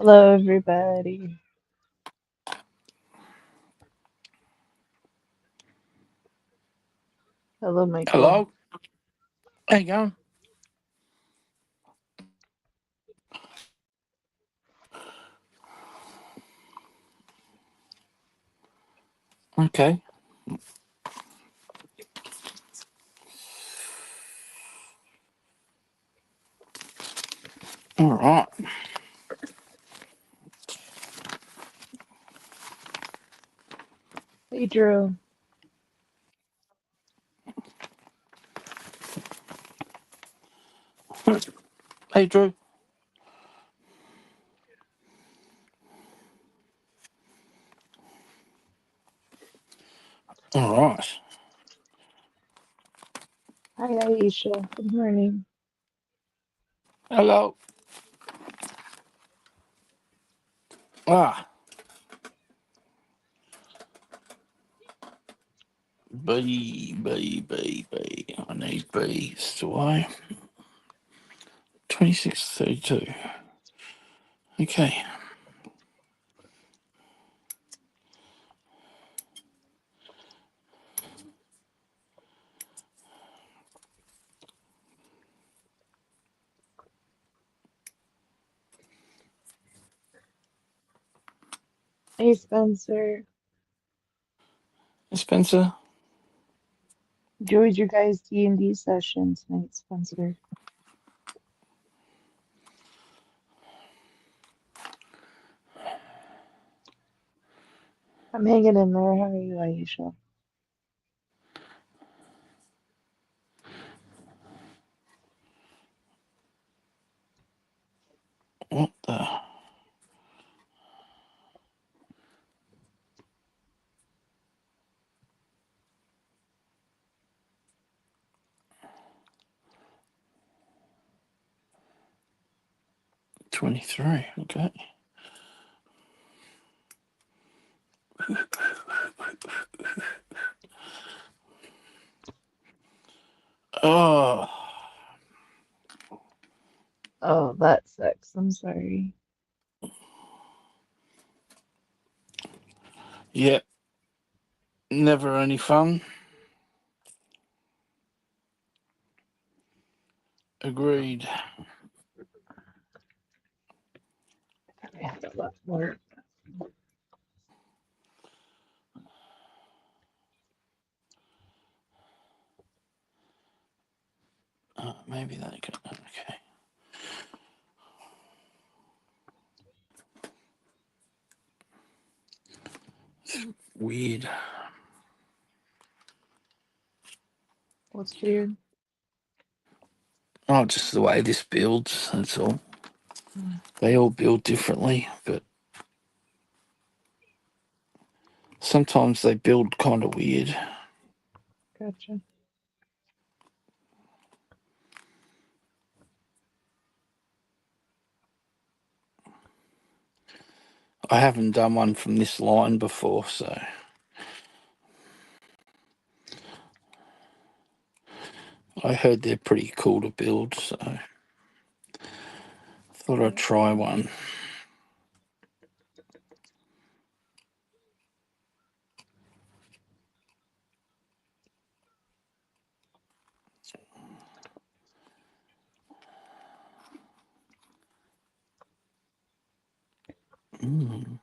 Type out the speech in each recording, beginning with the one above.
Hello, everybody. Hello, Michael. Hello. How you going? Okay. All right. Hey, Drew. Hey, Drew. All right. Hi, Aisha. Good morning. Hello. Ah. B. I need B's. Do I? 2632. Okay. Hey, Spencer. Spencer. Enjoyed your guys' D&D session tonight, Spencer. I'm hanging in there. How are you, Aisha? What the? $23. Okay. Oh. Oh, that sucks. I'm sorry. Yeah. Never any fun. Agreed. I have a lot more. Maybe that could. Okay. Weird. What's weird? Oh, just the way this builds. That's all. Hmm, They all build differently, but sometimes they build kind of weird. gotcha. I haven't done one from this line before, so I heard they're pretty cool to build, so thought I'd try one. Mm.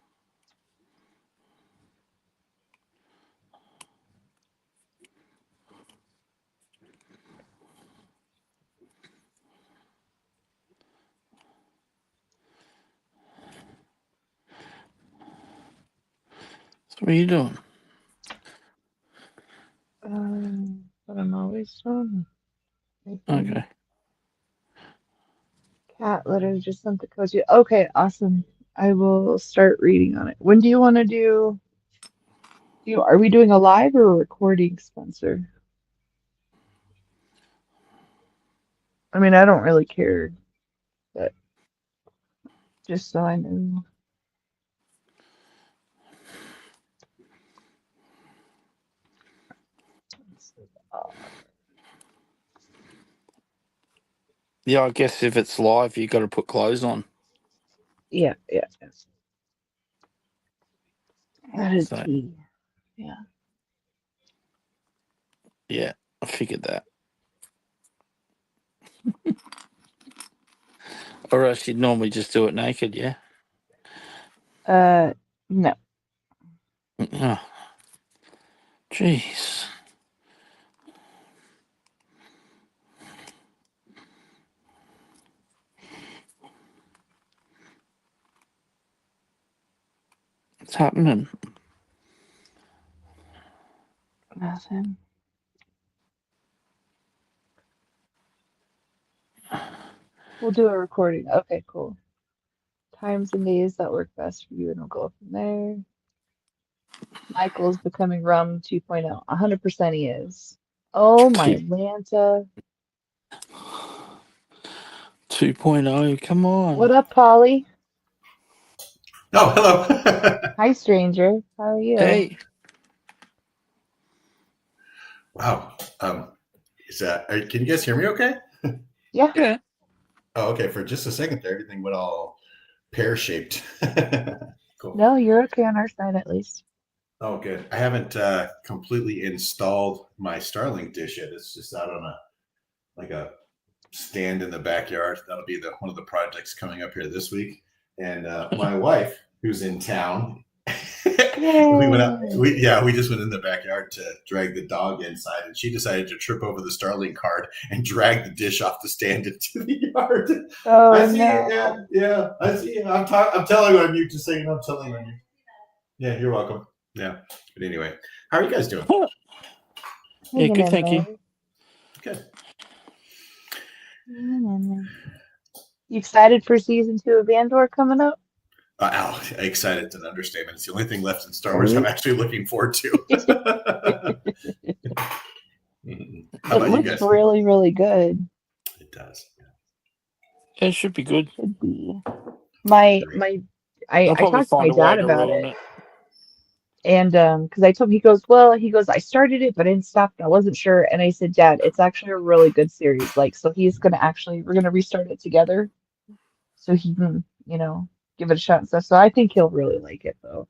So what are you doing? But I'm always on. Okay. Cat literally just sent the code to you. Okay, awesome. I will start reading on it. When do you want to do? Are we doing a live or a recording, Spencer? I mean, I don't really care, but just so I know. Yeah, I guess if it's live, you got to put clothes on. Yeah, yeah, yes. That is So key. Yeah. yeah, I figured that. Or else you'd normally just do it naked, yeah? No. Oh, jeez. What's happening? Nothing. We'll do a recording. Okay, cool. Times and days that work best for you, and we'll go from there. Michael's becoming Rum 2.0. 100% he is. Oh my Lanta. 2.0, come on. What up, Polly? Oh, hello. Hi, stranger. How are you? Hey, Wow. Is that? Can you guys hear me? Okay. Yeah. yeah. Oh, okay. For just a second there, everything went all pear-shaped. Cool. No, you're okay on our side at least. Oh, good. I haven't completely installed my Starlink dish yet. It's just out on a stand in the backyard. That'll be one of the projects coming up here this week. And my wife, who's in town, we went out. We just went in the backyard to drag the dog inside, and she decided to trip over the Starlink card and drag the dish off the stand into the yard. Oh, I see. no. Yeah. I see. I'm telling on you, just saying. I'm telling on you. Yeah, you're welcome. Yeah. But anyway, how are you guys doing? Yeah, Hanging good, in thank you. there. Good. Hanging in there. You excited for season 2 of Andor coming up? Excited. It's an understatement. It's the only thing left in Star Wars I'm actually looking forward to. How It about you looks guys? really, really good. It does. Yeah, it should be good. Should be. Agree. I'll I probably talked to my find a way dad to about ruin it. it. And because I told him, he goes, I started it, but I didn't stop. I wasn't sure. And I said, Dad, it's actually a really good series. Like, so we're gonna restart it together so he can, give it a shot and stuff. So I think he'll really like it though.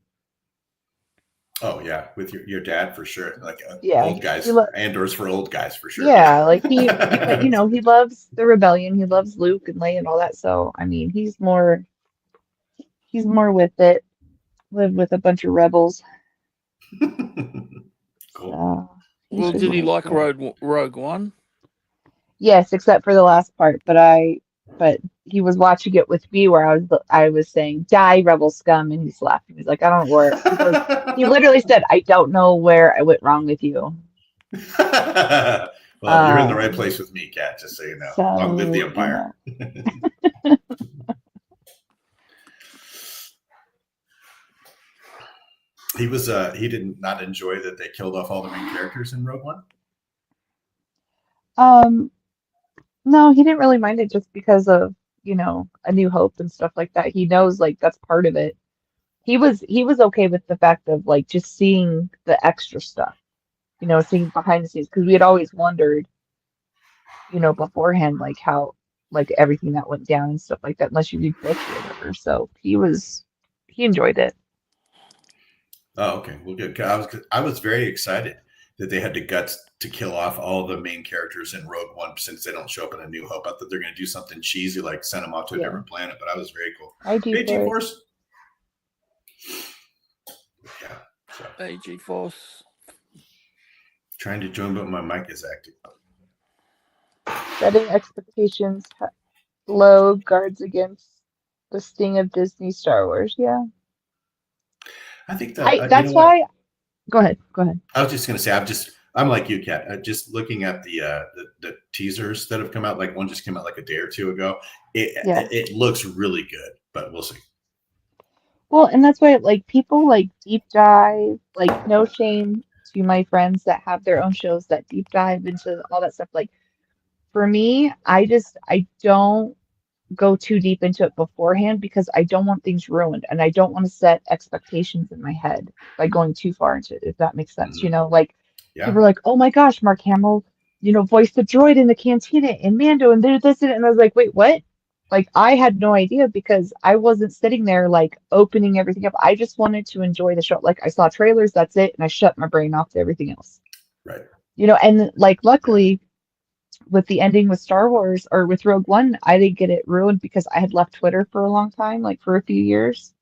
Oh yeah, with your dad for sure. Like Yeah, old guys, he lo Andor's for old guys for sure. yeah, like but he loves the rebellion. He loves Luke and Leia and all that. So I mean, he's more with it. Live with a bunch of rebels. Cool. So he Well, should did he like like it. Rogue One? Yes, except for the last part. But he was watching it with me where I was saying, "Die, rebel scum," and he's laughing. He's like, "I don't know where." He literally said, "I don't know where I went wrong with you." Well, you're in the right place with me, Kat. Just so you know. So, Long live the Empire. He did not enjoy that they killed off all the main characters in Rogue One. No, he didn't really mind it just because of, A New Hope and stuff like that. He knows like that's part of it. He was okay with the fact of like just seeing the extra stuff, seeing behind the scenes because we had always wondered, beforehand like how like everything that went down and stuff like that, unless you read books or whatever. So he enjoyed it. Oh, okay. Well, good. I was very excited that they had the guts to kill off all the main characters in Rogue One since they don't show up in A New Hope. I thought they're going to do something cheesy like send them off to a different planet, but I was very cool. Hey, G-Force. Yeah. So. Hey, G-Force. Trying to join, but my mic is active. Setting expectations low guards against the sting of Disney Star Wars. Yeah. I think that that's why. Go ahead. I was just going to say, I'm like you, Kat. Just looking at the teasers that have come out, like one just came out like a day or two ago. It looks really good, but we'll see. Well, and that's why like people like deep dive, like no shame to my friends that have their own shows that deep dive into all that stuff. Like for me, I don't go too deep into it beforehand because I don't want things ruined and I don't want to set expectations in my head by going too far into it, if that makes sense. Like people are like, oh my gosh, Mark Hamill, voiced the droid in the cantina and Mando and they're this and I was like, wait, what? like I had no idea because I wasn't sitting there like opening everything up. I just wanted to enjoy the show. Like I saw trailers, that's it, and I shut my brain off to everything else. Right. And like luckily with the ending with Star Wars or with Rogue One, I didn't get it ruined because I had left Twitter for a long time, like for a few years.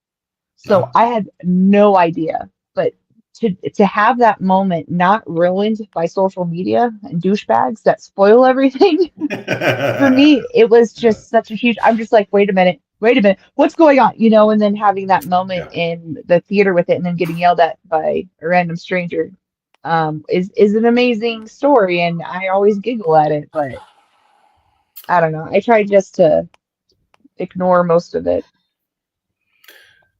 So Oh. I had no idea. But to have that moment not ruined by social media and douchebags that spoil everything, for me, it was just such a huge, I'm just like, wait a minute, what's going on? And then having that moment in the theater with it and then getting yelled at by a random stranger is an amazing story, and I always giggle at it, but I don't know. I try just to ignore most of it.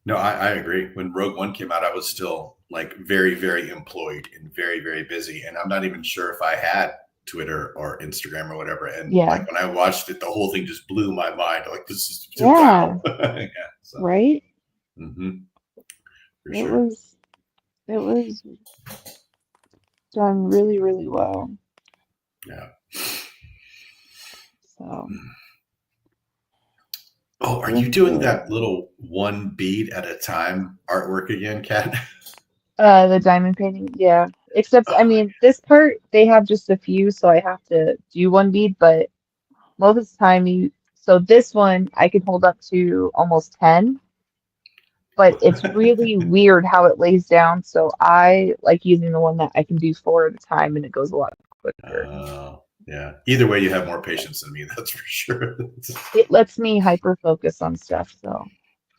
No, I agree. When Rogue One came out, I was still like very, very employed and very, very busy. And I'm not even sure if I had Twitter or Instagram or whatever. And Yeah. like when I watched it, the whole thing just blew my mind. Like this is Yeah. wow. Yeah, so, Right? For It sure. was done really, really well. Yeah. So Oh, are you doing that little one bead at a time artwork again, Kat? the diamond painting, yeah. Except, I mean, this part they have just a few, so I have to do one bead, but most of the time so this one I can hold up to almost 10, but it's really weird how it lays down, so I like using the one that I can do 4 at a time and it goes a lot quicker. Yeah. Either way, you have more patience than me, that's for sure. It lets me hyper focus on stuff, so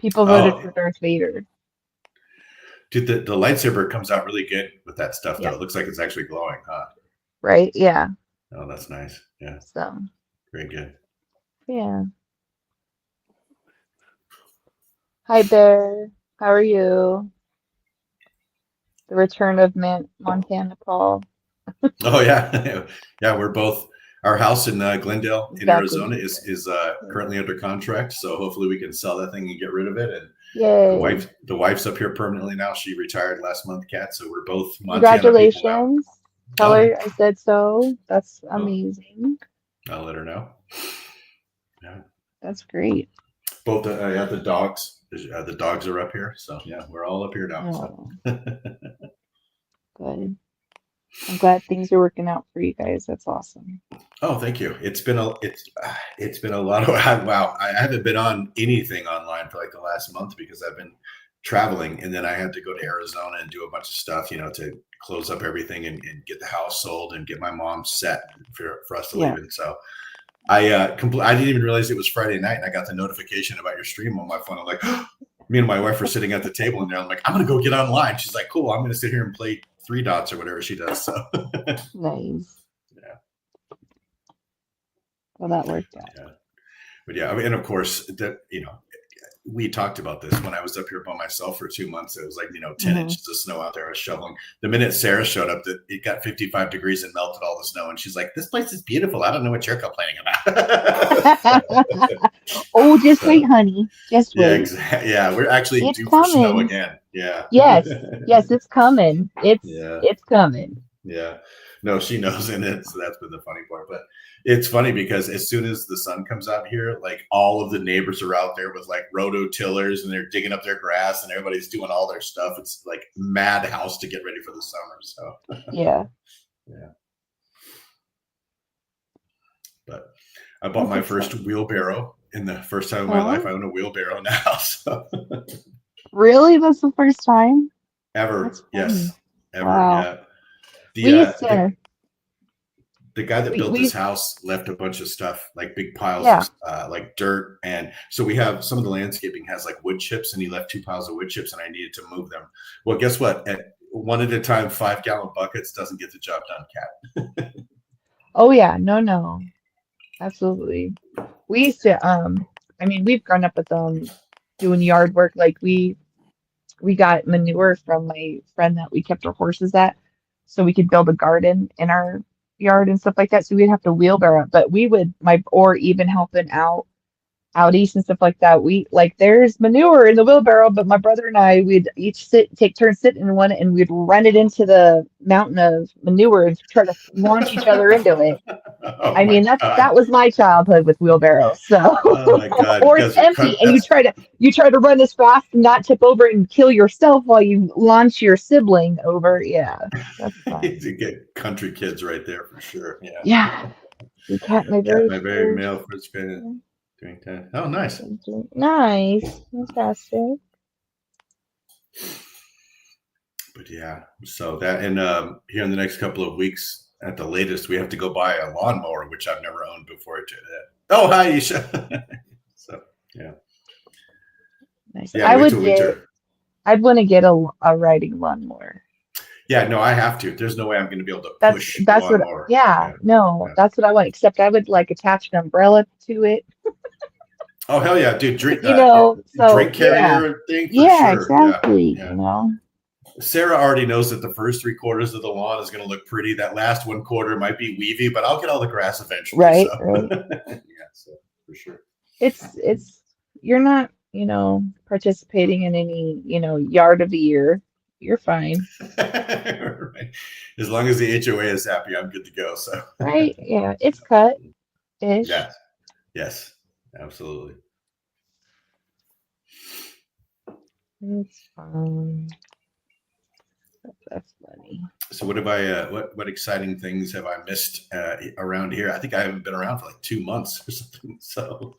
people voted for Darth Vader. Dude, the lightsaber comes out really good with that stuff, though. Yeah. It looks like it's actually glowing, huh? Right? Yeah. Oh, that's nice. Yeah. So. Very good. Yeah. Hi, Bear. How are you? The return of Montana Paul. Oh, yeah. Yeah, we're both. Our house in Glendale, in Arizona, is currently under contract. So hopefully we can sell that thing and get rid of it. And yay. The wife's up here permanently now. She retired last month, Kat. So we're both Montana. Congratulations. Tell her I said so. That's amazing. I'll let her know. Yeah. That's great. Both the dogs. The dogs are up here. So yeah, we're all up here now. Oh. So. Good. I'm glad things are working out for you guys. That's awesome. Oh, thank you. It's been a lot of wow. I haven't been on anything online for like the last month because I've been traveling, and then I had to go to Arizona and do a bunch of stuff, to close up everything and get the house sold and get my mom set for us to leave. And so I didn't even realize it was Friday night, and I got the notification about your stream on my phone. I'm like, me and my wife were sitting at the table in there. I'm like, I'm gonna go get online. She's like, cool. I'm gonna sit here and play 3 dots or whatever she does. So nice. Yeah. Well, that worked out. Yeah. But yeah, I mean, and of course that, we talked about this when I was up here by myself for 2 months. It was like, 10 inches of snow out there. I was shoveling. The minute Sarah showed up, that it got 55 degrees and melted all the snow. And she's like, this place is beautiful. I don't know what you're complaining about. Oh, just wait, honey. Just wait. Yeah, exactly. Yeah, we're actually due for snow again. Yeah. Yes, it's coming. It's coming. Yeah. No, she knows in it. So that's been the funny part. But it's funny because as soon as the sun comes out here, like all of the neighbors are out there with like rototillers and they're digging up their grass and everybody's doing all their stuff. It's like madhouse to get ready for the summer. So yeah. But I bought my first wheelbarrow in the first time of my life. I own a wheelbarrow now. So. Really? That's the first time? Ever. Yes. Ever. Wow. Yeah. The guy that built this house left a bunch of stuff, like big piles of like dirt. And so we have some of the landscaping has like wood chips, and he left 2 piles of wood chips and I needed to move them. Well, guess what? At one at a time, 5-gallon buckets doesn't get the job done, Kat. Oh yeah. No. Absolutely. We used to, we've grown up with doing yard work. Like we got manure from my friend that we kept our horses at, so we could build a garden in our yard and stuff like that. So we'd have to wheelbarrow it, but we would or even helping out east and stuff like that. We there's manure in the wheelbarrow, but my brother and I, we'd each take turns sitting in one, and we'd run it into the mountain of manure and try to launch each other into it. Oh I mean, my God. that was my childhood with wheelbarrows. So, Oh my God. or You it's guys are empty and you try to run this fast and not tip over and kill yourself while you launch your sibling over. Yeah, that's fun. You get country kids right there for sure. Yeah. Yeah, you cat my Cat, very my very first. male first grade doing that. Oh, nice. Nice, fantastic. But yeah, so that and here in the next couple of weeks, at the latest, we have to go buy a lawnmower, which I've never owned before. Oh, hi, Isha. So yeah, Nice. yeah. Wait till winter. I'd want to get a riding lawnmower. Yeah, no, I have to. There's no way I'm going to be able to push the That's what. lawnmower. Yeah, no, Yeah. that's what I want. Except I would like attach an umbrella to it. Oh hell yeah, dude! Drink, So drink carrier thing for yeah, sure. exactly. Yeah. You know. Sarah already knows that the first 3/4 of the lawn is going to look pretty. That last 1/4 might be weavy, but I'll get all the grass eventually. Right, so. right. Yeah, so for sure. It's you're not, participating in any, yard of the year. You're fine. Right. As long as the HOA is happy, I'm good to go. So Right? Yeah, it's cut ish. yeah, yes, absolutely. It's fine. That's funny. So what have I? What exciting things have I missed around here? I think I haven't been around for like 2 months or something. So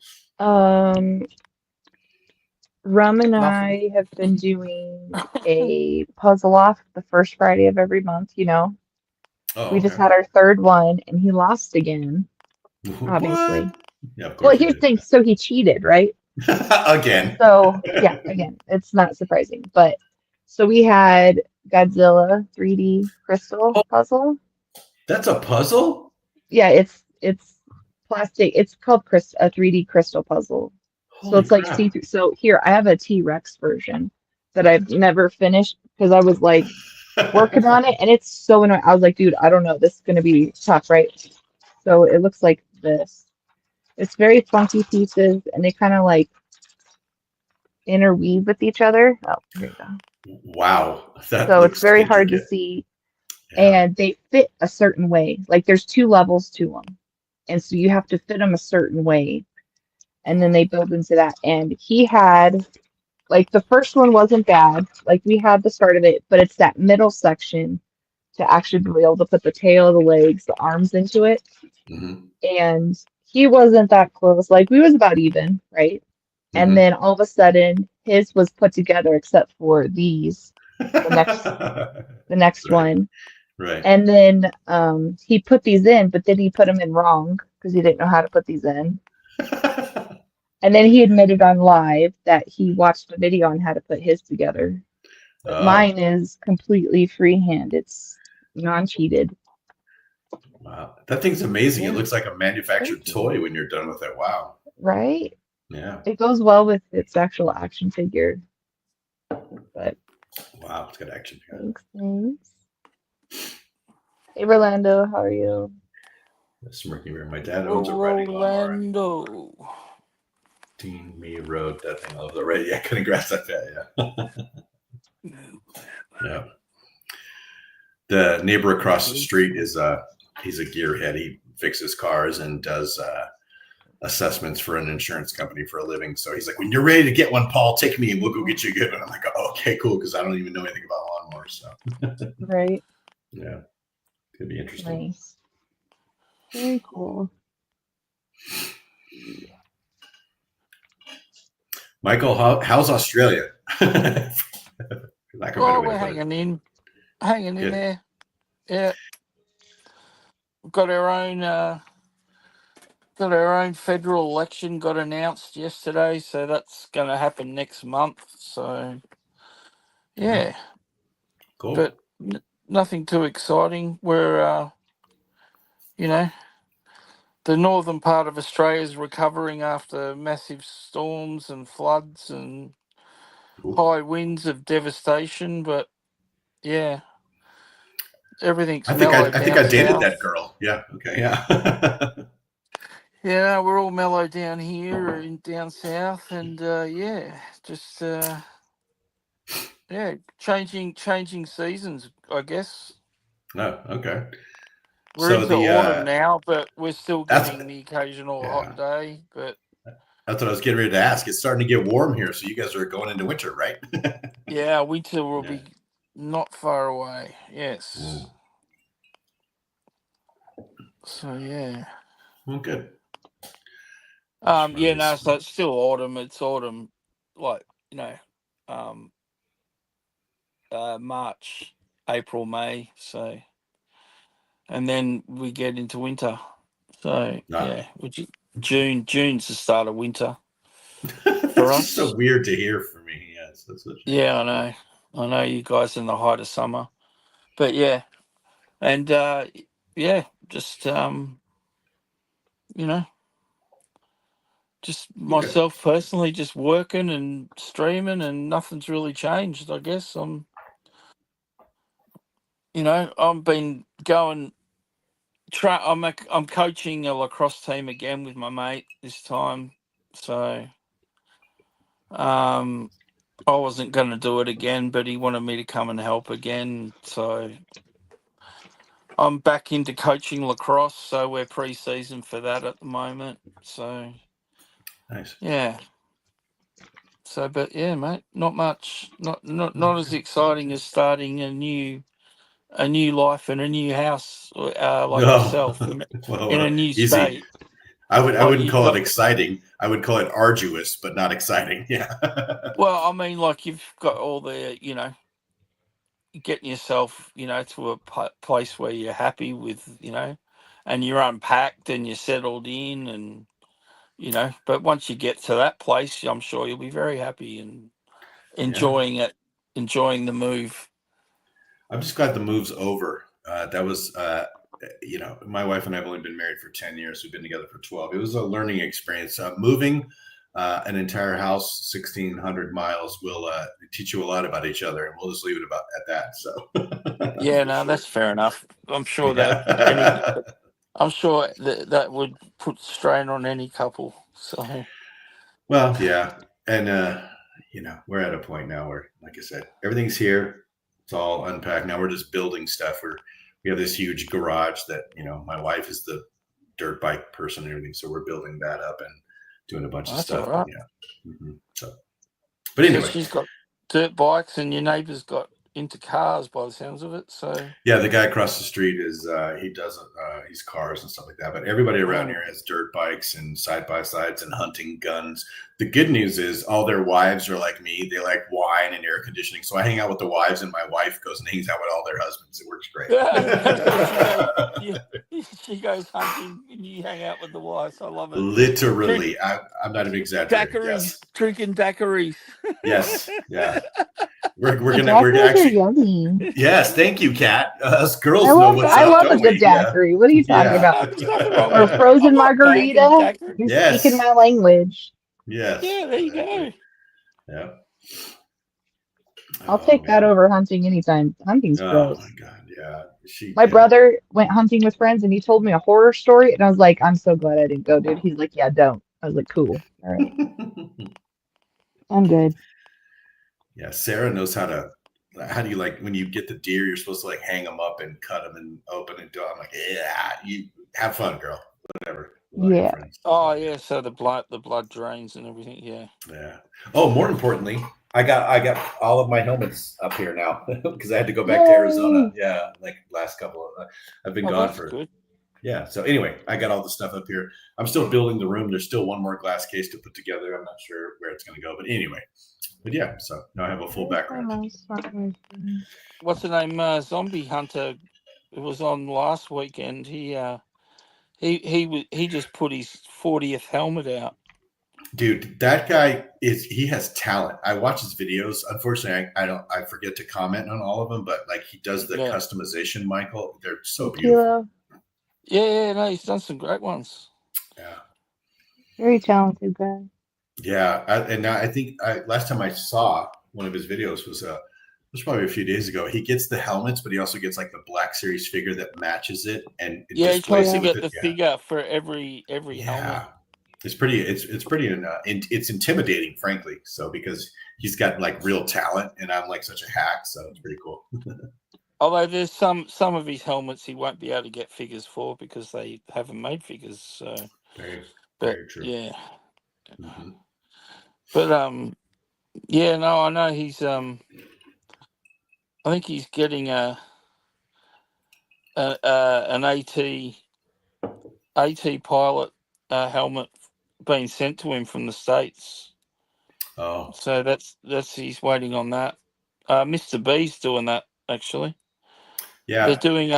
Rum and Nothing. I have been doing a puzzle off the first Friday of every month, oh, We just okay. had our third one and he lost again, obviously. What? Yeah, of course. Well, here's the thing, so he cheated, right? Again. So yeah, again, it's not surprising. But so we had Godzilla 3D crystal puzzle. That's a puzzle? Yeah, it's plastic. It's called a 3D crystal puzzle. So Holy it's like crap. see-through. So here I have a T-Rex version that I've never finished because I was like working on it and it's so annoying. I was like, dude, I don't know. This is gonna be tough, right? So it looks like this. It's very funky pieces and they kind of like interweave with each other. Oh, here you go. Wow. That So looks it's very hard to intricate. see. Yeah. And they fit a certain way. Like there's 2 levels to them. And so you have to fit them a certain way. And then they build into that. And he had, like, the first one wasn't bad. Like, we had the start of it, but it's that middle section to actually be able to put the tail, the legs, the arms into it. Mhm. And he wasn't that close. Like, we was about even, right? And Mhm. then all of a sudden, his was put together except for these, the next Right. one. Right. And then he put these in, but then he put them in wrong because he didn't know how to put these in. And then he admitted on live that he watched a video on how to put his together. But Oh. mine is completely freehand. It's non-cheated. Wow. That thing's amazing. Yeah. It looks like a manufactured Thank you. toy when you're done with it. Wow. Right? Yeah. It goes well with its actual action figure. But Wow. It's got action. thanks. Hey, Rolando, how are you? Smirking here. My dad owns a riding lawnmower. Orlando. Dean Me rode that thing over the right. Yeah, cutting grass like that. Yeah. Yeah. The neighbor across the street is he's a gearhead. He fixes cars and does assessments for an insurance company for a living. So he's like, when you're ready to get one, Paul, take me and we'll go get you a good one. I'm like, oh, okay, cool, because I don't even know anything about lawnmowers. So Right. yeah, could be interesting. Nice. Very cool. Michael, how's Australia? Oh, we're hanging in Good. there. Yeah, we've got our own federal election got announced yesterday, so that's going to happen next month. So yeah, Cool. but nothing too exciting. We're the northern part of Australia is recovering after massive storms and floods and Ooh. high winds of devastation, but yeah, everything's I think mellowed I down dated south. that girl. Yeah. Okay. Yeah. Yeah, we're all mellow down here in down south, and just changing seasons, I guess. No. Okay. We're So into the autumn now, but we're still that's getting the occasional yeah, hot day. But that's what I was getting ready to ask. It's starting to get warm here, so you guys are going into winter, right? yeah, winter will Yeah. be not far away. Mm. Yes. So yeah. Well, good. Yeah, no, so it's still autumn. It's autumn, like, you know, um, March, April, May. So, and then we get into winter. So Not. yeah, June's the start of winter for It's just so us. weird to hear for me. Yes, that's such a Yeah, I know you guys in the height of summer, but yeah, and yeah, just you know, just well, good. myself personally, just working and streaming, and nothing's really changed. I guess I've been going. I'm coaching a lacrosse team again with my mate this time, so um, I wasn't going to do it again, but he wanted me to come and help again, so I'm back into coaching lacrosse. So we're pre-season for that at the moment. So Nice. yeah. So, but yeah, mate, not much, not as exciting as starting a new life in a new house, like No, yourself in a well, new easy. state. I Like wouldn't you've call it got, exciting. I would call it arduous, but not exciting. Yeah. well, I mean, like you've got all the, getting yourself, to a place where you're happy with, and you're unpacked and you're settled in, and But once you get to that place, I'm sure you'll be very happy and Yeah. enjoying it, enjoying the move. I'm just glad the move's over. That was, my wife and I have only been married for 10 years. We've been together for 12. It was a learning experience. Moving an entire house 1,600 miles will teach you a lot about each other, and we'll just leave it about at that. So, Yeah, for no, sure. that's fair enough. I'm sure Yeah. that would put strain on any couple. So Well, yeah. And, we're at a point now where, like I said, everything's here. It's all unpacked. Now we're just building stuff. We have this huge garage that, my wife is the dirt bike person and everything. So we're building that up and doing a bunch of that's all stuff. But right. yeah. So, but So anyway, she's got dirt bikes, and your neighbour's got into cars, by the sounds of it. So yeah, the guy across the street he does he's cars and stuff like that. But everybody around mm. here has dirt bikes and side by sides and hunting guns. The good news is all their wives are like me. They like wine and air conditioning. So I hang out with the wives, and my wife goes and hangs out with all their husbands. It works great. She goes hunting, and you hang out with the wives. I love it. Literally, I'm not even exaggerating. Daiquiris, Yes, drinking daiquiris. yes, yeah. We're The gonna we're daiquiris are actually yummy. yes. Thank you, Kat. Us girls I know love what's I up, love a don't good we? Yeah, daiquiri. What are you talking yeah, about? There's nothing wrong Or with it. frozen I love bagging margarita? daiquiris. You're yes, speaking my language. yes. Yeah, there you Exactly. go. Yeah. I'll Oh take that man. over hunting anytime. Hunting's Oh gross. my God. Yeah. My Yeah. brother went hunting with friends and he told me a horror story, and I was like, I'm so glad I didn't go, dude. He's like, yeah, don't. I was like, cool. All right. I'm good. Yeah. Sarah knows how do you like when you get the deer, you're supposed to like hang them up and cut them and open and do it. I'm like, yeah, you have fun, girl. Whatever. With all your Yeah. friends. Oh yeah, so the blood drains and everything. Yeah. Yeah. Oh, more importantly, I got all of my helmets up here now because I had to go back to Arizona. Yay. Yeah, like last couple of I've been Oh, gone that's for good. yeah. So anyway, I got all the stuff up here. I'm still building the room. There's still one more glass case to put together. I'm not sure where it's going to go, but anyway. But yeah, so now I have a full background. What's the name? Zombie Hunter. It was on last weekend. He just put his 40th helmet out. Dude, that guy he has talent. I watch his videos. Unfortunately, I forget to comment on all of them, but like he does the customization, Michael. They're so beautiful. Yeah, no, he's done some great ones. Yeah. Very talented guy. Yeah, I think last time I saw one of his videos was probably a few days ago. He gets the helmets, but he also gets like the Black Series figure that matches it, and he tries to get the figure for every helmet. It's pretty. It's pretty. It's intimidating, frankly. So because he's got like real talent, and I'm like such a hack, so it's pretty cool. Although there's some of his helmets he won't be able to get figures for because they haven't made figures. So, Very, but very true. yeah, Mhm. but yeah, no, I know he's I think he's getting an AT pilot helmet being sent to him from the States. Oh, So that's he's waiting on that. Mr. B's doing that actually. They're yeah. doing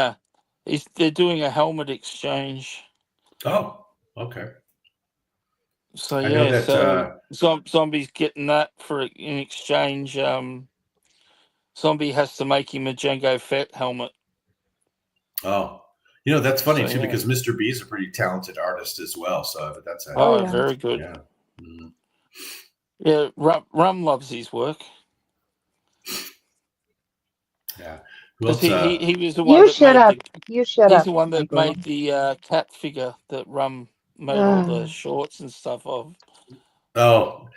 they're doing a helmet exchange. Oh, okay. So I know yeah, that. so Zombie's getting that for in exchange. Zombie has to make him a Django Fett helmet. Oh, that's funny So too yeah, because Mr. B is a pretty talented artist as well. So that's a Oh oh, yeah. very good. yeah. Mhm. Yeah, Rum loves his work Yeah. Who because else? he was the one You that shut made up. the You shut he's up, the one that Michael. made the cat figure that Rum made all the shorts and stuff of. Oh,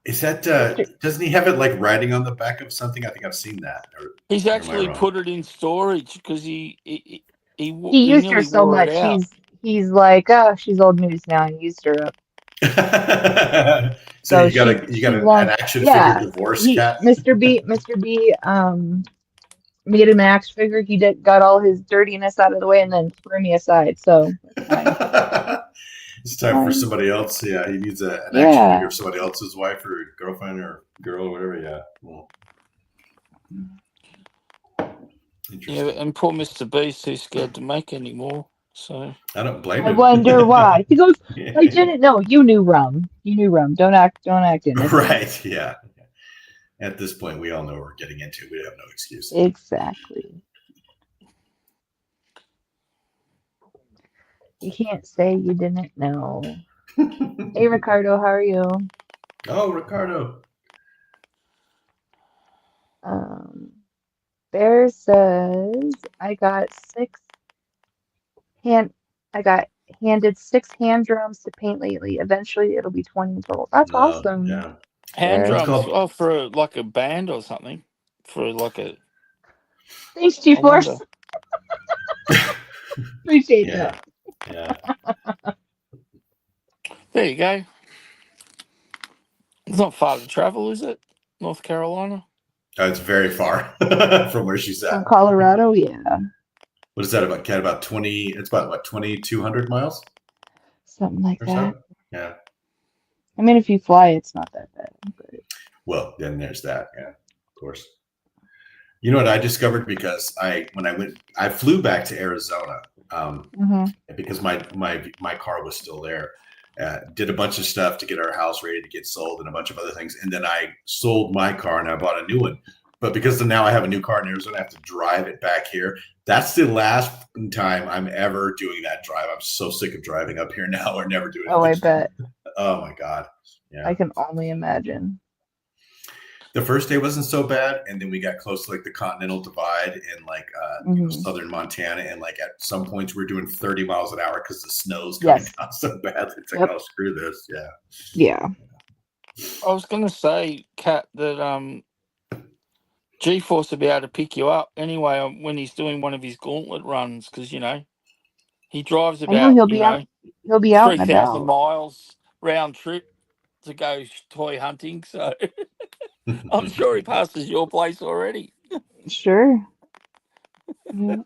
is that? Mr. Doesn't he have it like writing on the back of something? I think I've seen that. He's Or am I actually wrong? put it in storage because he He used her nearly so wore it much. out. He's like, oh, she's old news now. I used her up. So So you got she's an long. action figure Yeah, divorce cat. Mr. B made him an action figure. He got all his dirtiness out of the way and then threw me aside. So that's fine. It's time for somebody else. Yeah, he needs an action figure Yeah. of somebody else's wife or girlfriend or girl or whatever. Yeah. Well, interesting. Yeah, and poor Mr. B's too scared to make anymore. So I don't blame I him. wonder why. He goes, I didn't know. You knew Rum. You knew Rum. Don't act innocent. Right. Yeah. At this point, we all know what we're getting into. We have no excuse. Exactly. You can't say you didn't know. Hey, Ricardo, how are you? Oh, Ricardo. Bear says I got handed 6 hand drums to paint lately. Eventually it'll be 20 total. That's awesome. Yeah. hand Bear. drums, for like a band or something, for like a. Thanks, I G-Force. wonder. Appreciate Yeah. that. Yeah. There you go. It's not far to travel, is it? North Carolina. Oh, it's very far from where she's From at. Colorado, yeah. What is that about, Kat? About 20? It's about what, 2,200 miles Something like or that. so? Yeah. I mean, if you fly, it's not that bad. But... Well, then there's that. Yeah, of course. You know what I discovered because I flew back to Arizona because my car was still there. Did a bunch of stuff to get our house ready to get sold and a bunch of other things, and then I sold my car and I bought a new one. But because now I have a new car in Arizona, I have to drive it back here. That's the last time I'm ever doing that drive. I'm so sick of driving up here now or never doing it. Oh, I bet. Oh my God. Yeah. I can only imagine. The first day wasn't so bad, and then we got close to like the Continental Divide in like southern Montana, and like at some points we're doing 30 miles an hour because the snow's coming down so bad. It's like, oh, screw this. Yeah. Yeah. I was gonna say, Kat, that G-Force will be able to pick you up anyway when he's doing one of his gauntlet runs because he drives I know about he'll be out. He'll be out and 3,000 about. miles round trip to go toy hunting. So I'm sure he passes your place already. Sure. Yeah.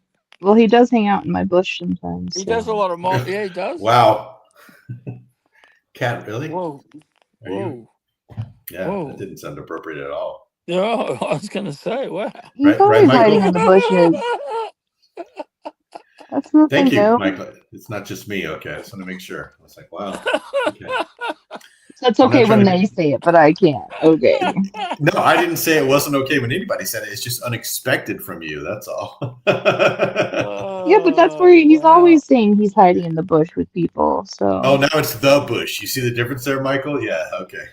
Well, he does hang out in my bush sometimes. He does a lot of miles. Yeah, he does. Wow. Cat, really? Whoa. Are you? Yeah, Whoa. that didn't sound appropriate at all. Yeah, I was going to say, wow. He's always hiding in the bushes. That's nothing Thank you, new. Michael. It's not just me. Okay, I just want to make sure. I was like, wow. Okay. That's okay when they say it, but I can't. Okay. No, I didn't say it wasn't okay when anybody said it. It's just unexpected from you. That's all. Yeah, but that's where he's always saying he's hiding in the bush with people. So. Oh, now it's the bush. You see the difference there, Michael? Yeah. Okay.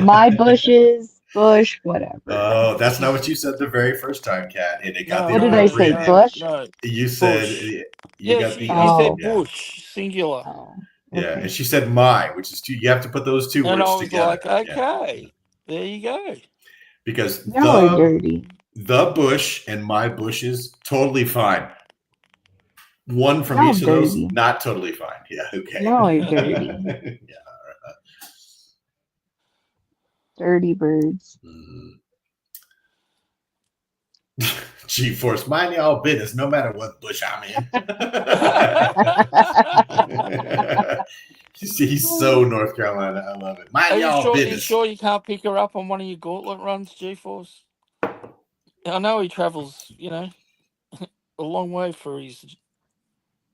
My bushes, bush, whatever. Oh, that's not what you said the very first time, Kat. And it got What did I say? Bush? No. You said Bush. you got you the said bush, singular. Oh, okay. Yeah, and she said my, which is two. You have to put those two and words I was together. like, okay, there you go. Because y'all are dirty. the bush and my bushes, totally fine. One from Y'all each of those, dirty. not totally fine. Yeah, okay. Y'all are dirty. Yeah. Dirty birds. G-force, mind y'all business, no matter what bush I'm in. He's so North Carolina. I love it. Mind Are you y'all sure? You business. sure you can't pick her up on one of your gauntlet runs, G-Force? I know he travels, a long way for his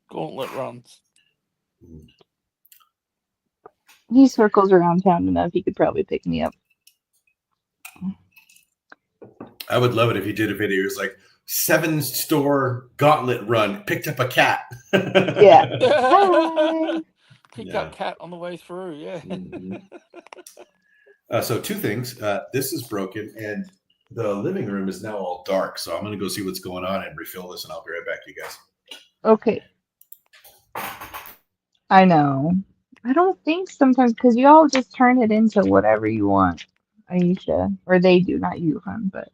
gauntlet runs. He circles around town enough. He could probably pick me up. I would love it if he did a video. It was like 7-store gauntlet run, picked up a cat. Yeah. Hi. Pick Yeah. up cat on the way through, yeah. So 2 things. This is broken, and the living room is now all dark. So I'm going to go see what's going on and refill this, and I'll be right back to you guys. Okay. I know. I don't think sometimes because you all just turn it into whatever you want, Aisha. Or they do, not you, hon, but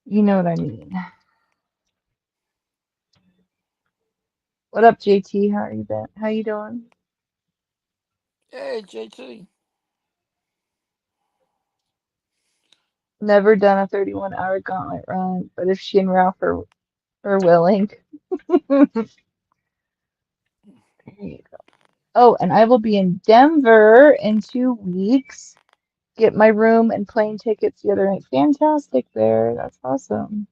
you know what I mean. What up, JT? How are you been? How you doing? Yeah, JT. Never done a 31-hour gauntlet run, but if she and Ralph are willing. There you go. Oh, and I will be in Denver in 2 weeks. Get my room and plane tickets the other night. Fantastic there. That's awesome.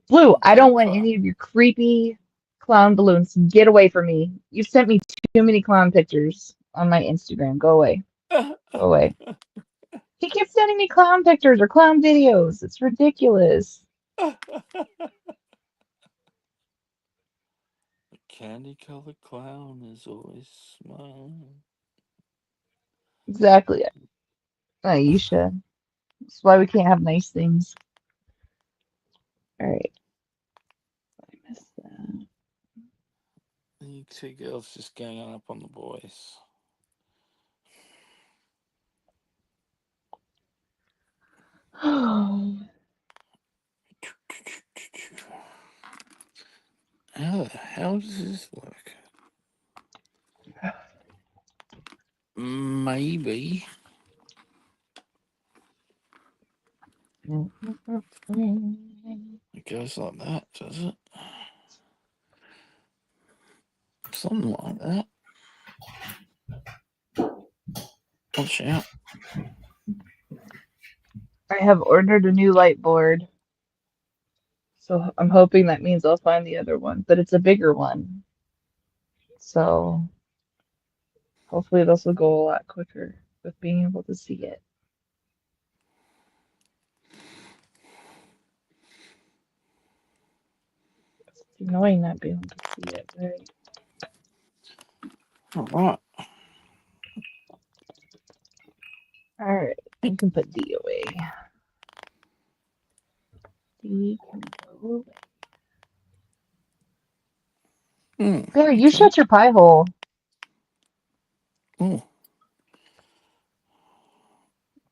Blue, I don't want Denver. any of your creepy clown balloons. Get away from me. You've sent me too many clown pictures on my Instagram. Go away. Go away. He keeps sending me clown pictures or clown videos. It's ridiculous. The candy-colored clown is always smiling. Exactly. Aisha. That's why we can't have nice things. All right. I missed that. You 2 girls just ganging up on the boys. How the hell does this work? Maybe. It goes like that, does it? Something like that. Watch out. I have ordered a new light board. So I'm hoping that means I'll find the other one, but it's a bigger one. So hopefully this will go a lot quicker with being able to see it. It's annoying not being able to see it, right? All right. All right, I can put D away. D can go away. Barry, you Okay. shut your pie hole. Oh.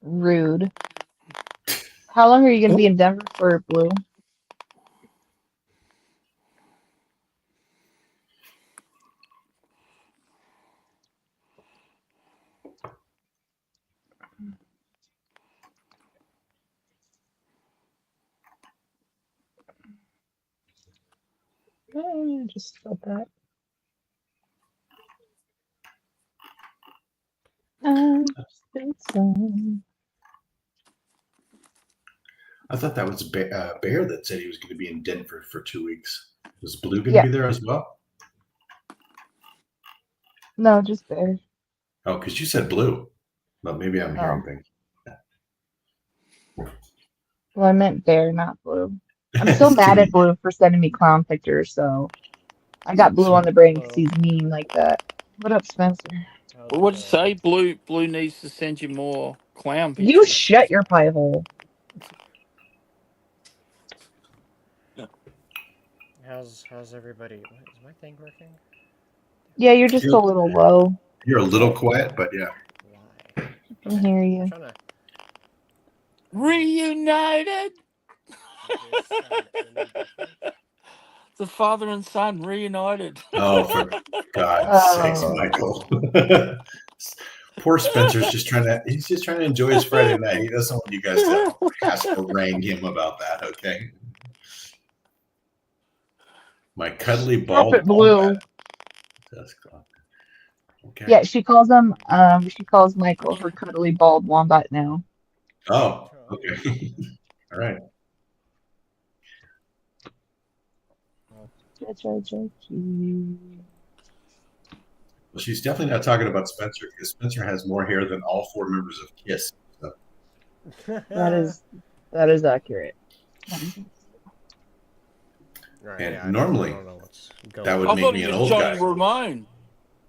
Rude. How long are you going to be in Denver for, Blue? Just spelled that. I thought that was Bear that said he was going to be in Denver for 2 weeks. Was Blue going to Yeah. be there as well? No, just Bear. Oh, because you said Blue. Well, maybe I'm hearing things. Well, I meant Bear, not Blue. I'm still mad at Blue for sending me clown pictures, so I got Blue on the brain because he's mean like that. What up, Spencer? Well, what'd you say? Blue needs to send you more clown pictures. You shut your pie hole. How's everybody? Is my thing working? Yeah, you're just a little low. You're a little quiet, but yeah. Why? I can hear you. Reunited. This sound any different? The father and son reunited. Oh, for God's sakes, Oh. Michael. Poor Spencer's just trying to enjoy his Friday night. He doesn't want you guys to hassle-rang him about that, okay? My cuddly Drop bald it, Blue. wombat. That's cool. Okay. Yeah, she calls Michael her cuddly bald wombat now. Oh, okay. All right. Well, she's definitely not talking about Spencer because Spencer has more hair than all 4 members of KISS. So. That is accurate. Right, And yeah, normally, I don't know what's going that would I make thought me it an was old Johnny guy. Ramone.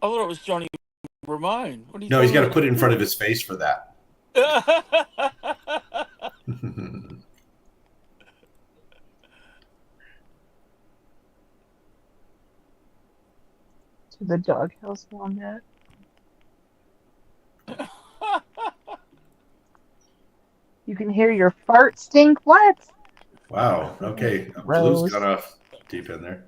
I thought it was Johnny Ramone. What are you No, he's got to talking put it in front of his face for that. about? To the doghouse wombat. You can hear your fart stink. What? Wow. Okay. Gross. Blue's gone off deep in there.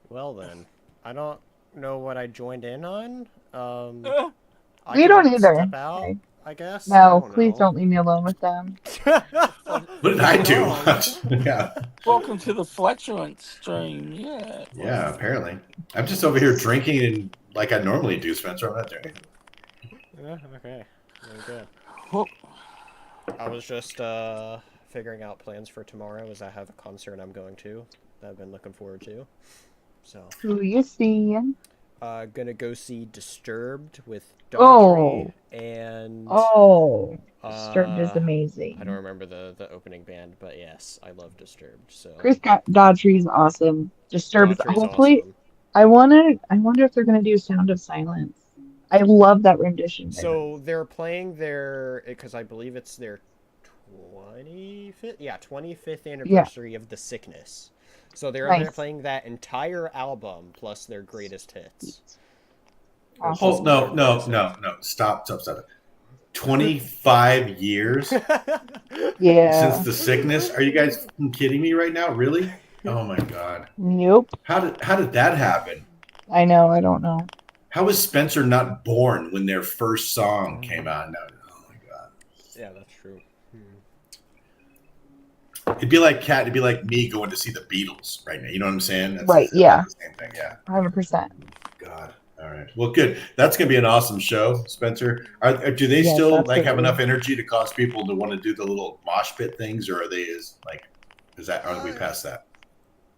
Well then, I don't know what I joined in on. I We can don't either. Step out, Okay. I guess. No, I please know. don't leave me alone with them. What did I do? Yeah. Welcome to the flatulence stream. Yeah. Yeah, apparently. I'm just over here drinking and like I normally do, Spencer. I'm not doing anything. Yeah, okay. Very good. Oh, I was just figuring out plans for tomorrow as I have a concert I'm going to that I've been looking forward to. So, Who you seeing? gonna go see Disturbed with Oh. Daughtry and Oh, Disturbed is uh, amazing. I don't remember the opening band, but yes, I love Disturbed. So Chris Daughtry's awesome. Disturbed. Daughtry's Hopefully, awesome. I wonder if they're gonna do Sound of Silence. I love that rendition. by them. So they're playing their, because I believe it's their 25th anniversary of The Sickness. So they're Nice. playing that entire album plus their greatest hits. Awesome. Oh, no. Stop. 25 years Yeah. since The Sickness? Are you guys fucking kidding me right now? Really? Oh my God. Nope. How did that happen? I know. I don't know. How was Spencer not born when their first song came out? No, oh my God. Yeah, that's true. It'd be like Kat. It'd be like me going to see the Beatles right now. You know what I'm saying? Right, yeah. The same thing. Yeah. 100%. God. All right. Well, good. That's gonna be an awesome show, Spencer. Do they Yes, still like have absolutely. enough energy to cause people to want to do the little mosh pit things, or are they are we past that?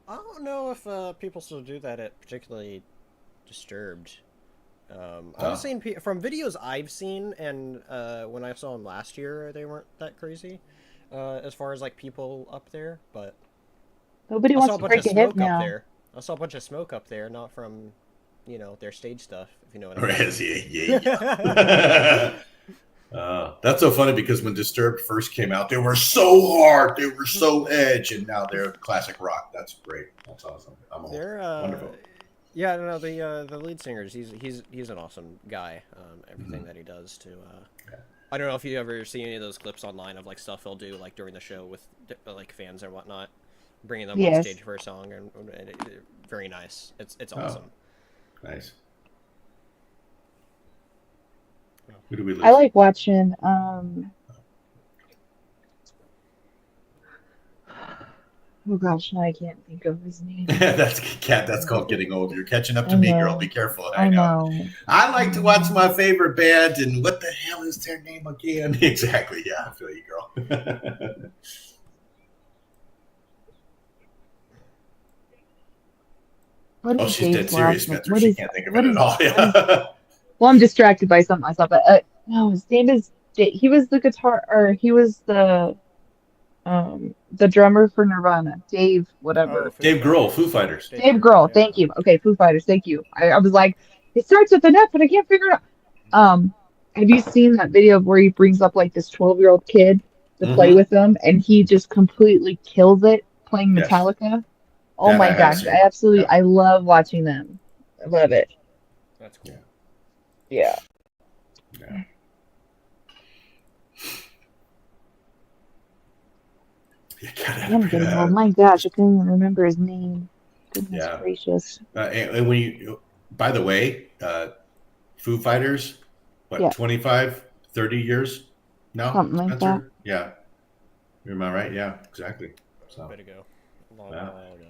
I don't know if people still do that at particularly Disturbed. I've seen from videos I've seen, and when I saw them last year, they weren't that crazy as far as like people up there. But Nobody I wants saw a to bunch break of a hip smoke now. up there. I saw a bunch of smoke up there, not from their stage stuff. If you know what I mean. Yeah. That's so funny because when Disturbed first came out, they were so hard, they were so edge, and now they're classic rock. That's great. That's awesome. They're wonderful. Yeah, no, the lead singer, he's an awesome guy. Everything that he does to. I don't know if you ever see any of those clips online of like stuff he'll do like during the show with like fans and whatnot, bringing them on Yes. stage for a song, and very nice. It's awesome. Nice. Who do we lose? I like watching. Oh gosh, now I can't think of his name. That's Kat. That's called getting old. You're catching up to I me, know. girl. Be careful. I know. I like to watch my favorite band, and what the hell is their name again? Exactly. Yeah, I feel you, girl. What Oh, is she's dead Dave's serious, last name? Spencer. What She is- can't think of what it is- at all. Yeah. Well, I'm distracted by something I saw, but no, his name is he was the guitar, or he was the drummer for Nirvana, Dave whatever. Dave Grohl, Foo Fighters. Dave Grohl, thank you. Okay, Foo Fighters, thank you. I was like, it starts with an F, but I can't figure it out. Have you seen that video of where he brings up like this 12-year-old kid to play with him, and he just completely kills it playing Yes. Metallica? Oh That I my have gosh, seen. I absolutely, Yeah. I love watching them. I love it. That's cool. Yeah. Yeah. You gotta I am getting old. My gosh, I couldn't even remember his name. Goodness Yeah. gracious. And when you, by the way, Foo Fighters, what, Yeah. 25, 30 years now, Something like that. Spencer? Yeah. Am I right? Yeah, exactly. So, Way to go. Long Yeah. while ago.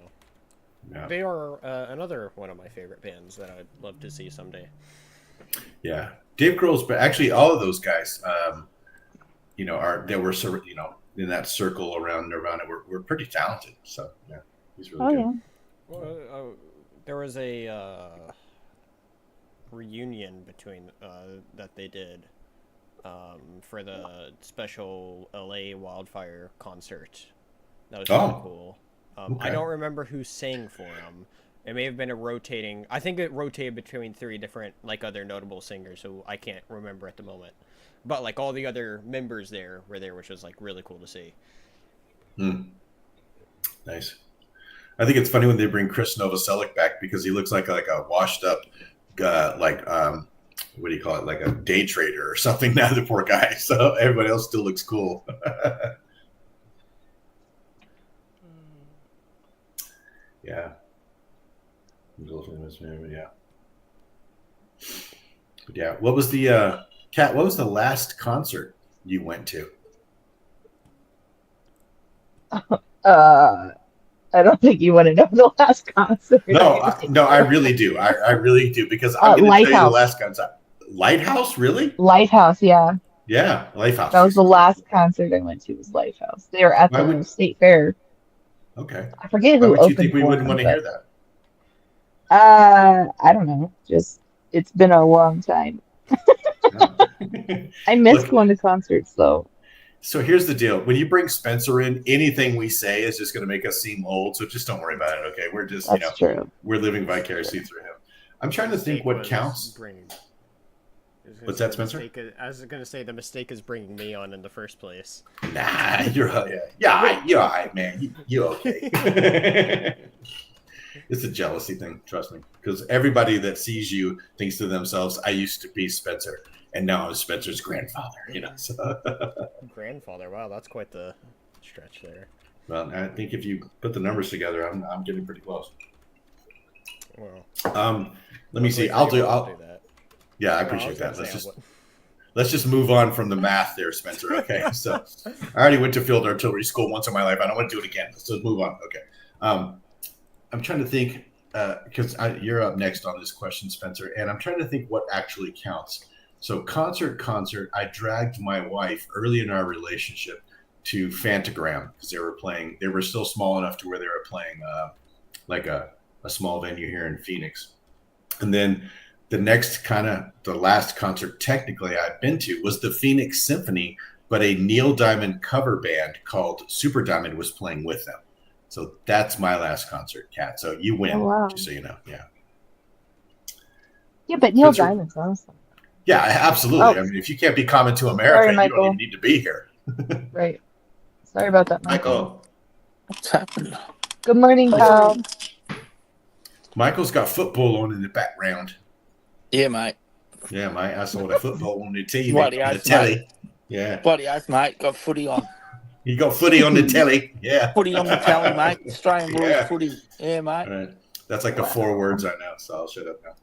yeah. They are another one of my favorite bands that I'd love to see someday. Yeah. Dave Grohl's, but actually all of those guys, you know, you know, in that circle around Nirvana were pretty talented. So, yeah, he's really Oh good. yeah. Well, there was a reunion between that they did for the special LA wildfire concert. That was really Oh, cool. okay. I don't remember who sang for them. It may have been a rotating. I think it rotated between 3 different like other notable singers who I can't remember at the moment. But like all the other members there were there, which was like really cool to see. Nice. I think it's funny when they bring Chris Novoselic back because he looks like a washed up, what do you call it, like a day trader or something. Now the poor guy. So everybody else still looks cool. Yeah. Yeah. But yeah. What was the Kat? What was the last concert you went to? I don't think you want to know the last concert. No, I really do. I really do because I'm going to tell you the Lighthouse. last concert. Lighthouse, really? Lighthouse, yeah. Yeah, Lighthouse. That was the last concert I went to. Was Lighthouse. They were at Why the would- state fair. Okay. I forget Why who would you opened think we for wouldn't them, want to but, hear that? I don't know. Just it's been a long time. I miss Look, going to concerts though. so here's the deal. When you bring Spencer in, anything we say is just going to make us seem old. So just don't worry about it, okay? We're just, That's true. we're living vicariously through him. I'm trying to think what counts. What's that, Spencer? I was going to say the mistake is bringing me on in the first place. Nah, you're all right, man. You okay? It's a jealousy thing, trust me. Because everybody that sees you thinks to themselves, I used to be Spencer, and now I'm Spencer's grandfather, So. Grandfather, wow, that's quite the stretch there. Well, I think if you put the numbers together, I'm getting pretty close. Well, let me see. I'll do that. Yeah, I appreciate that. Let's just move on from the math there, Spencer. Okay. So I already went to field artillery school once in my life. I don't want to do it again. Let's just move on. Okay. I'm trying to think because you're up next on this question, Spencer, and I'm trying to think what actually counts. So concert. I dragged my wife early in our relationship to Fantagram because they were still small enough to where they were playing like a small venue here in Phoenix. And then the last concert technically I've been to was the Phoenix Symphony, but a Neil Diamond cover band called Super Diamond was playing with them. So that's my last concert, Kat. So you win, Oh, wow. just so you know. Yeah. Yeah, but Neil Spencer- Diamond's awesome. Yeah, absolutely. Oh. I mean, if you can't be common to America, Sorry, you Michael. don't even need to be here. Right. Sorry about that, Michael. Michael. What's happened? Good morning, pal. Michael's got football on in the background. Yeah, mate. Yeah, mate. I saw the football on the TV, Bloody on the oath, telly. mate. Yeah. Bloody oath, mate. Got footy on. You got footy on the telly. Yeah. Footy on the telly, mate. Australian rules Yeah. footy. Yeah, mate. All right. That's like the 4 words I know, so I'll shut up now.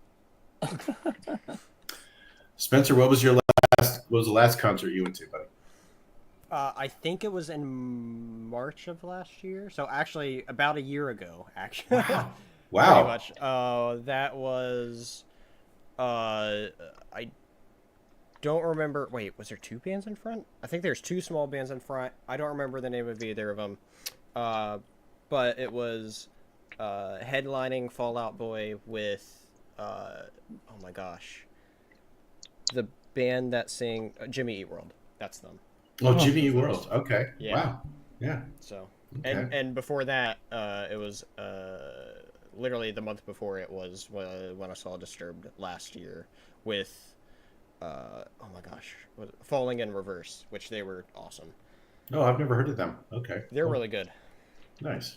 Spencer, what was the last concert you went to, buddy? I think it was in March of last year. So actually, about a year ago. Actually, Wow. pretty much. That was. I don't remember. Wait, was there 2 bands in front? I think there's 2 small bands in front. I don't remember the name of either of them. But it was headlining Fall Out Boy with. Oh my gosh. The band that sang Jimmy Eat World. That's them. Oh, Jimmy Eat World. Okay. Yeah. Wow. Yeah. So, Okay. and before that, it was literally the month before it was when I saw Disturbed last year with, oh my gosh, Falling in Reverse, which they were awesome. No, I've never heard of them. Okay. They're Cool. really good. Nice.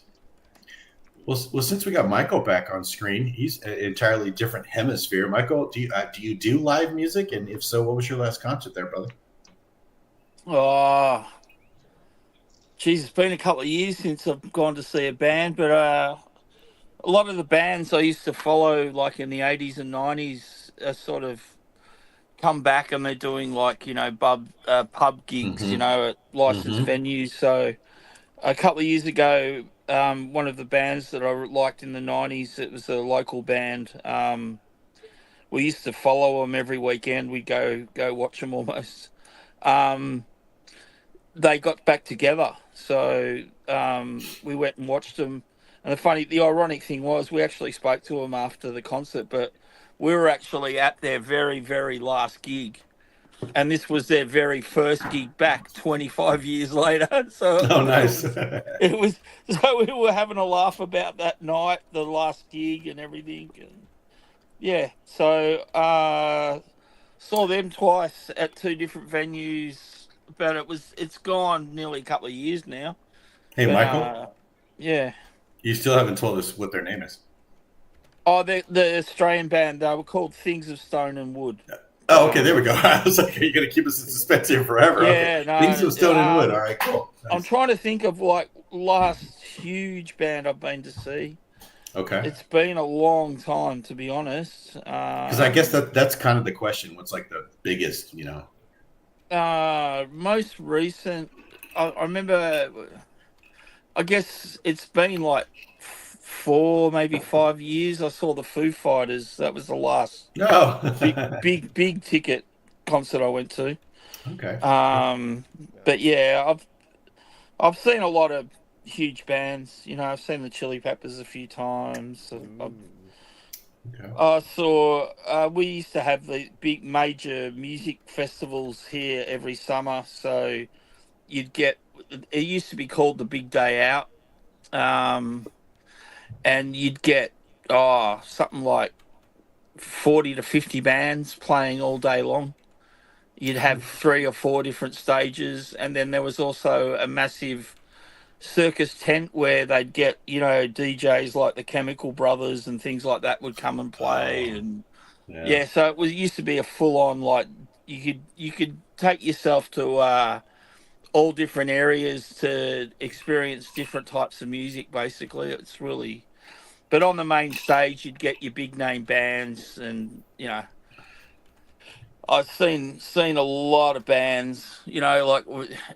Well, since we got Michael back on screen, he's an entirely different hemisphere. Michael, do you do live music? And if so, what was your last concert there, brother? Oh, Geez, it's been a couple of years since I've gone to see a band, but a lot of the bands I used to follow, like in the 80s and 90s, are sort of come back and they're doing like, pub gigs, Mm-hmm. at licensed Mm-hmm. venues. So a couple of years ago, one of the bands that I liked in the 90s, it was a local band. We used to follow them every weekend. We'd go watch them almost. They got back together, so we went and watched them. And the ironic thing was, we actually spoke to them after the concert, but we were actually at their very, very last gig, and this was their very first gig back 25 years later. So Oh, nice. it was so we were having a laugh about that night, the last gig, and everything. And yeah, so saw them twice at two different venues, but it's gone nearly a couple of years now. Hey, But, Michael, yeah. you still haven't told us what their name is. Oh, the Australian band, they were called Things of Stone and Wood. Oh, okay, there we go. I was like, are you going to keep us in suspense here forever? Yeah, Okay. no, Things of Stone and Wood. All right, cool. Nice. I'm trying to think of like last huge band I've been to see. Okay. It's been a long time, to be honest. Because I guess that's kind of the question. What's like the biggest, most recent, I remember, I guess it's been like 4, maybe 5 years. I saw the Foo Fighters. That was the last No. big ticket concert I went to. Okay. But yeah, I've seen a lot of huge bands. I've seen the Chili Peppers a few times. Okay. I saw. We used to have the big major music festivals here every summer. So you'd get. It used to be called the Big Day Out, and you'd get something like 40 to 50 bands playing all day long. You'd have 3 or 4 different stages, and then there was also a massive circus tent where they'd get DJs like the Chemical Brothers and things like that would come and play. And yeah, so it used to be a full on, like, you could take yourself to all different areas to experience different types of music. Basically, it's really, but on the main stage you'd get your big name bands, and I've seen a lot of bands, like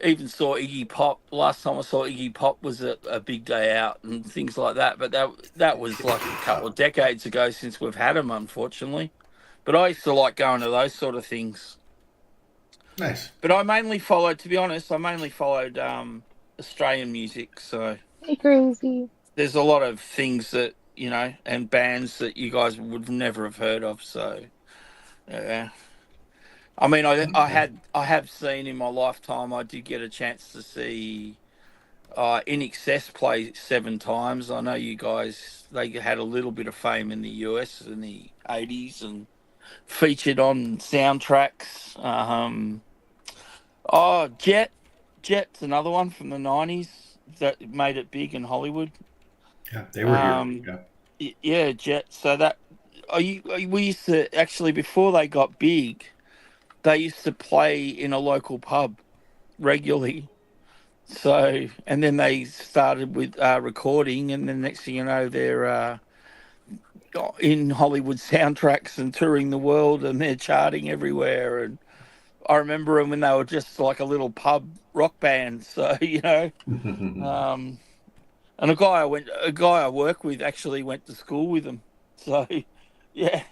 even saw Iggy Pop. Last time I saw Iggy Pop was at a Big Day Out and things like that. But that was like a couple of decades ago since we've had them, unfortunately. But I used to like going to those sort of things. Nice. But I mainly followed Australian music. So Hey, crazy. there's a lot of things that, and bands that you guys would never have heard of. So, yeah. I mean, I have seen in my lifetime. I did get a chance to see In Excess play 7 times. I know you guys. They had a little bit of fame in the US in the 80s and featured on soundtracks. Jet's another one from the 90s that made it big in Hollywood. Yeah, they were here. Yeah, Jet. So that we used to actually, before they got big, they used to play in a local pub regularly. So, and then they started with recording, and then next thing you know, they're in Hollywood soundtracks and touring the world, and they're charting everywhere. And I remember them when they were just like a little pub rock band. So, and a guy I work with actually went to school with them. So, yeah.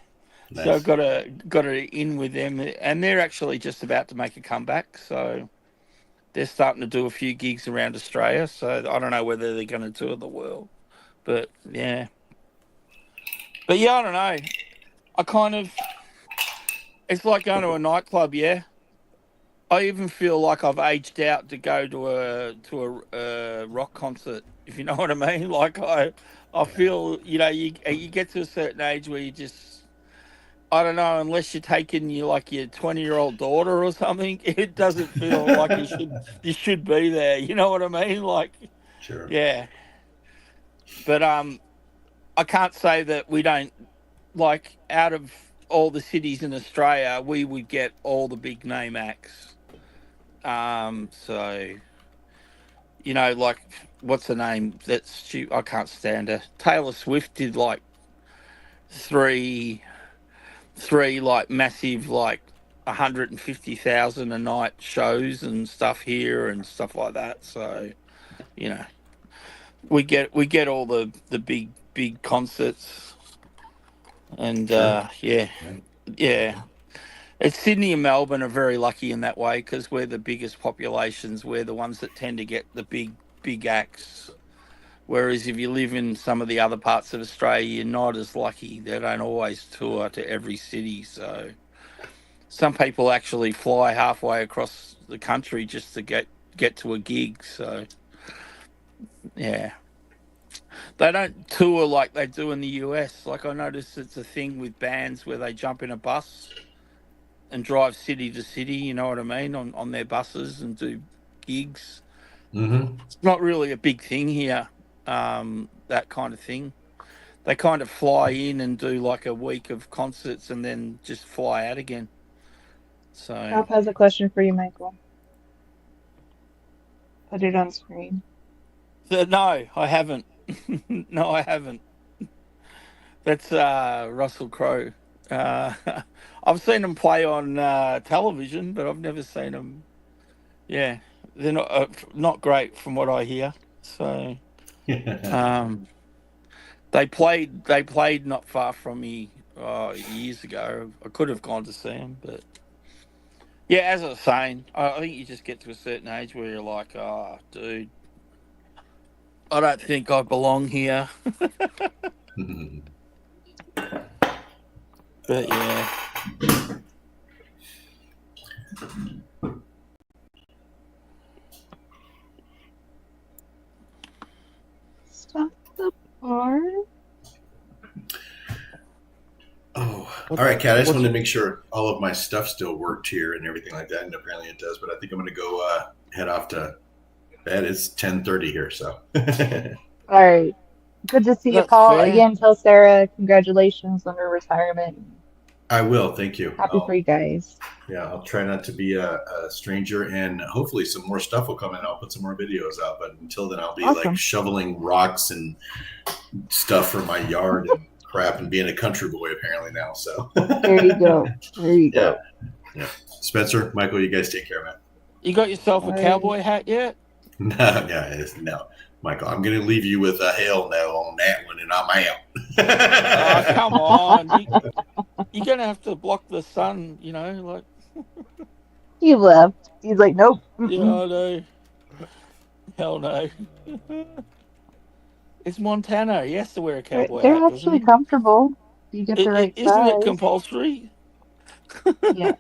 Nice. So got a in with them, and they're actually just about to make a comeback. So they're starting to do a few gigs around Australia. So I don't know whether they're going to tour the world, but yeah. But yeah, I don't know. It's like going to a nightclub. Yeah, I even feel like I've aged out to go to a rock concert. If you know what I mean. Like I feel you get to a certain age where you just. I don't know, unless you're taking your 20-year-old daughter or something, it doesn't feel like you should be there. You know what I mean? Like, sure. Yeah. But I can't say that we don't, like, out of all the cities in Australia, we would get all the big name acts. So you know, like what's the name? I can't stand her. Taylor Swift did like three like massive like 150,000 a night shows and stuff here and stuff like that. So you know, we get all the big concerts and Sure. yeah. Yeah. It's Sydney and Melbourne are very lucky in that way because we're the biggest populations. We're the ones that tend to get the big acts. Whereas if you live in some of the other parts of Australia, you're not as lucky. They don't always tour to every city. So some people actually fly halfway across the country just to get to a gig. So yeah, they don't tour like they do in the US. Like I noticed it's a thing with bands where they jump in a bus and drive city to city, you know what I mean, on their buses and do gigs. Mm-hmm. It's not really a big thing here, that kind of thing. They kind of fly in and do like a week of concerts and then just fly out again. So, Top has a question for you, Michael. Put it on screen. no, I haven't. No, I haven't. That's Russell Crowe. I've seen them play on television, but I've never seen them. Yeah, they're not great from what I hear. So they played not far from me years ago. I could have gone to see them, but yeah, as I was saying, I think you just get to a certain age where you're like, oh, dude, I don't think I belong here. But yeah. Stop the bar. Oh, all right, Kat. I just wanted to make sure all of my stuff still worked here and everything like that, and apparently it does. But I think I'm going to go head off to bed. It's 10:30 here, so. All right. Good to see you, That's Paul. fair. Again, tell Sarah congratulations on her retirement. I will. Thank you. Happy for you guys. Yeah, I'll try not to be a stranger, and hopefully some more stuff will come in. I'll put some more videos out, but until then, I'll be Awesome. like shoveling rocks and stuff from my yard and crap, and being a country boy apparently now. So There you go. There you go. Yeah. Spencer, Michael, you guys take care, man. You got yourself a All right. cowboy hat yet? No, Michael, I'm going to leave you with a hell no on that one, and I'm out. Oh, come on. You're going to have to block the sun, you know, like. He left. He's like, nope. Yeah, I know. Hell no. It's Montana. He has to wear a cowboy They're hat, doesn't actually he? comfortable. You get the right Isn't size. it compulsory? Yeah.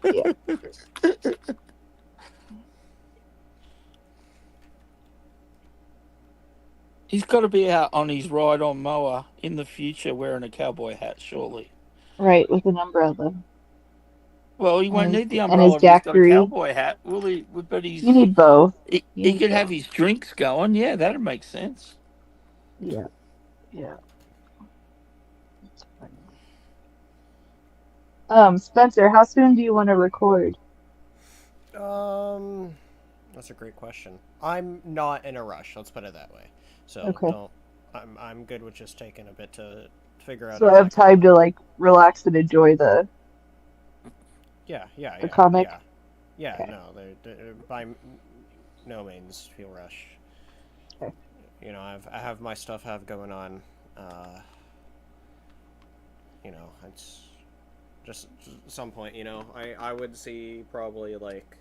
He's got to be out on his ride-on mower in the future wearing a cowboy hat, surely. Right, with an umbrella. Well, he won't And need the and umbrella his if he's got a daiquiri. cowboy hat, will he? But You need both. he need could have both. his drinks going. Yeah, that'd make sense. Yeah. Spencer, how soon do you want to record? That's a great question. I'm not in a rush. Let's put it that way. So Okay. I'm good with just taking a bit to figure out. So I have time to like relax and enjoy the the comic? Yeah. Okay. No, they by no means feel rush. Okay. You know, I have my stuff going on. You know, it's just some point. You know, I would see probably like,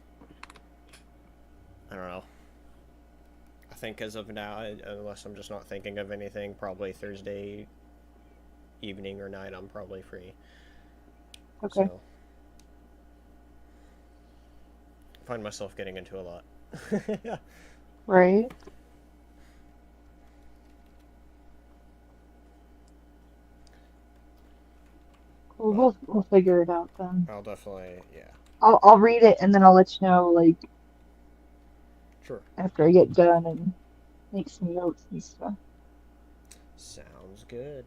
I don't know. I think as of now, unless I'm just not thinking of anything, probably Thursday evening or night, I'm probably free. Okay. So, find myself getting into a lot. Right. Well, we'll figure it out then. I'll definitely, yeah. I'll read it and then I'll let you know like Sure. after I get done and make some notes and stuff. Sounds good.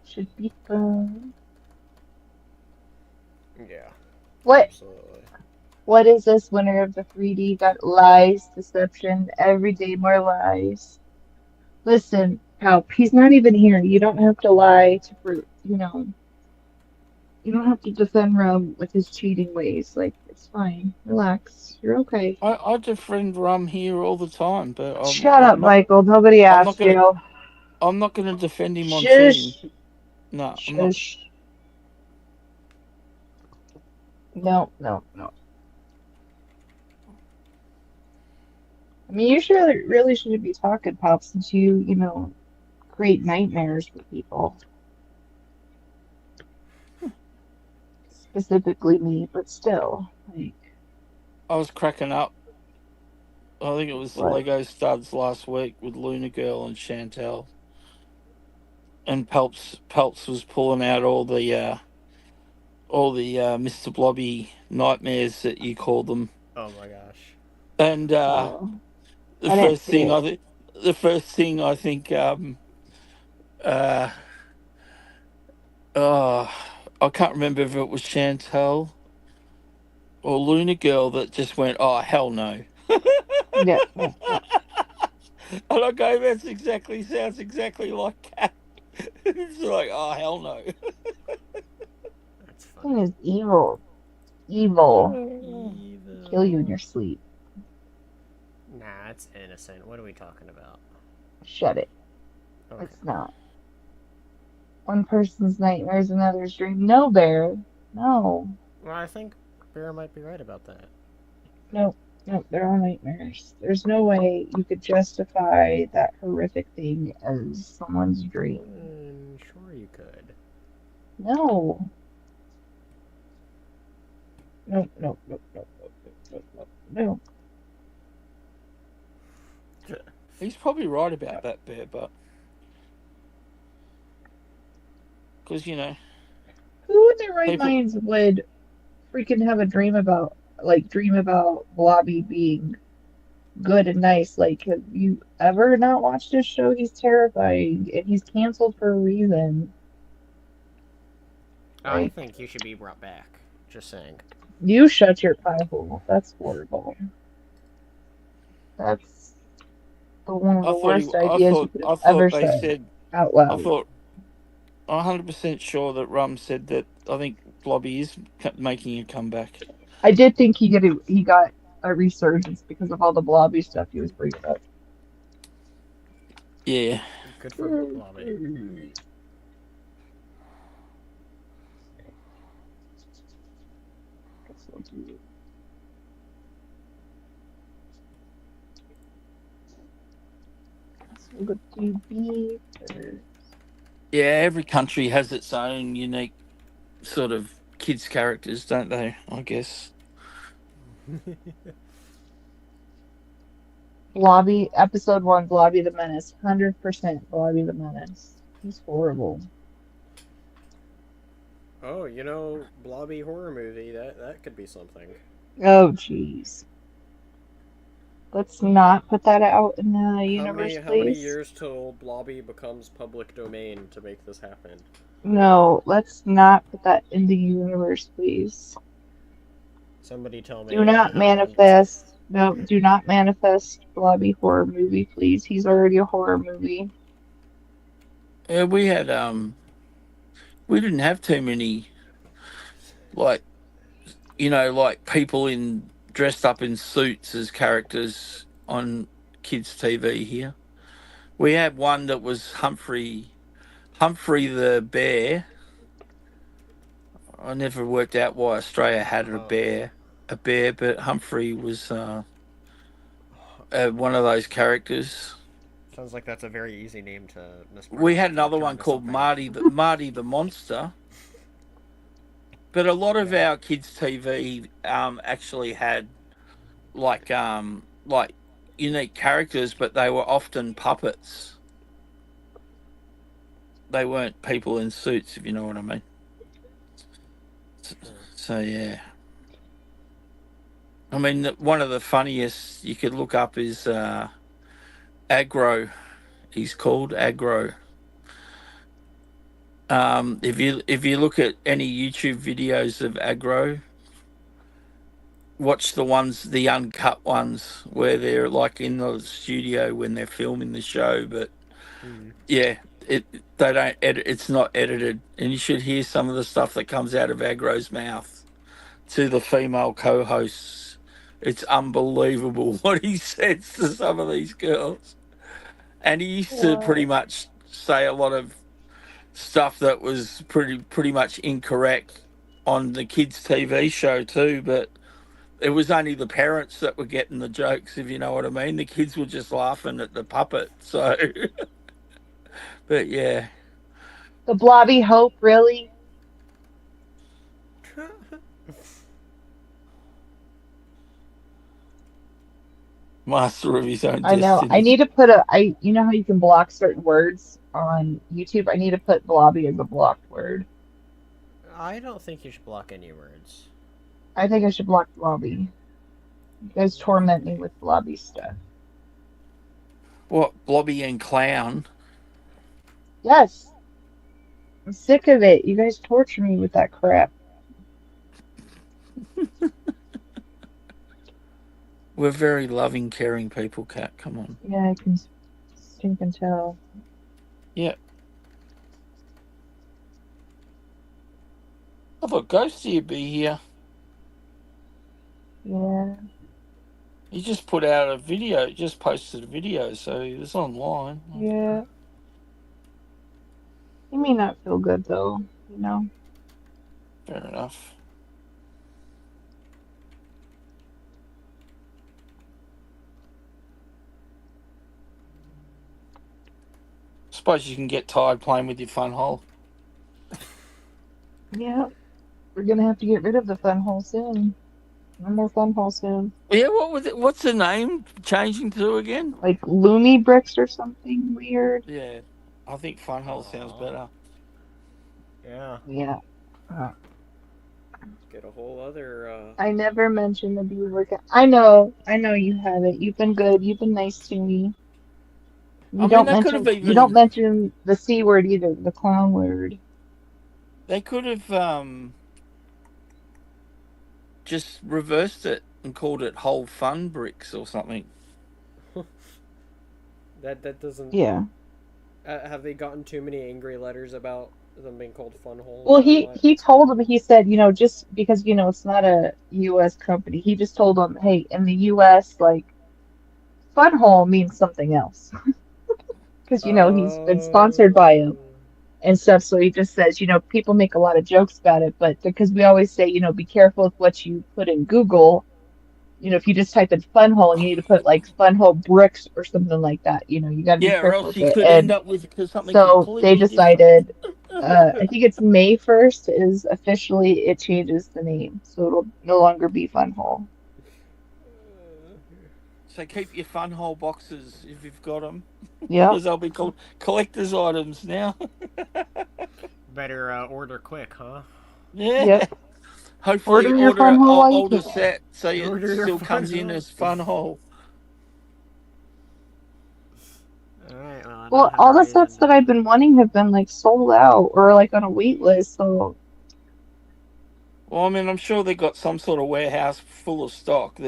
Should be fun. Yeah. What Absolutely. What is this winner of the 3D got lies, deception, every day more lies. Listen, Palp, he's not even here. You don't have to lie to prove, you don't have to defend Rum with his cheating ways. Like, it's fine. Relax. You're okay. I defend Rum here all the time, but Shut up, Michael. Nobody I'm not asked gonna. you. I'm not gonna defend him on cheating. Shush. No, I'm not. Shush. No, no, no. I mean, you really shouldn't be talking, Pop, since you create nightmares for people. Specifically me, but still, like, I was cracking up. I think it was what? Lego Studs last week with Luna Girl and Chantel, and Pelps was pulling out all the Mr. Blobby nightmares that you call them. Oh my gosh. And Oh, the I didn't first see thing it. I think I can't remember if it was Chantel or Luna Girl that just went, "Oh hell no." Yeah, yeah, yeah. And I go, sounds exactly like Cat. It's like, oh hell no. That's Thing funny. is evil. Evil. Evil. Kill you in your sleep. Nah, it's innocent. What are we talking about? Shut it. Okay. It's not. One person's nightmare is another's dream. No, Bear. No. Well, I think Bear might be right about that. No, no, they're all nightmares. There's no way you could justify that horrific thing as someone's dream. Sure you could. No. No, no, no, no, no, no, no, no. He's probably right about that, Bear, but because Who in their right people. minds would freaking have a dream about Blobby being good and nice? Like, have you ever not watched his show? He's terrifying, and he's canceled for a reason. I Like, think he should be brought back. Just saying. you shut your pie hole. That's horrible. That's one of the worst ideas you could have ever They said said. out I loud. thought. I'm 100% sure that Rum said that. I think Blobby is making a comeback. I did think he got a resurgence because of all the Blobby stuff he was bringing up. Yeah. Good for Blobby. Yeah, every country has its own unique sort of kids' characters, don't they? I guess. Blobby, episode 1, Blobby the Menace. 100% Blobby the Menace. He's horrible. Oh, Blobby horror movie. That could be something. Oh, jeez. Let's not put that out in the universe, How many please. years till Blobby becomes public domain to make this happen? No, let's not put that in the universe, please. Somebody tell me. Do not manifest. No, do not manifest Blobby horror movie, please. He's already a horror movie. Yeah, we had we didn't have too many like people dressed up in suits as characters on kids' TV here. We had one that was Humphrey the bear. I never worked out why Australia had a bear, but Humphrey was one of those characters. Sounds like that's a very easy name to mispronounce. We had another one called Marty the Monster. But a lot of our kids' TV actually had like unique characters, but they were often puppets. They weren't people in suits, if you know what I mean. So yeah. I mean, one of the funniest you could look up is Aggro. He's called Aggro. If you look at any YouTube videos of Aggro, watch the uncut ones where they're like in the studio when they're filming the show. But yeah, they don't edit. It's not edited, and you should hear some of the stuff that comes out of Agro's mouth to the female co-hosts. It's unbelievable what he says to some of these girls. And he used to pretty much say a lot of stuff that was pretty much incorrect on the kids' TV show too. But it was only the parents that were getting the jokes, if you know what I mean. The kids were just laughing at the puppet. So, but yeah, The Blobby Hope, really? master of his own I know. I destiny. need to you know how you can block certain words on YouTube? I need to put Blobby as a blocked word. I don't think you should block any words. I think I should block Blobby. You guys torment me with Blobby stuff. What, Blobby and Clown? Yes. I'm sick of it. You guys torture me with that crap. We're very loving, caring people, Kat. Come on. Yeah, I can stink and tell. Yeah. I thought Ghosty would be here. Yeah. He just put out a video, just posted a video, so it's online. Yeah. He may not feel good though, you know. Fair enough. Suppose you can get tired playing with your fun hole. Yeah. We're gonna have to get rid of the fun hole soon. No more fun hole soon. Yeah, what was it? What's the name changing to again? Like Loomy Bricks or something weird. Yeah, I think fun hole sounds better. Yeah. Yeah. Get a whole other. I never mentioned the bee workout. I know you haven't. You've been good. You've been nice to me. I mean, they could have You don't mention the C word either, the clown word. They could have just reversed it and called it Whole Fun Bricks or something. That doesn't. Yeah. Have they gotten too many angry letters about them being called fun holes? Well, he told him, he said, just because, it's not a U.S. company, he just told him, hey, in the U.S., like, fun hole means something else. Because, he's been sponsored by him and stuff, so he just says, people make a lot of jokes about it, but because we always say, be careful with what you put in Google. If you just type in fun hole, you need to put like fun hole bricks or something like that. You got to be careful. Yeah, or else you with could it. end up with something. So they decided. I think it's May 1st is officially it changes the name, so it'll no longer be fun hole. So keep your fun hole boxes if you've got them. Yeah. Because they'll be called collector's items now. Better order quick, huh? Yeah. Yep. Hopefully Order order an while you older can. set so it Order your still fun comes in hole. as fun hole. Alright, well, I Well, don't have all a the reason sets to- that I've been wanting have been like sold out or like on a wait list. So Well, I mean, I'm sure they've got some sort of warehouse full of stock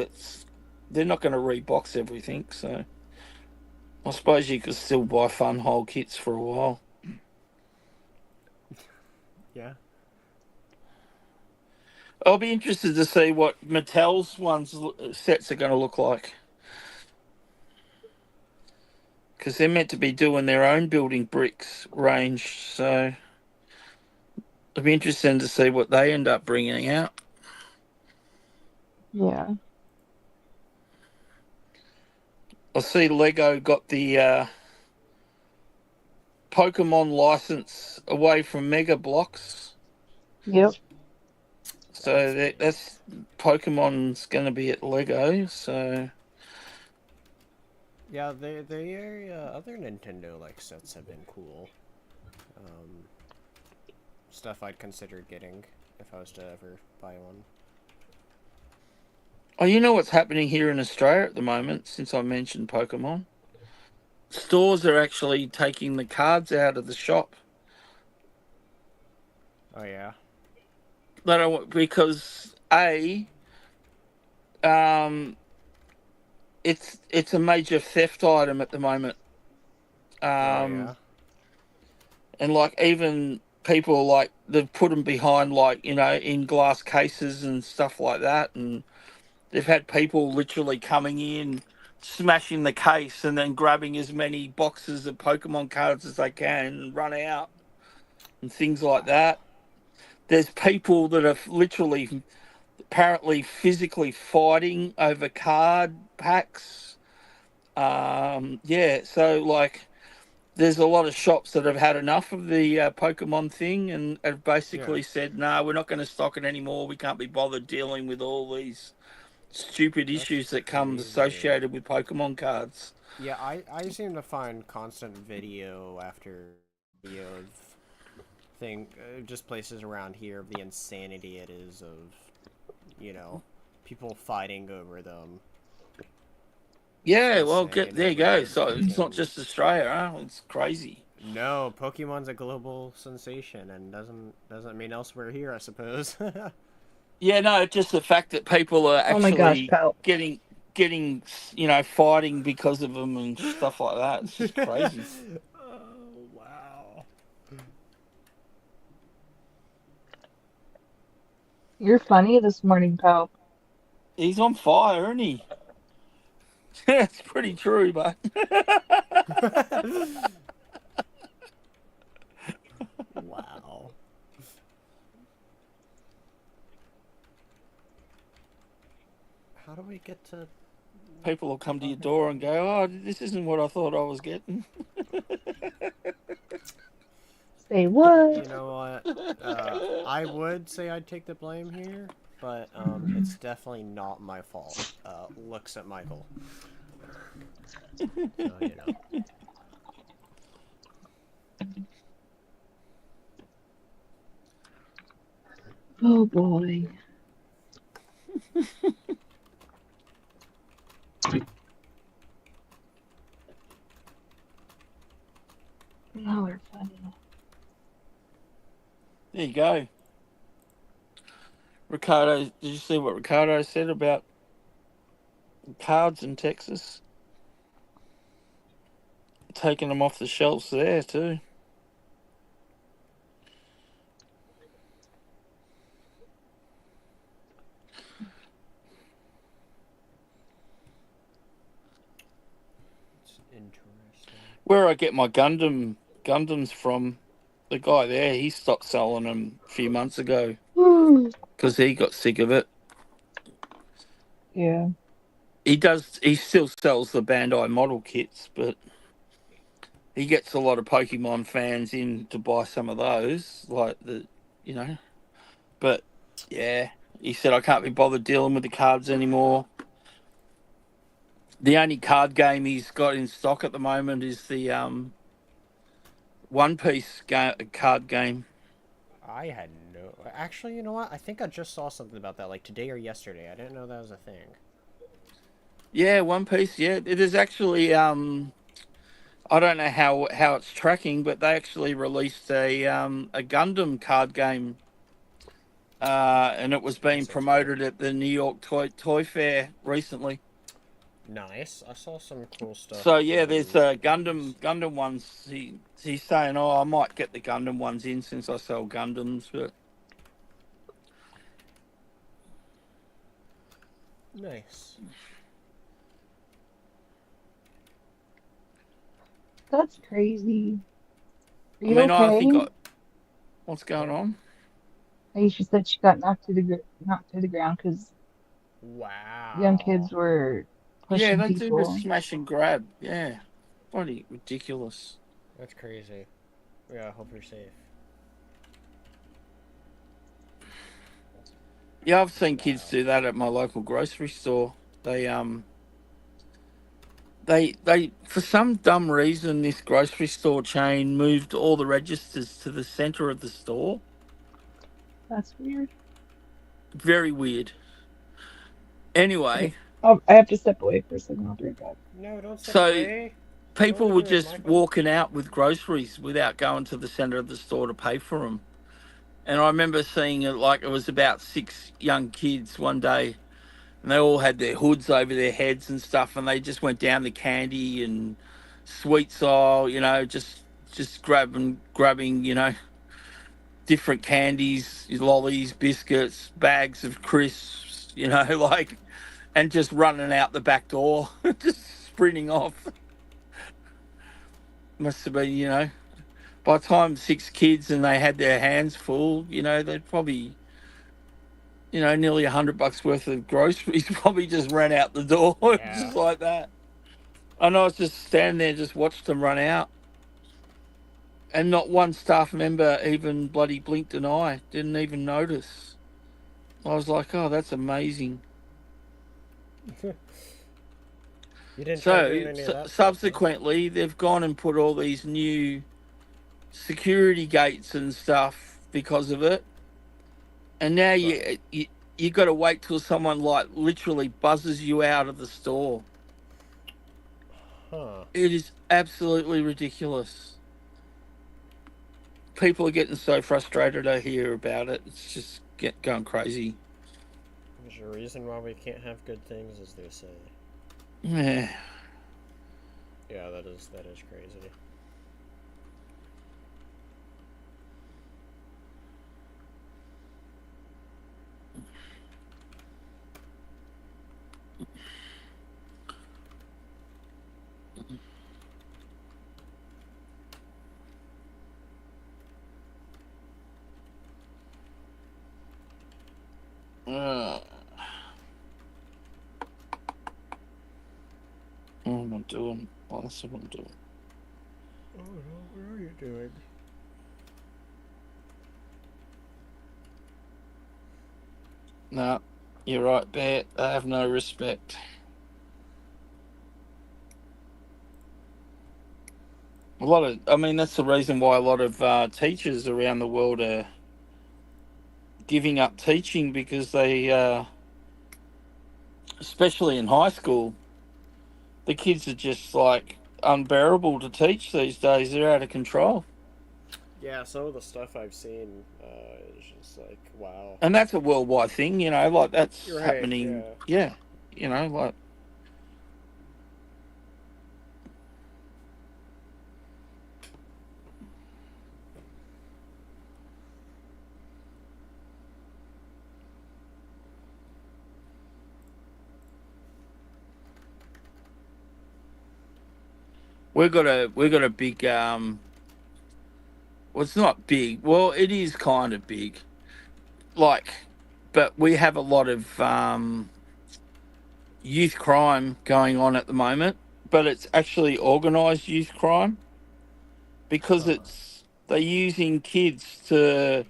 they're not going to rebox everything, so I suppose you could still buy fun hole kits for a while. Yeah. I'll be interested to see what Mattel's sets are going to look like. Because they're meant to be doing their own building bricks range, so it'll be interesting to see what they end up bringing out. yeah. I see Lego got the Pokemon license away from Mega Bloks. Yep. So that's Pokemon's going to be at Lego, so... Yeah, their other Nintendo sets have been cool. Stuff I'd consider getting if I was to ever buy one. Oh, you know what's happening here in Australia at the moment, since I mentioned Pokemon? Stores are actually taking the cards out of the shop. Oh yeah. They don't, because A, um, it's a major theft item at the moment. Oh yeah. And like even people like they've put them behind like in glass cases and stuff like that, and they've had people literally coming in, smashing the case, and then grabbing as many boxes of Pokemon cards as they can and run out and things like that. There's people that are literally apparently physically fighting over card packs. Yeah, so like there's a lot of shops that have had enough of the Pokemon thing and have basically Yeah. said, no, we're not going to stock it anymore. We can't be bothered dealing with all these stupid That's issues that come crazy. associated with Pokemon cards. Yeah, I seem to find constant video after video of just places around here of the insanity it is of, people fighting over them. Yeah, well, Insane. there you go. So Everywhere. it's not just Australia, huh? It's crazy. No, Pokemon's a global sensation and doesn't mean elsewhere here, I suppose. Yeah, no, just the fact that people are Oh my gosh, actually pal. getting fighting because of them and stuff like that. It's just crazy. Oh, wow. You're funny this morning, pal. He's on fire, isn't he? That's pretty true, but Wow. How do we get to... people will come to your door and go, "Oh, this isn't what I thought I was getting." Say what? You know what? I would say I'd take the blame here, but it's definitely not my fault. Looks at Michael. So, Oh boy. Now they're funny. There you go. Ricardo, did you see what Ricardo said about cards in Texas? Taking them off the shelves there too. it's interesting. Where I get my Gundams from, the guy there, he stopped selling them a few months ago because he got sick of it. Yeah. He still sells the Bandai model kits, but he gets a lot of Pokemon fans in to buy some of those, But yeah, he said, I can't be bothered dealing with the cards anymore. The only card game he's got in stock at the moment is the One Piece card game. I had no... Actually, you know what? I think I just saw something about that, like today or yesterday. I didn't know that was a thing. Yeah, One Piece. Yeah, it is actually. I don't know how it's tracking, but they actually released a Gundam card game, and it was being promoted at the New York Toy Fair recently. Nice. I saw some cool stuff. So yeah, there's Gundam ones. He's saying, oh, I might get the Gundam ones in since I sell Gundams, but Nice. That's crazy. Are I you mean, okay? I think what's going on? She said she got knocked to the ground because Wow. young kids were pushing Yeah, they do people. the smash and grab. Yeah, bloody ridiculous. That's crazy. Yeah, I hope you're safe. Yeah, I've seen kids do that at my local grocery store. They for some dumb reason, this grocery store chain moved all the registers to the center of the store. That's weird. Very weird. Anyway, I have to step away for a second. I'll be right back. No, don't step So- away. people Don't were do it, just Michael. walking out with groceries without going to the center of the store to pay for them. And I remember seeing it like it was about 6 young kids one day and they all had their hoods over their heads and stuff, and they just went down the candy and sweets aisle, just grabbing, different candies, lollies, biscuits, bags of crisps, like, and just running out the back door, just sprinting off. Must have been, by the time 6 kids and they had their hands full, they'd probably, nearly $100 worth of groceries probably just ran out the door, Yeah. just like that. And I was just standing there, just watched them run out. And not one staff member even bloody blinked an eye, didn't even notice. I was like, oh, that's amazing. You didn't try doing So, any of that stuff, huh? subsequently, they've gone and put all these new security gates and stuff because of it. And now you got to wait till someone like literally buzzes you out of the store. Huh. It is absolutely ridiculous. People are getting so frustrated. I hear about it. It's just going crazy. There's a reason why we can't have good things, as they say. Yeah. Yeah, that is crazy. What am I doing? What else am I doing? Oh no, what are you doing? No, you're right, Bear. I have no respect. That's the reason why a lot of teachers around the world are giving up teaching, because they, especially in high school, the kids are just like unbearable to teach these days. They're out of control. Yeah, some of the stuff I've seen is just like, wow. And that's a worldwide thing, like that's You're right, happening. Yeah, like. We've got a big well, it's not big. Well, it is kind of big. Like, but we have a lot of youth crime going on at the moment, but it's actually organised youth crime, because they're using kids to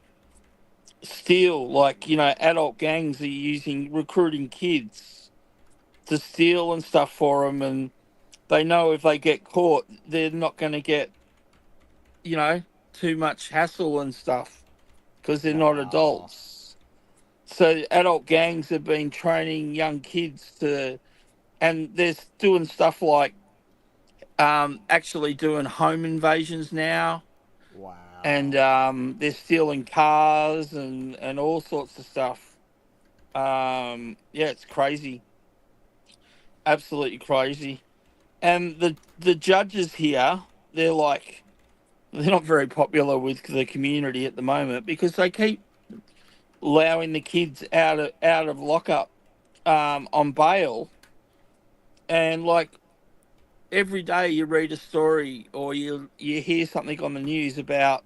steal. Like, adult gangs are recruiting kids to steal and stuff for them, and they know if they get caught, they're not going to get, too much hassle and stuff, because they're not adults. So adult gangs have been training young kids and they're doing stuff like actually doing home invasions now. Wow. And they're stealing cars and all sorts of stuff. Yeah, it's crazy. Absolutely crazy. And the judges here, they're not very popular with the community at the moment, because they keep allowing the kids out of lockup on bail. And like every day you read a story or you hear something on the news about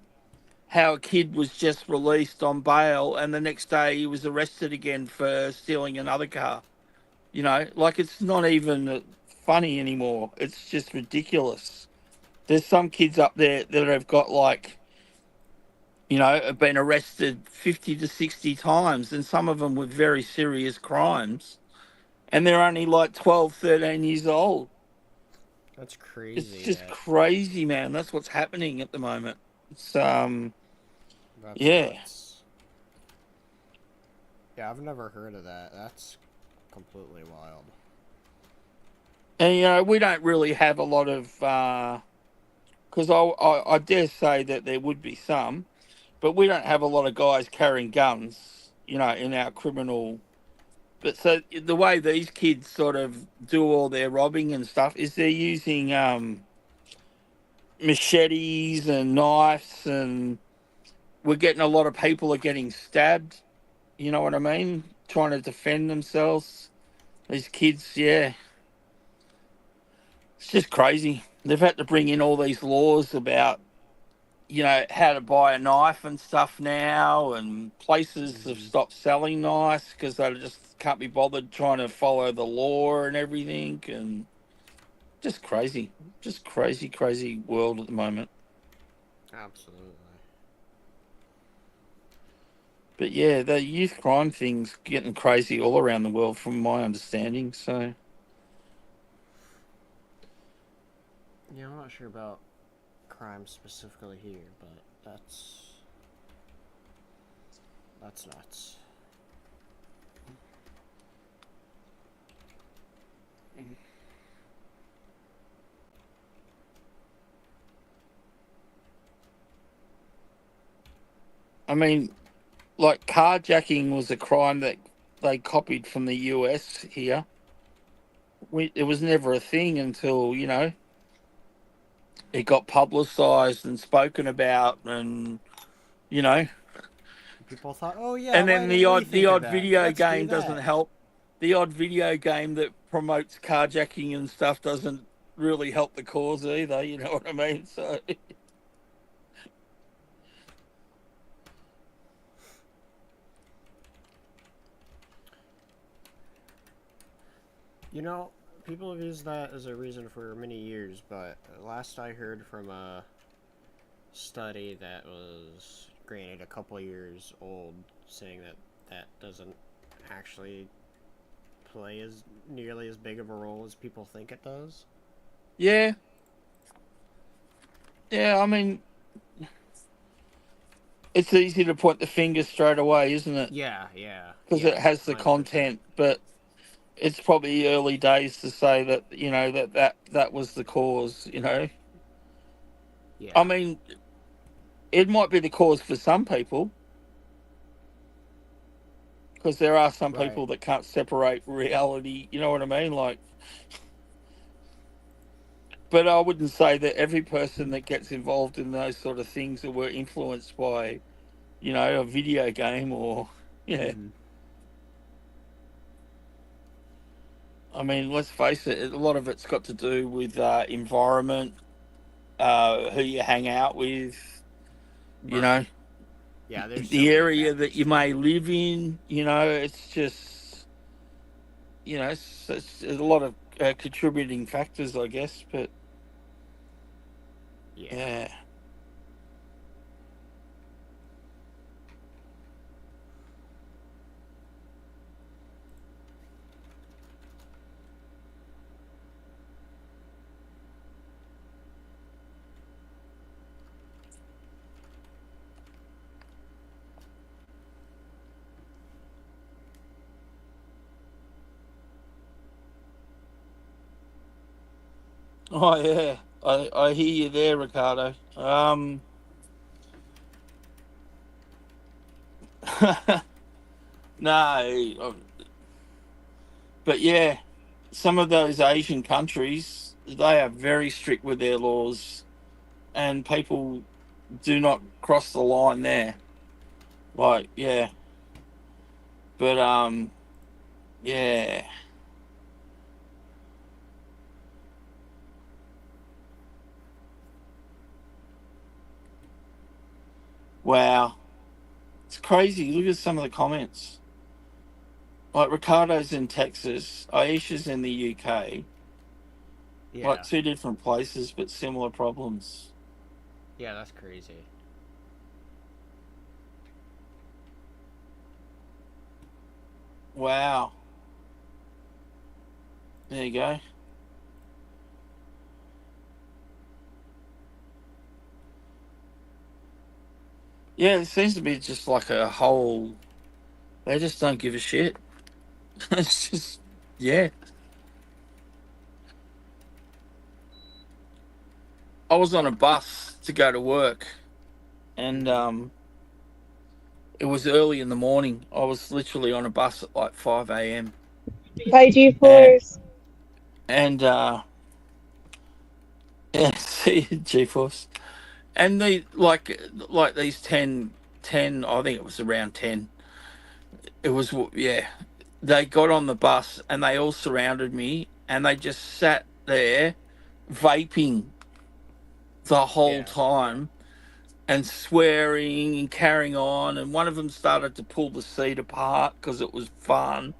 how a kid was just released on bail and the next day he was arrested again for stealing another car. Like, it's not even funny anymore. It's just ridiculous. There's some kids up there that have got have been arrested 50 to 60 times, and some of them with very serious crimes. And they're only like 12, 13 years old. That's crazy. It's just crazy, man. That's what's happening at the moment. It's, That's yeah. nuts. Yeah, I've never heard of that. That's completely wild. And, we don't really have a lot of, because I dare say that there would be some, but we don't have a lot of guys carrying guns, in our criminal But so the way these kids sort of do all their robbing and stuff is they're using machetes and knives, and we're getting a lot of people are getting stabbed. You know what I mean? Trying to defend themselves. These kids, yeah, it's just crazy. They've had to bring in all these laws about, how to buy a knife and stuff now, and places have stopped selling knives because they just can't be bothered trying to follow the law and everything, and just crazy world at the moment. Absolutely. But yeah, the youth crime thing's getting crazy all around the world, from my understanding. So Yeah, I'm not sure about crime specifically here, but that's nuts. I mean, like carjacking was a crime that they copied from the US here. It was never a thing until it got publicised and spoken about, and you know, People thought, oh yeah, and why then didn't the we odd think of that? video Let's do game doesn't that. help. The odd video game that promotes carjacking and stuff doesn't really help the cause either. You know what I mean? So You know, people have used that as a reason for many years, but last I heard from a study that was, granted, a couple years old, saying that that doesn't actually play as nearly as big of a role as people think it does. yeah, yeah. I mean, it's easy to point the finger straight away, isn't it? Yeah, Because yeah, it has the 100%. content, but it's probably early days to say that that was the cause. Yeah. I mean, it might be the cause for some people, because there are some Right. people that can't separate reality. You know what I mean? Like, but I wouldn't say that every person that gets involved in those sort of things that were influenced by, a video game or, yeah. Mhm. I mean, let's face it, a lot of it's got to do with environment, who you hang out with, Right. Yeah, there's so the many area that factors you to may it. live in. It's just, it's a lot of contributing factors, I guess. But Yeah. yeah. Oh yeah, I hear you there, Ricardo. No, but yeah, some of those Asian countries, they are very strict with their laws, and people do not cross the line there. Like, yeah, but yeah. Wow, it's crazy. Look at some of the comments. Like Ricardo's in Texas, Aisha's in the UK. Yeah. Like two different places, but similar problems. Yeah, that's crazy. Wow. There you go. Yeah, it seems to be just like a whole. They just don't give a shit. It's just, yeah. I was on a bus to go to work, and It was early in the morning. I was literally on a bus at like 5 a.m. By and G-Force. and yeah, see GeForce. And they like these 10, I think it was around 10. It was, yeah. They got on the bus and they all surrounded me and they just sat there vaping the whole Yeah. time and swearing and carrying on. And one of them started to pull the seat apart because it was fun.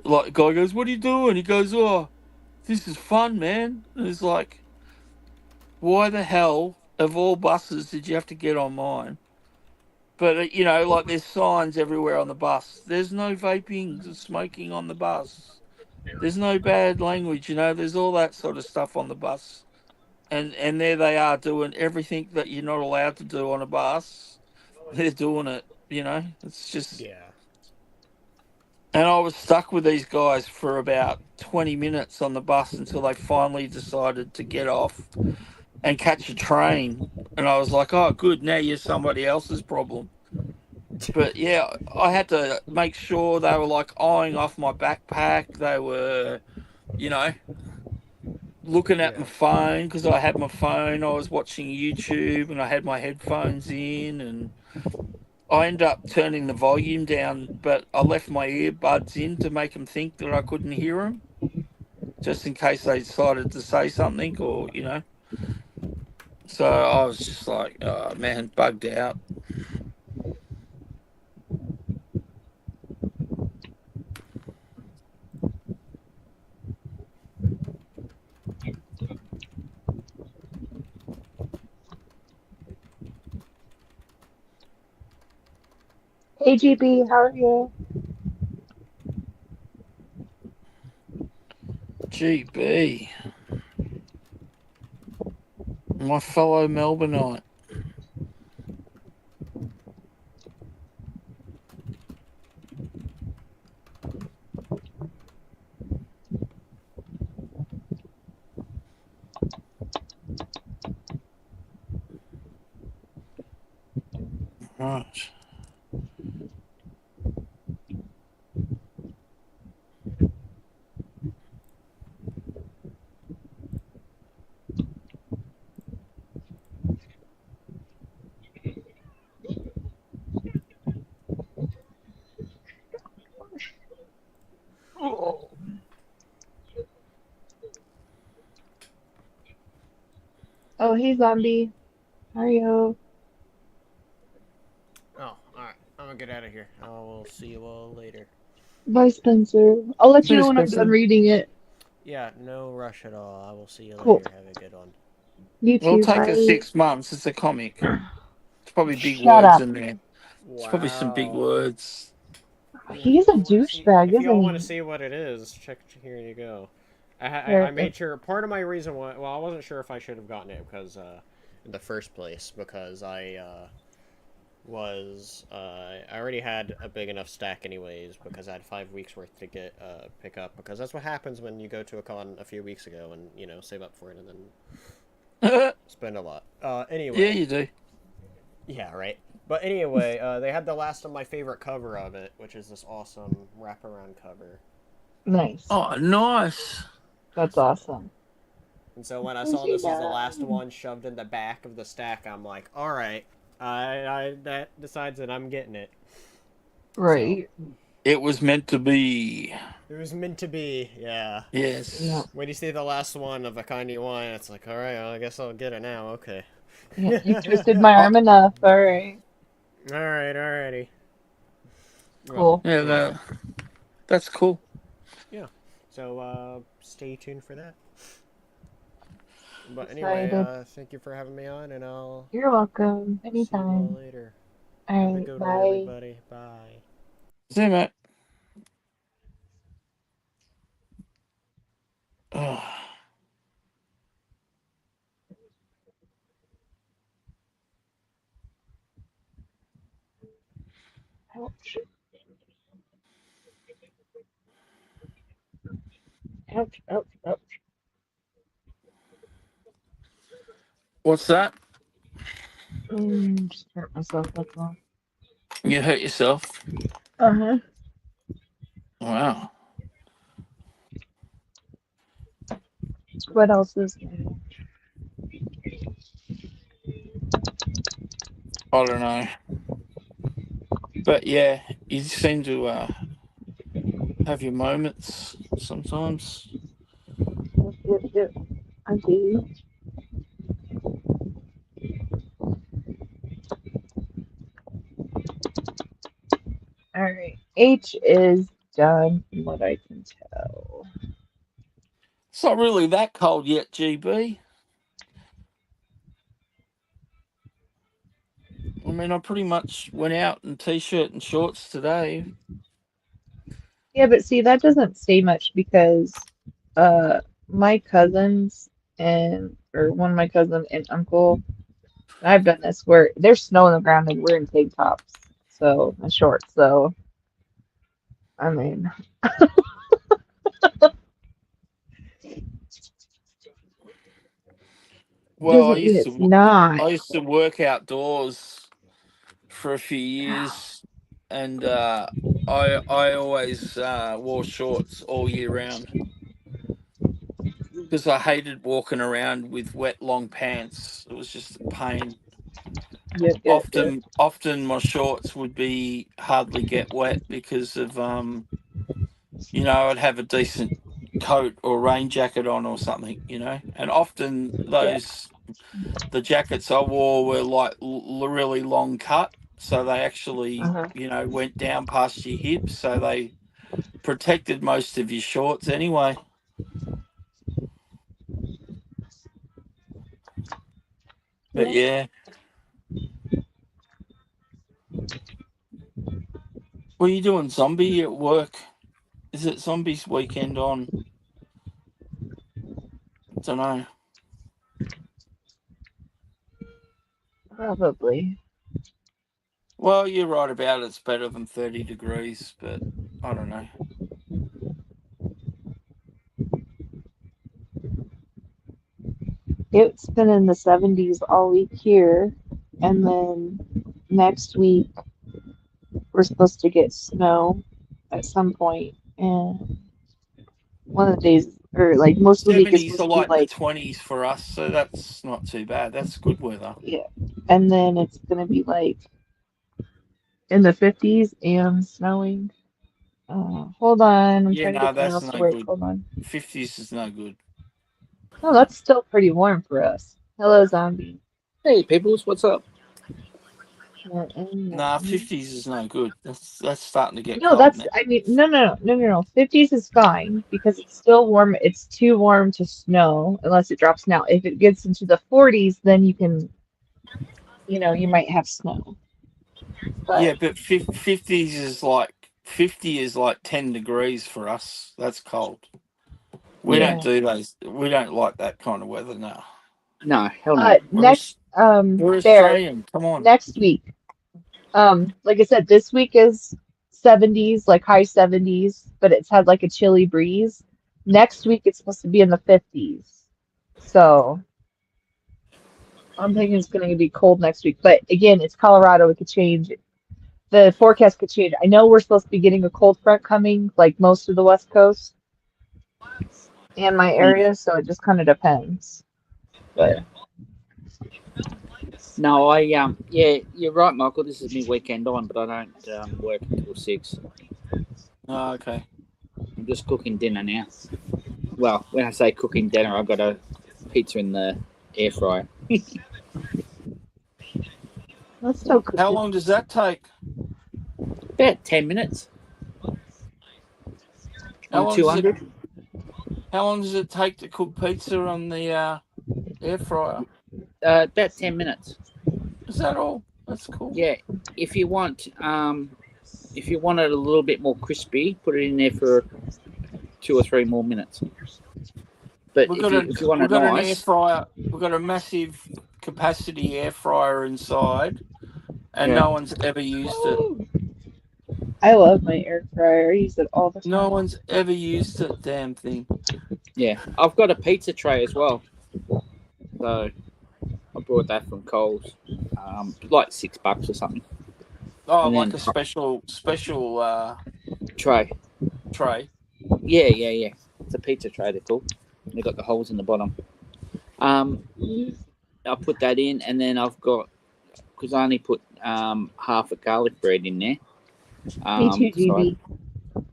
Like, the guy goes, "What are you doing?" He goes, "Oh, this is fun, man." And it's like, why the hell of all buses did you have to get on mine? But like there's signs everywhere on the bus. There's no vaping, or smoking on the bus. There's no bad language. There's all that sort of stuff on the bus. And there they are doing everything that you're not allowed to do on a bus. They're doing it. It's just. Yeah. And I was stuck with these guys for about 20 minutes on the bus until they finally decided to get off and catch a train. And I was like, oh, good, now you're somebody else's problem. But yeah, I had to make sure they were like eyeing off my backpack. They were, you know, looking at Yeah. my phone because I had my phone. I was watching YouTube and I had my headphones in, and I ended up turning the volume down, but I left my earbuds in to make them think that I couldn't hear them, just in case they decided to say something or. So I was just like, oh man, bugged out. Hey, GB, how are you? GB, my fellow Melbourneite. Right. Oh, hey, Zombie. How are you? Oh, alright. I'm gonna get out of here. I will see you all later. Bye, Spencer. I'll let you know Cheers, when I'm done Spencer. reading it. Yeah, no rush at all. I will see you Cool. later. Have a good one. You It'll too. take us Bye. 6 months. It's a comic. It's probably big Shut words up. in there. It's probably some big Wow. words. Yeah, He's a douchebag, if isn't y'all want to he? see what it is, here you go. I made Perfect. sure. Part of my reason why, well, I wasn't sure if I should have gotten it because in the first place because I already had a big enough stack anyways because I had 5 weeks worth to get pick up because that's what happens when you go to a con a few weeks ago and save up for it and then Yeah, spend a lot. Anyway, you do. yeah, right. But anyway, they had the last of my favorite cover of it, which is this awesome wraparound cover. Nice. Oh, nice. That's awesome. And so when I Where's saw he this as the last going? one shoved in the back of the stack, I'm like, all right, I that decides that I'm getting it. Right. It was meant to be. It was meant to be, yeah. Yes. Yeah. When you see the last one of a kind you want, it's like, all right, well, I guess I'll get it now. Okay. Yeah. You twisted my arm enough. All right. All right, alrighty. Cool. Yeah, that's cool. Yeah. So stay tuned for that. But Excited. anyway, thank you for having me on, and I'll You're welcome. see you all Anytime. later. All Have a right. good one, Bye. everybody. Bye. See you, mate. Oh. Ouch. Ouch. Ouch. Ouch. What's that? Just hurt myself. That's all. You hurt yourself? Uh-huh. Wow. What else is new? I don't know. But yeah, you seem to have your moments sometimes. Yep. I do. All right. H is done, from what I can tell. It's not really that cold yet, GB. I mean, I pretty much went out in t-shirt and shorts today. Yeah, but see, that doesn't say much because my cousins or one of my cousins and uncle, and I've done this where there's snow on the ground and we're in tank tops, so and shorts. So I mean, Well, doesn't mean it's not. I used to work outdoors for a few years, and I always wore shorts all year round because I hated walking around with wet long pants. It was just a pain. Yep. Often my shorts would be hardly get wet because of I'd have a decent coat or rain jacket on or something, and often Yeah. the jackets I wore were like really long cut, so they actually Uh-huh. went down past your hips, so they protected most of your shorts anyway. But yeah. What are you doing, Zombie, at work? Is it Zombie's weekend on? Don't know. Probably. Well, you're right about it's better than 30 degrees, but I don't know. It's been in the 70s all week here, and then next week we're supposed to get snow at some point, and one of the days, or like most of the week, is 70s supposed are to be like the like, 20s for us, so that's not too bad. That's good weather. yeah, and then it's gonna be like in the 50s and snowing. Hold on, I'm Yeah, trying to no, get something that's else to no work. good. Hold on. 50s is no good. Oh, that's still pretty warm for us. Hello, zombie. Hey, peoples, what's up? Nah, 50s is no good. That's starting to get No, cold now. I mean, no. 50s is fine because it's still warm. It's too warm to snow unless it drops now. If it gets into the 40s, then you can, you might have snow. But Yeah, but 50s is like 50 is like 10 degrees for us. That's cold. We Yeah. don't do those. We don't like that kind of weather now. No, hell no. next, We're there, Australian. Come on. next week, like I said, this week is 70s, like high 70s, but it's had like a chilly breeze. Next week, it's supposed to be in the 50s. So I'm thinking it's going to be cold next week. But again, it's Colorado. It could change. The forecast could change. I know we're supposed to be getting a cold front coming, like most of the West Coast and my area. So it just kind of depends. But No, yeah, you're right, Michael. This is my weekend on, but I don't work until 6. Oh, okay. I'm just cooking dinner now. Well, when I say cooking dinner, I've got a pizza in the air fryer. let's still cook How it. long does that take? About 10 minutes. How On long 200. How long does it take to cook pizza on the air fryer? About 10 minutes. Is that all? That's cool. Yeah. If you want it a little bit more crispy, put it in there for 2 or 3 more minutes. But if you want we've it got an air nice, fryer. We've got a massive capacity air fryer inside, and Yeah. no one's ever used it. I love my air fryer. I use it all the time. No one's ever used the damn thing. yeah, I've got a pizza tray as well. So I brought that from Coles, like $6 or something. Oh, And like then- a special tray. tray. Yeah. It's a pizza tray, they're called. They've got the holes in the bottom. I'll put that in, and then I've got, because I only put half a garlic bread in there. Me too, GB.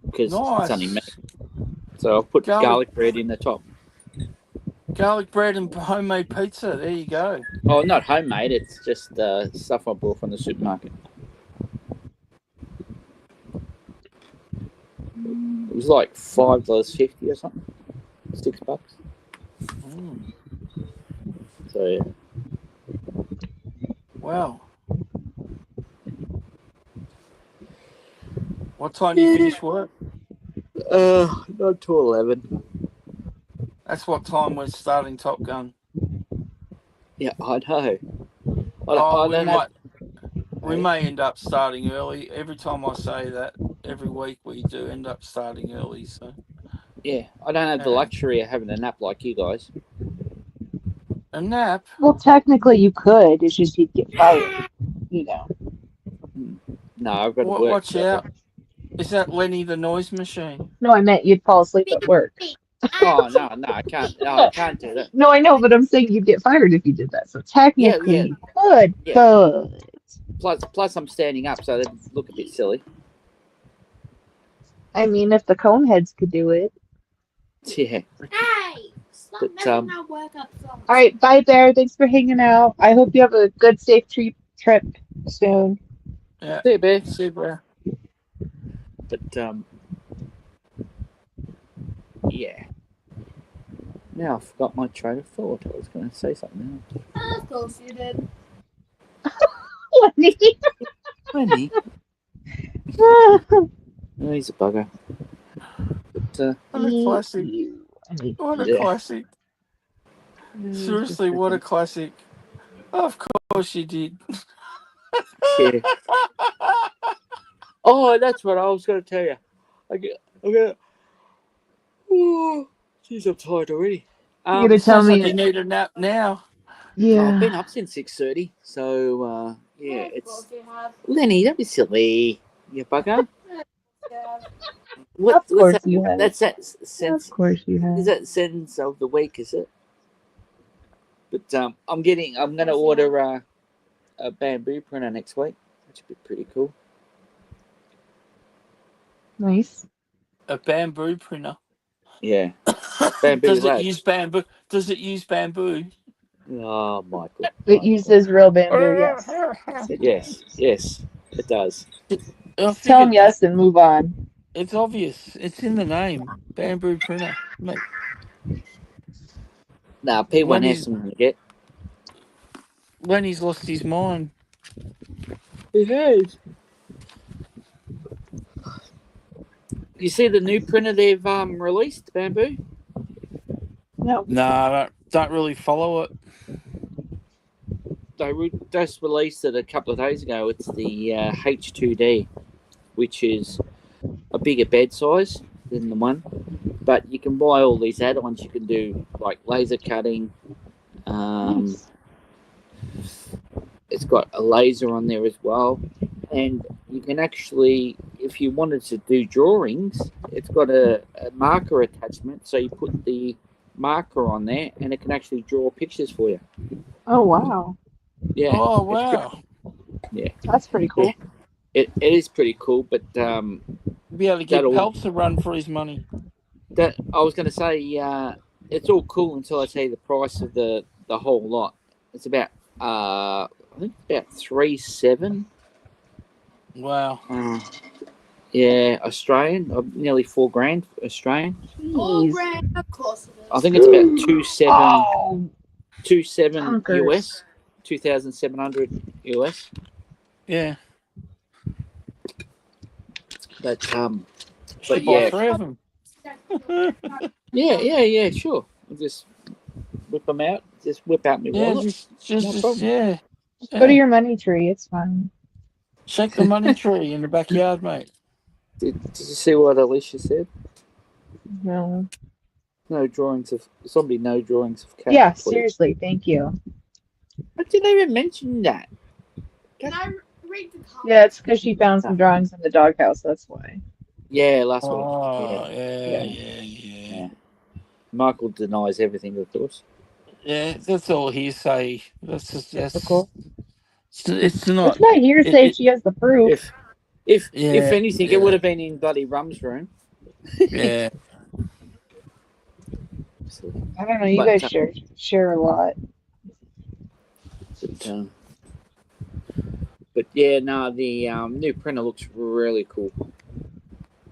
Because Nice. it's only me. So I'll put garlic bread in the top. Garlic bread and homemade pizza. There you go. Oh, not homemade. It's just stuff I bought from the supermarket. It was like $5.50 or something. $6. Mm. So yeah. Wow. What time do you finish work? Not till 11. That's what time we're starting Top Gun. Yeah, I know. We may end up starting early. Every time I say that, every week we do end up starting early. So Yeah, I don't have the luxury of having a nap like you guys. a nap. Well, technically you could. It's just you'd get fired. You know. No, I've got to work. Watch out. Is that Lenny the noise machine? No, I meant you'd fall asleep at work. Oh no, I can't. No, I can't do that. No, I know, but I'm saying you'd get fired if you did that. So technically Yeah. you could, Yeah. but Plus, I'm standing up, so that look a bit silly. I mean, if the Coneheads could do it. Yeah. Hey, stop But, making my work up so much. All right, bye, Bear. Thanks for hanging out. I hope you have a good, safe trip soon. Yeah. See you, Bear. See you, Bear. But yeah. Now I forgot my train of thought. I was going to say something else. Of course you did. Lenny. Oh, he's a bugger. But What a classic. What a Yeah. classic. Seriously, what a classic. Of course you did. yeah. Oh, that's what I was going to tell you. Oh, jeez, I'm tired already. You're gonna tell Sounds me like you need a nap now. I've been yeah. up since 6:30, so yeah, Of it's course you have. Lenny. Don't be silly, you bugger. Yeah. What's course that? you have. That's that Of sense. course you Is have. that sentence of the week? Is it? But I'm gonna order a bamboo printer next week, which would be pretty cool. Nice. A bamboo printer. Yeah, bamboo. Does it lads. use bamboo? Does it use bamboo? Oh, Michael. It uses real bamboo, yes. Yes, it does. I Tell figured him yes and move on. It's obvious. It's in the name. Bamboo printer. Mate, Nah, P1 When has he's- something to get. Lenny's lost his mind. He has. You see the new printer they've released, Bamboo? No. No, I don't really follow it. They just released it a couple of days ago. It's the H2D, which is a bigger bed size than the one. But you can buy all these add-ons. You can do like laser cutting. Nice. It's got a laser on there as well. And you can actually, if you wanted to do drawings, it's got a marker attachment. So you put the marker on there and it can actually draw pictures for you. Oh wow. Yeah. Oh, it's wow. That's pretty cool. It is pretty cool, but Be able to give That'll- Pelps a run for his money. that I was going to say, it's all cool until I tell you the price of the whole lot. It's about, I think about 3.7. Wow. Yeah, Australian, nearly $4,000 Australian. All Jeez. brand, of course it is. I think it's about 2.7 Oh, 2.7 bonkers. US, 2,700 US. Yeah. But Should buy yeah. 3 of them. yeah, sure. I'll just whip them out. Just whip out my Yeah, wallet. just No problem. yeah. go to your money tree. It's fine. Shake the money tree in the backyard, mate. Did you see what Alicia said? No. No drawings of cat. Yeah, please. seriously. Thank you. I didn't even mention that. Can I Yeah, it's because she found some drawings in the doghouse. That's why. Yeah, last week. Oh, Yeah. yeah. Michael denies everything, of course. Yeah, that's all hearsay. That's just Typical. it's not. It's not hearsay if it- she has the proof. If Yeah, anything, yeah. it would have been in bloody Rum's room. Yeah. So, I don't know. You But, guys share a lot. but yeah, no, the new printer looks really cool.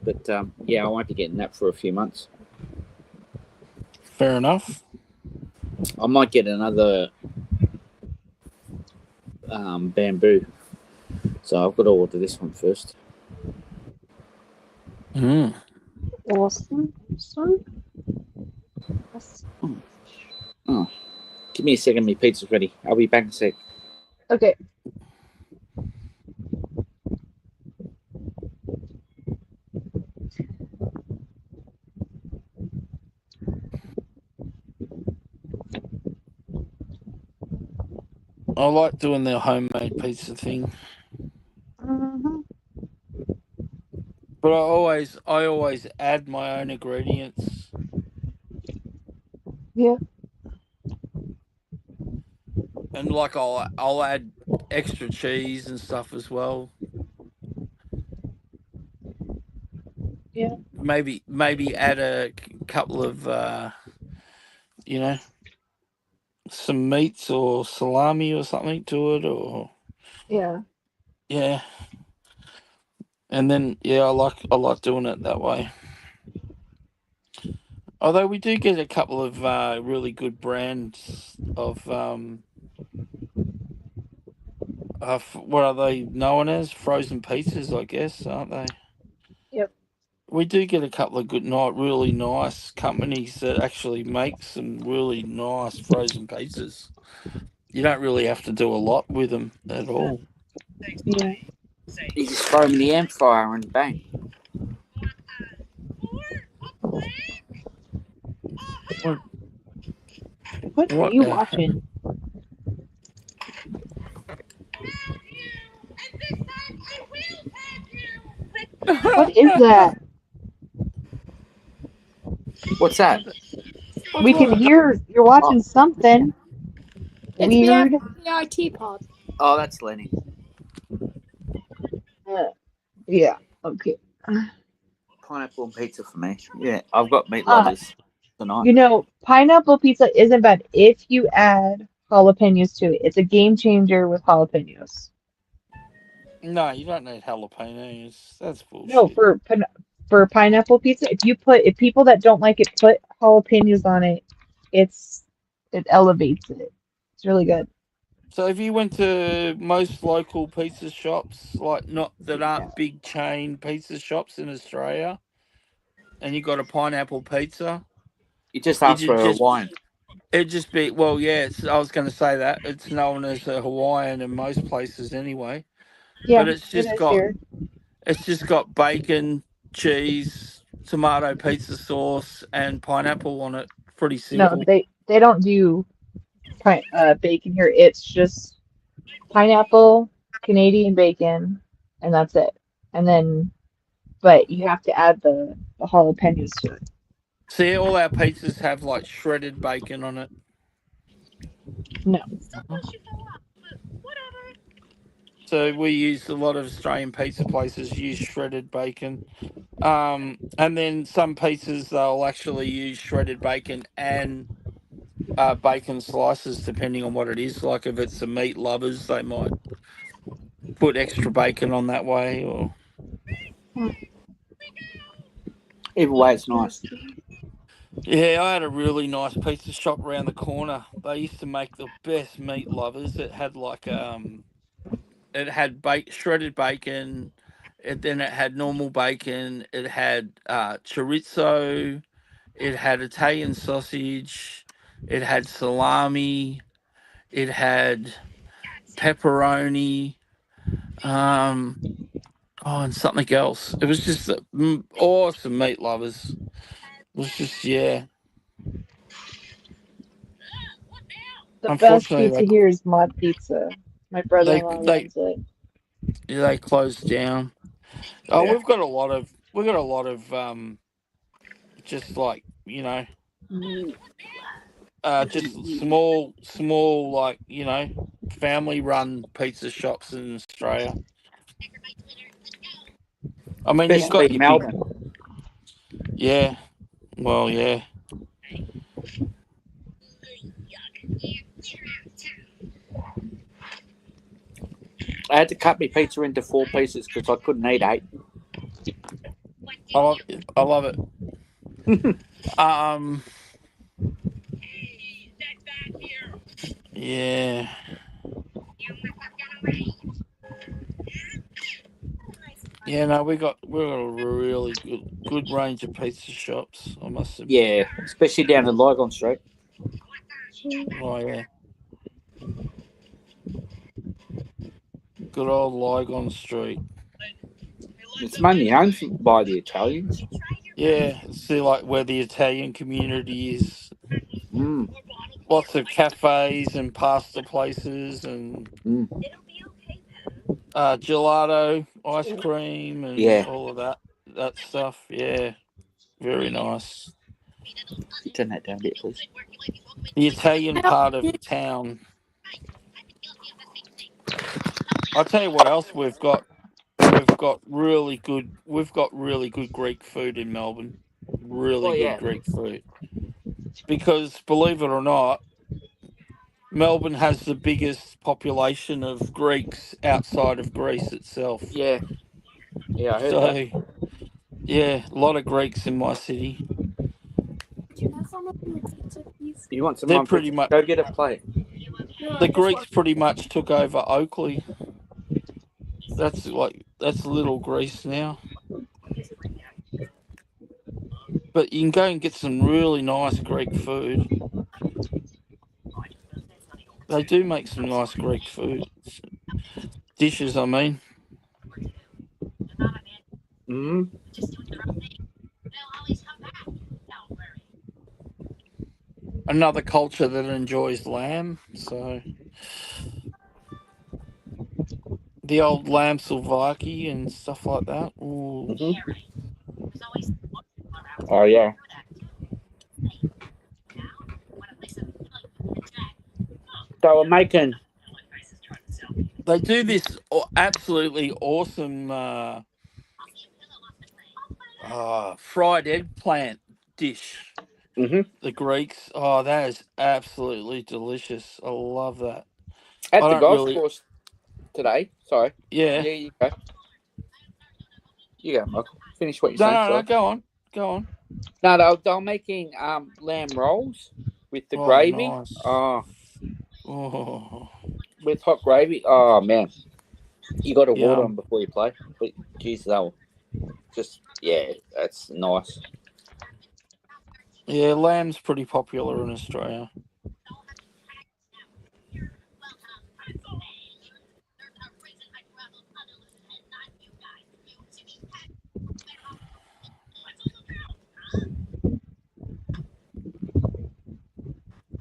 But yeah, I won't be getting that for a few months. Fair enough. I might get another bamboo. So I've got to order this one first. Mm. Awesome. Oh, give me a second. My pizza's ready. I'll be back in a sec. Okay. I like doing the homemade pizza thing, Mhm. but I always add my own ingredients. Yeah. And like I'll add extra cheese and stuff as well. Yeah. Maybe add a couple of some meats or salami or something to it, or Yeah. yeah. And then I like doing it that way. Although we do get a couple of really good brands of what are they known as? Frozen pizzas, I guess, aren't they? Yep. We do get a couple of good, really nice companies that actually make some really nice frozen pizzas. You don't really have to do a lot with them at all. Yeah. You just throw them in the air fryer and bang. What are What you the- watching? What is that? What's that? We can hear you're watching something It's weird. the IT pod. Oh, that's Lenny. Yeah. Okay. Pineapple and pizza for me. Yeah, I've got meat Uh, lovers tonight. You know, pineapple pizza isn't bad if you add jalapenos to it. It's a game changer with jalapenos. No, you don't need jalapenos. That's bullshit. No, for pineapple pizza, if people that don't like it put jalapenos on it, it elevates it. It's really good. So if you went to most local pizza shops, like not that Yeah. aren't big chain pizza shops in Australia, and you got a pineapple pizza, You just ask It'd for a just- wine. it'd just be I was going to say that it's known as a Hawaiian in most places anyway. Yeah, But it's it just is got here. bacon, cheese, tomato pizza sauce, and pineapple on it. Pretty No, simple. they don't do bacon here. It's just pineapple, Canadian bacon, and that's it. And then, but you have to add the jalapenos to it. See, all our pizzas have like shredded bacon on it. No. So we use a lot of Australian pizza places use shredded bacon. And then some pizzas they'll actually use shredded bacon and bacon slices depending on what it is. Like if it's the meat lovers, they might put extra bacon on that way. Or Either way, it's nice. yeah, I had a really nice pizza shop around the corner. They used to make the best meat lovers. It had like it had shredded bacon. Then it had normal bacon. It had chorizo. It had Italian sausage. It had salami. It had pepperoni. And something else. It was just awesome meat lovers. It was just The best Unfortunately, pizza here is Mod Pizza. My brother-in-law they runs it. They closed down. Oh, Yeah. we've got a lot of just like just small like family run pizza shops in Australia. I mean, you've got Especially your big, Melbourne. yeah. Well, yeah. I had to cut my pizza into 4 pieces because I couldn't eat 8. I love it. Yeah. Yeah, no, we got a really good range of pizza shops, I must admit. Yeah, especially down in Lygon Street. Oh yeah. Good old Lygon Street. It's mainly owned by the Italians. Yeah, see like where the Italian community is. Mm. Lots of cafes and pasta places and gelato, ice cream and Yeah. all of that stuff. Yeah. Very nice. Turn that down a bit, please. The Italian part of the town. I'll tell you what else we've got. We've got really good Greek food in Melbourne. Really good Greek food. Because believe it or not, Melbourne has the biggest population of Greeks outside of Greece itself. Yeah. Yeah, I heard So, that. yeah, a lot of Greeks in my city. Do you have some of your pizza, please? You want some? They're pretty much. Go get a plate. The Greeks pretty much took over Oakley. That's little Greece now. But you can go and get some really nice Greek food. They do make some nice Greek food dishes. I mean, another culture that enjoys lamb. So the old lamb souvlaki and stuff like that. Ooh. Oh yeah. So we're making. They do this absolutely awesome fried eggplant dish. The Greeks. Oh, that is absolutely delicious. I love that. At the golf course today. Sorry. Yeah. Yeah, you go. You go, Michael. Finish what you're saying. No, go on. No, they're making lamb rolls with the gravy. Nice. Oh. With hot gravy. Oh man, you got to water them before you play. But geez, that's nice. Yeah, lamb's pretty popular in Australia.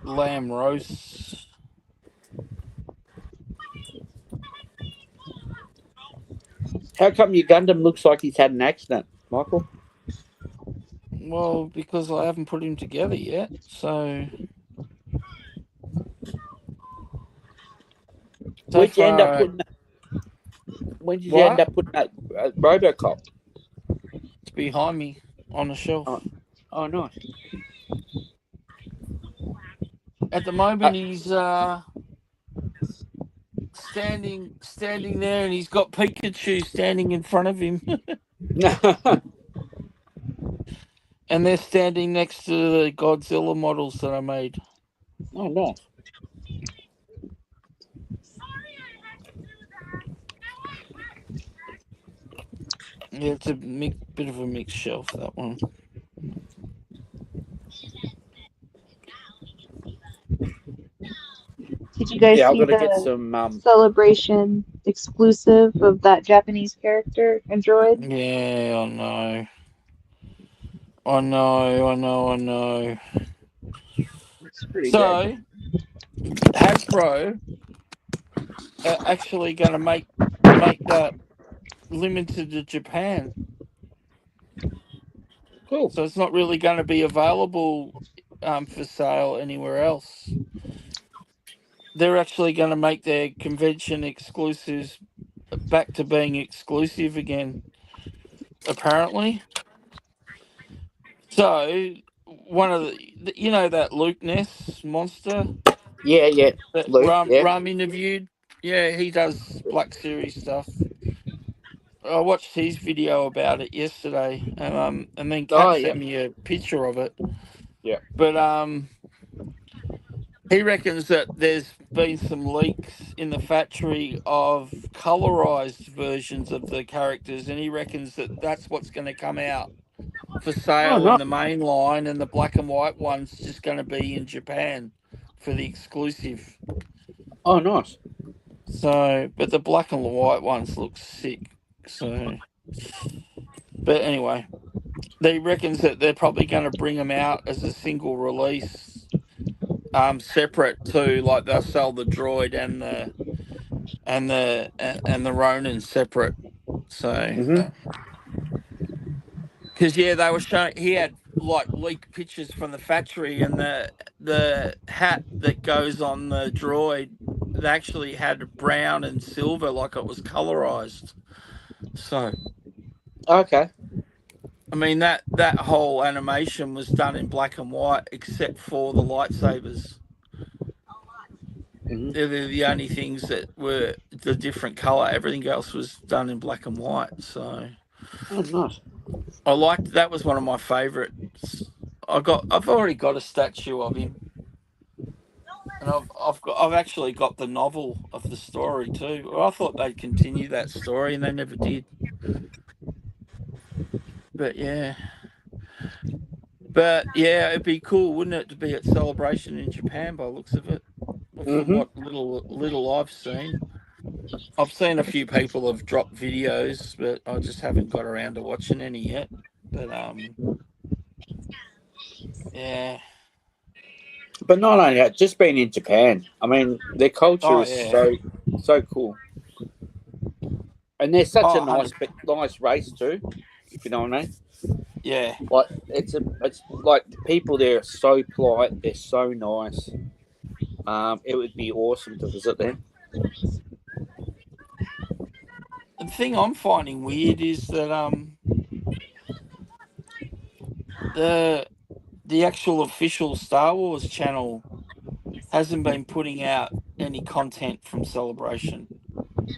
Lamb roasts. How come your Gundam looks like he's had an accident, Michael? Well, because I haven't put him together yet, so. When did you end up putting that Robocop? It's behind me on the shelf. Oh nice. At the moment, he's standing there, and he's got Pikachu standing in front of him. And they're standing next to the Godzilla models that I made. Oh, nice. Yeah, it's a bit of a mixed shelf, that one. Did you guys see I've got to the get some Celebration exclusive of that Japanese character Android? Yeah, I know. So, Hasbro are actually going to make to make that limited to Japan. Cool. So it's not really going to be available for sale anywhere else. They're actually going to make their convention exclusives back to being exclusive again, apparently. So one of the, that Luke Ness monster Yeah. that Luke, yeah. Rum interviewed, yeah, he does Black Series stuff. I watched his video about it yesterday, and then Kat sent me a picture of it. Yeah. But he reckons that there's been some leaks in the factory of colorized versions of the characters, and he reckons that that's what's going to come out for sale in the main line, and the black and white one's just going to be in Japan for the exclusive. Oh, nice. So, but the black and white ones look sick. So, but anyway, they reckons that they're probably going to bring them out as a single release, separate to, like, they'll sell the droid and the Ronin separate. So, because they were showing, he had like leaked pictures from the factory, and the hat that goes on the droid, they actually had brown and silver, like it was colorized. So, okay. I mean, that whole animation was done in black and white, except for the lightsabers. They're the only things that were the different color. Everything else was done in black and white. So, oh, nice. I liked that. Was one of my favorites. I've already got a statue of him, and I've actually got the novel of the story too. Well, I thought they'd continue that story, and they never did. But yeah, it'd be cool, wouldn't it, to be at Celebration in Japan by the looks of it. From what little I've seen. I've seen a few people have dropped videos, but I just haven't got around to watching any yet. But yeah. But not only that, just being in Japan. I mean, their culture is so cool, and they're such a nice race too. If you know what I mean. Yeah. Like it's like the people there are so polite. They're so nice. It would be awesome to visit them. The thing I'm finding weird is that the actual official Star Wars channel hasn't been putting out any content from Celebration.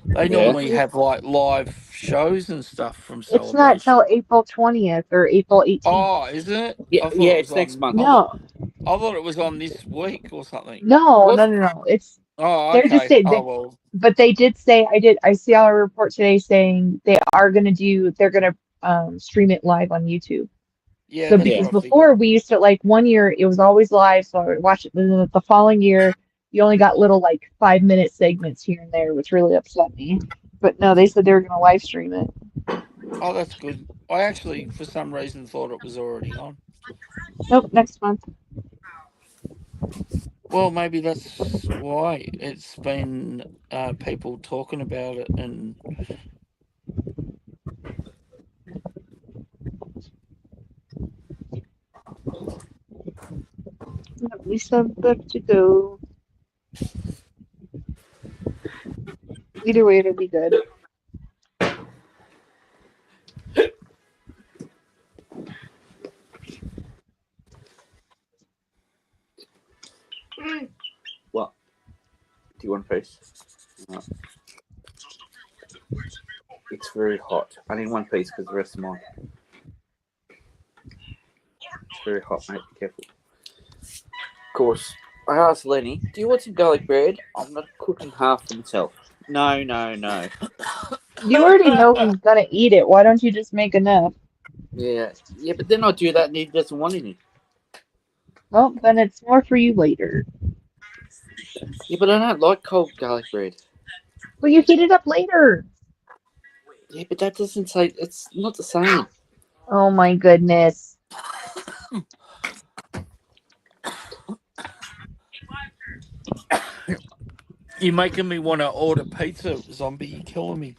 They normally have like live shows and stuff from Celebration. It's not till April 20th or April 18th. Oh, is it? Yeah, it's next month. No. I thought it was on this week or something. No. It's okay. They're just saying, but they did say I see our report today saying they're gonna stream it live on YouTube. Yeah. So because before we used to, like, one year it was always live, so I would watch it, and then the following year you only got little like 5-minute segments here and there, which really upset me. But no, they said they were gonna live stream it. Oh, that's good. I actually, for some reason, thought it was already on. Nope, next month. Well, maybe that's why it's been people talking about it, and We still have to go. Either way, it'll be good. What? Do you want a piece? No. It's very hot. I need one piece because the rest are mine. It's very hot, mate. Be careful. Of course, I asked Lenny, do you want some garlic bread? I'm not cooking half for myself. No. You already know who's gonna eat it. Why don't you just make enough? Yeah, but then I do that and he doesn't want any. Well, then it's more for you later. Yeah, but I don't like cold garlic bread. Well, you heat it up later. Yeah, but that doesn't say, it's not the same. Oh my goodness. you're making me want to order pizza, zombie. You're killing me.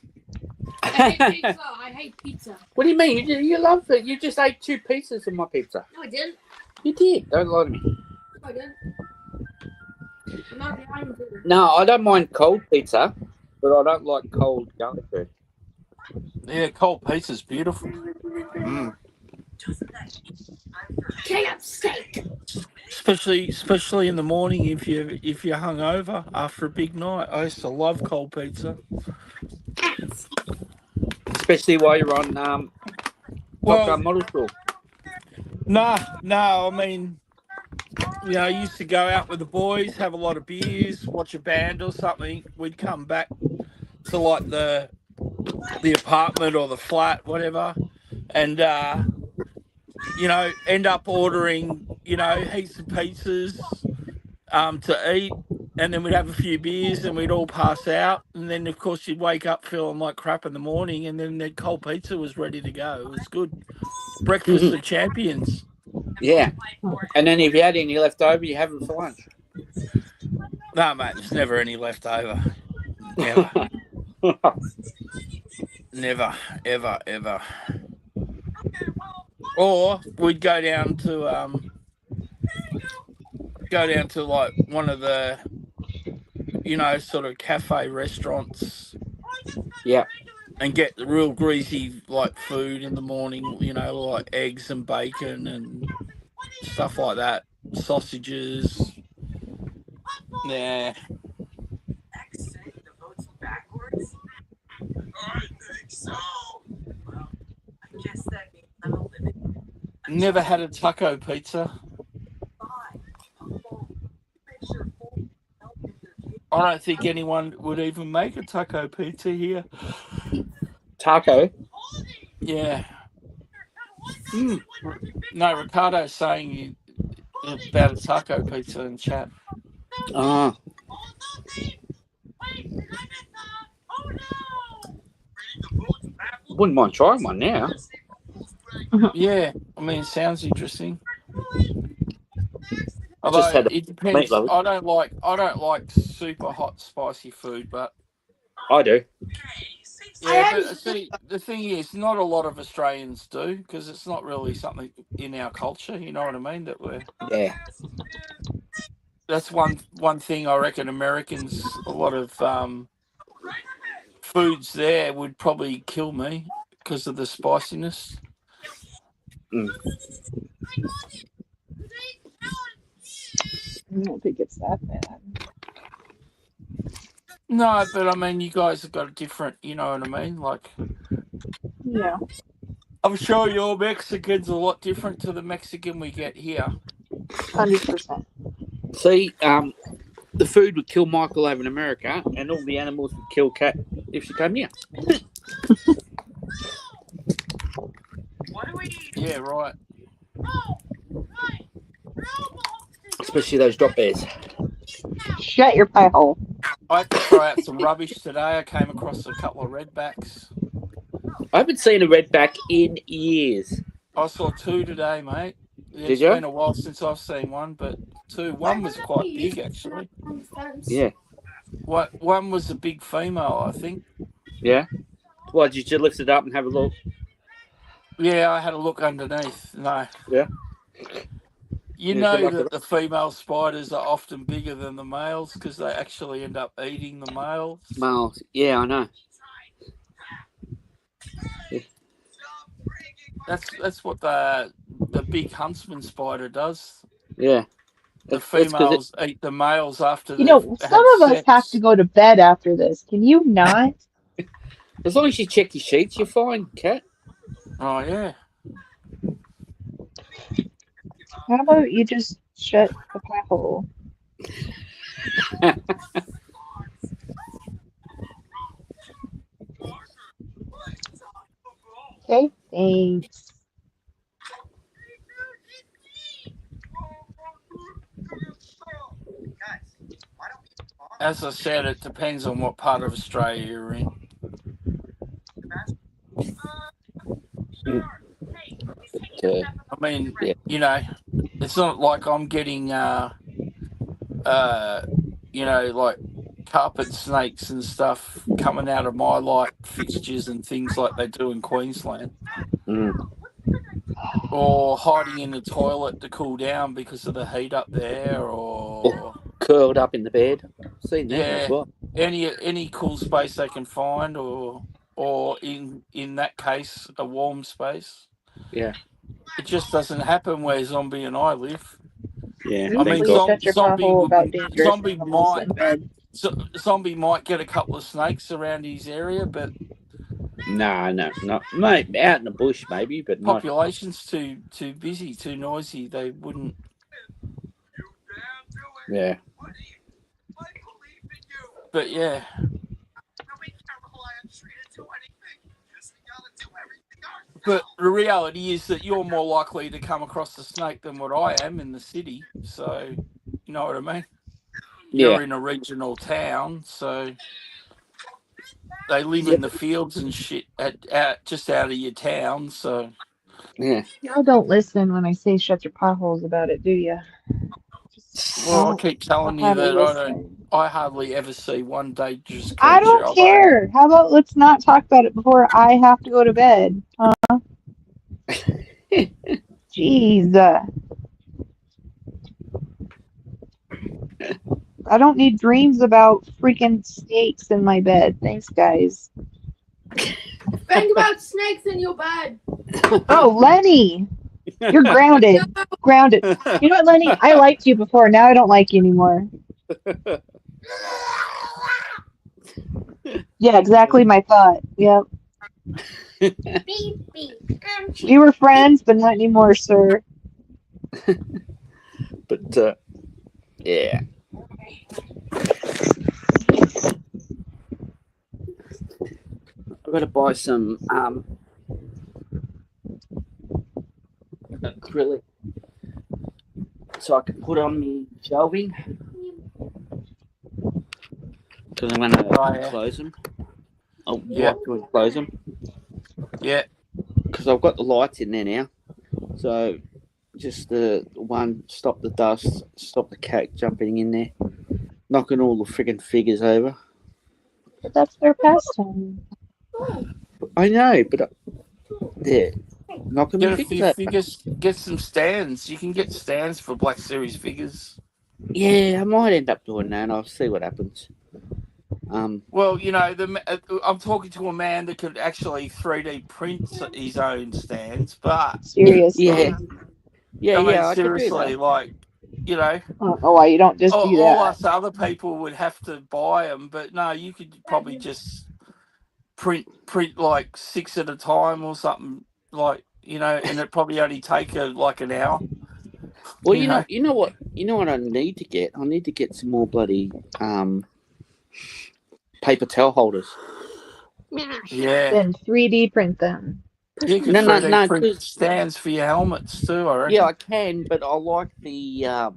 hate pizza. I hate pizza. What do you mean? You love it. You just ate 2 pieces of my pizza. No, I didn't. You did. Don't lie to me. No, I didn't. I'm not behind you. No, I don't mind cold pizza, but I don't like cold garlic bread. Yeah, cold pizza's beautiful. Mm. KFC steak. Especially in the morning if you're hungover after a big night. I used to love cold pizza. Especially while you're on Top Gun Model School. No, I mean, I used to go out with the boys, have a lot of beers, watch a band or something. We'd come back to like the apartment or the flat, whatever, and end up ordering, heaps of pizzas to eat, and then we'd have a few beers and we'd all pass out, and then of course you'd wake up feeling like crap in the morning, and then the cold pizza was ready to go. It was good. Breakfast of champions. Yeah. And then if you had any left over, you have it for lunch. No, mate, there's never any left over. Never. Never, ever, ever. Or we'd go down to like one of the sort of cafe restaurants. Yeah. And get the real greasy like food in the morning, like eggs and bacon and stuff like that. Sausages. Yeah. Never had a taco pizza. I don't think anyone would even make a taco pizza here. Taco? Yeah. No, Ricardo's saying about a taco pizza in chat. Wouldn't mind trying one now. Yeah, I mean, it sounds interesting. Just Although had it depends. meatloaf. I don't like super hot, spicy food, but I do. yeah. But see, the thing is, not a lot of Australians do because it's not really something in our culture. You know what I mean? That we're Yeah. that's one thing I reckon Americans, a lot of foods there would probably kill me because of the spiciness. Mm. I don't think it's that bad. No, but I mean, you guys have got a different, you know what I mean? Like, Yeah. I'm sure your Mexican's a lot different to the Mexican we get here. 100%. See, the food would kill Michael over in America, and all the animals would kill Kat if she came here. Yeah, right. Especially those drop bears. Shut your pie hole. I had to throw out some rubbish today. I came across a couple of redbacks. I haven't seen a redback in years. I saw 2 today, mate. Did It's you? been a while since I've seen one, but 2. One was quite big, actually. Yeah. One was a big female, I think. Yeah. Well, did you lift it up and have a look? Yeah, I had a look underneath. No. Yeah. You Yeah, know good luck that with the female spiders are often bigger than the males because they actually end up eating the males. Miles. Yeah, I know. Yeah. That's what the big huntsman spider does. Yeah. The That's 'cause females eat the males after You know, they've some had of us sex. have to go to bed after this. Can you not? As long as you check your sheets, you're fine, Kat. Oh yeah. How about you just shut the pie hole? Okay, thanks. As I said, it depends on what part of Australia you're in. Okay. I mean, Yeah. you know, it's not like I'm getting, like carpet snakes and stuff coming out of my light fixtures and things like they do in Queensland, Mm. or hiding in the toilet to cool down because of the heat up there, or Curled up in the bed. Seen that yeah, as well. any cool space they can find, or in that case a warm space. Yeah. It just doesn't happen where Zombie and I live. Yeah. I Thank mean, Please God. shut your Zombie pothole about would dangerous Zombie animals might in bed. Zombie might get a couple of snakes around his area, but No, not mate, out in the bush maybe, but not. population's too busy, too noisy. They wouldn't. Yeah. But yeah, but the reality is that you're more likely to come across a snake than what I am in the city. So, you know what I mean? Yeah. You're in a regional town, so they live Yep. in the fields and shit at just out of your town. So Yeah. Y'all don't listen when I say shut your potholes about it, do you? well, I keep telling you that listen. I hardly ever see one dangerous creature. I don't care. How about let's not talk about it before I have to go to bed? Huh? Jeez. I don't need dreams about freaking snakes in my bed. Thanks, guys. Think about snakes in your bed. Oh, Lenny! You're grounded. Grounded. You know what, Lenny? I liked you before. Now I don't like you anymore. Yeah, exactly my thought. Yep. Beep, beep. We were friends, but not anymore, sir. But yeah. I've got to buy some acrylic so I can put on the shelving because I'm going to close them. I'll Yeah. close them Yeah. because I've got the lights in there now. So just the one, stop the dust, stop the cat jumping in there, knocking all the friggin' figures over. But that's their pastime. I know, but yeah, knocking Get the a figures few over. figures. Get some stands. You can get stands for Black Series figures. Yeah, I might end up doing that. I'll see what happens. Well, you know, I'm talking to a man that could actually 3D print his own stands, but Seriously. Yeah, I mean, I could do seriously, that. like, you know, I don't know why you don't just do all that. us other people would have to buy them, but no, you could probably just print like 6 at a time or something, like, you know, and it probably only take like an hour. Well, you you know what I need to get. I need to get some more bloody paper towel holders. Yeah, Then 3D print them. you could No, 3D print 'cause- stands for your helmets too, I reckon. Yeah, I can, but I like the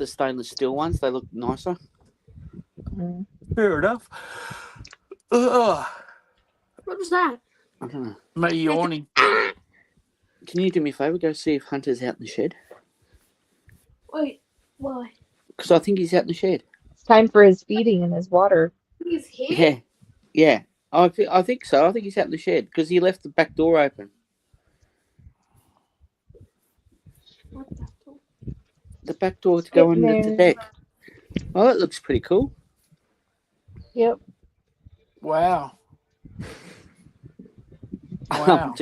stainless steel ones. They look nicer. Mm. Fair enough. Ugh, What was that? I don't know. me yawning. Can you do me a favour? Go see if Hunter's out in the shed. Wait, why? Because I think he's out in the shed. It's time for his feeding and his water. He's here? Yeah. I think so. I think he's out in the shed because he left the back door open. What the hell? The back door to go Sitting under the there. deck. Oh, that looks pretty cool. Yep. Wow. Wow.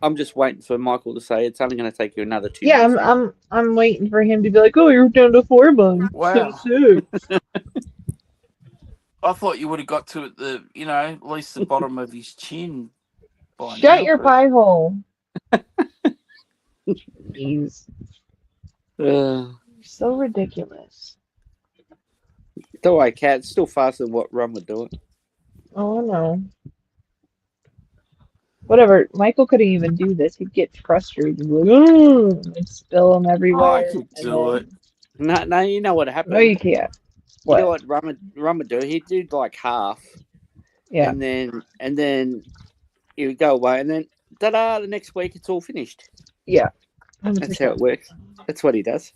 I'm just waiting for Michael to say it's only going to take you another 2 Yeah, minutes. I'm waiting for him to be like, oh, you're down to 4 months. Wow. So sick. I thought you would have got to at the, you know, at least the bottom of his chin by Shut now, your but- pie hole. Jeez. Uh, So ridiculous. don't worry, Cat. It's still faster than what Ron would do it. Oh, no. Whatever. Michael couldn't even do this. He'd get frustrated. He'd be like, oh, and spill them everywhere. I could and do it. then- No, you know what happened. No, you can't. You know What? what Ron would do? He'd do like half, Yeah. and then he would go away, and then ta-da! The next week it's all finished. Yeah. That's how it works. That's what he does.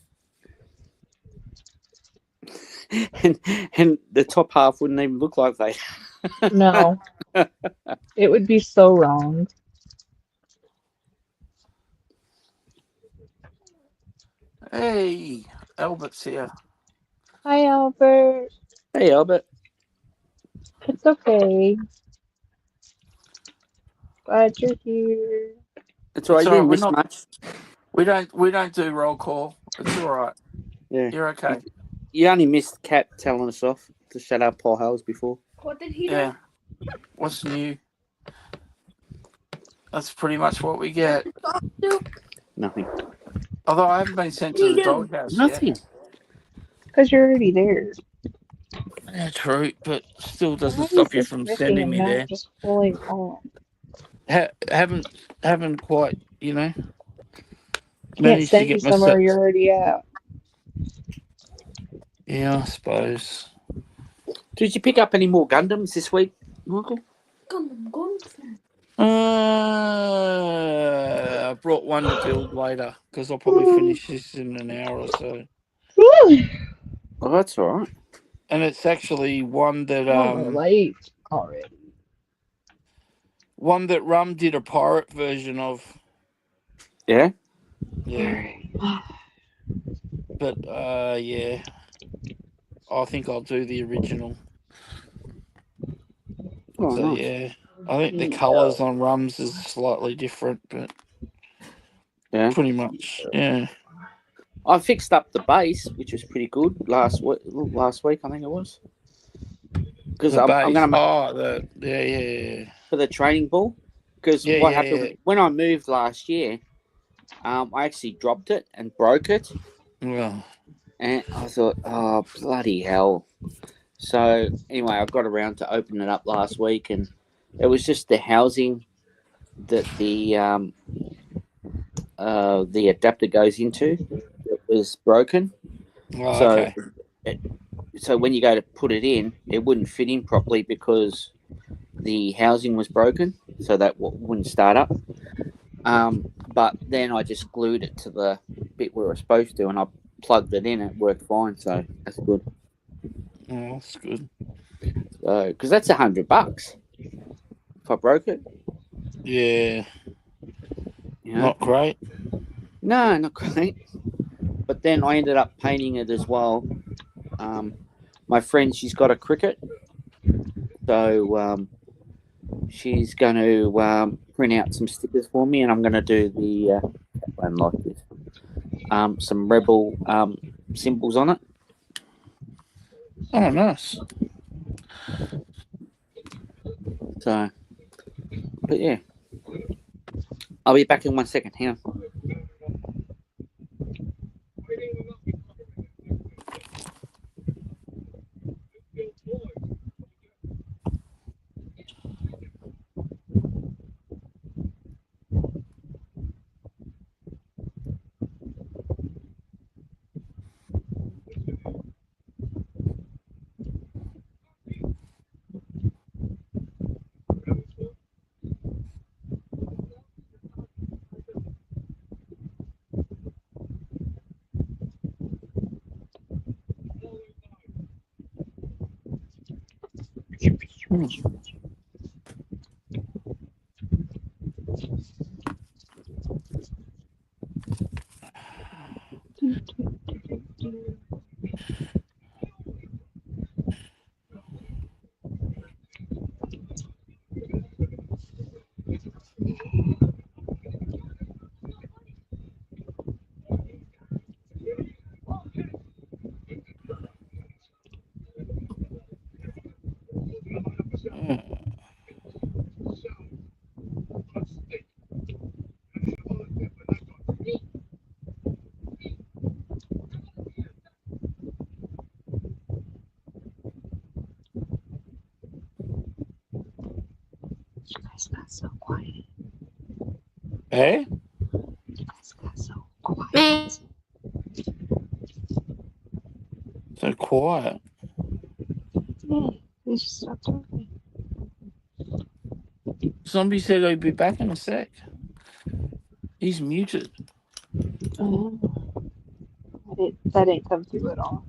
and the top half wouldn't even look like they. No, it would be so wrong. Hey, Albert's here. Hi, Albert. Hey, Albert. It's okay. Glad you're here. It's all right. It's You all right. didn't We're miss not. much. We don't do roll call. It's all right. Yeah. You're okay. You only missed Kat telling us off to shut up Paul Hales before. What did he Yeah. What's new? That's pretty much what we get. do? Nothing. Although I haven't been sent to the doghouse yet. Nothing. Because you're already there. Yeah, true, but still doesn't Why stop is you this from freaking sending me map there. just pulling on? Haven't quite, Can't managed to send you get somewhere myself. you're already at. Yeah, I suppose. Did you pick up any more Gundams this week, Michael? Gundam. I brought one to build later because I'll probably finish this in an hour or so. Woo! Oh, that's all right. And it's actually one that Late already. Rum did a pirate version of. Yeah. Yeah, but yeah, I think I'll do the original. Oh, So nice. yeah, I think the colours on Rums is slightly different, but Yeah. pretty much, yeah. I fixed up the base, which was pretty good last week. I think it was. Because The I'm base. going to Oh, yeah. for the training ball. Because Yeah, what yeah, happened yeah. when I moved last year, I actually dropped it and broke it, Well, and I thought, oh bloody hell! So anyway, I got around to opening it up last week, and it was just the housing that the adapter goes into that was broken. well, So okay. So when you go to put it in, it wouldn't fit in properly because the housing was broken, so that wouldn't start up. But then I just glued it to the bit where it was supposed to, and I plugged it in. And it worked fine, so that's good. Oh, that's good. So because that's $100 if I broke it. Yeah, You know? not great. No, not great. But then I ended up painting it as well. My friend, she's got a Cricket, so she's going to print out some stickers for me, and I'm going to do the one like this. Some Rebel symbols on it. Oh, nice. So, but yeah, I'll be back in 1 second. Hang on. You guys got so quiet. Hey? You guys got so quiet. So quiet. Yeah, they just stopped talking. Zombie said he'd be back in a sec. He's muted. That didn't come through at all.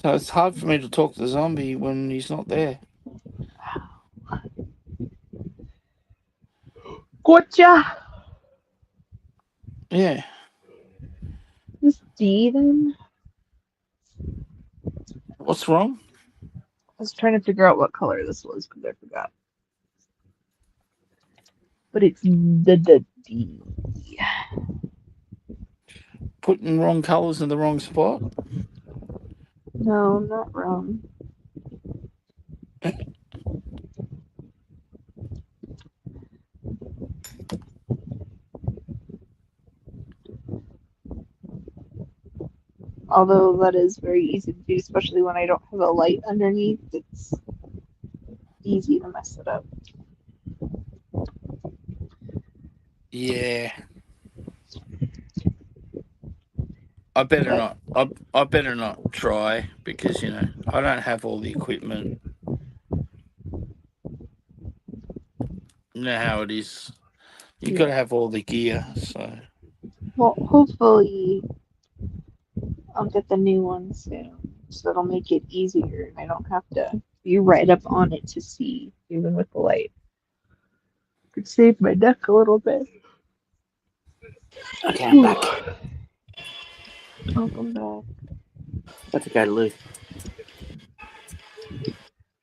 So it's hard for me to talk to Zombie when he's not there. Gotcha. Yeah. This D then? What's wrong? I was trying to figure out what color this was because I forgot. But it's the D. Putting wrong colours in the wrong spot? No, not wrong. Although that is very easy to do, especially when I don't have a light underneath. It's easy to mess it up. Yeah. I better not. I better not try because I don't have all the equipment. You know how it is. You've got to have all the gear. So Well, hopefully I'll get the new one soon, so it'll make it easier and I don't have to be right up on it to see, even with the light. Could save my neck a little bit. Okay, I'm back. Welcome back. That's okay, Lou.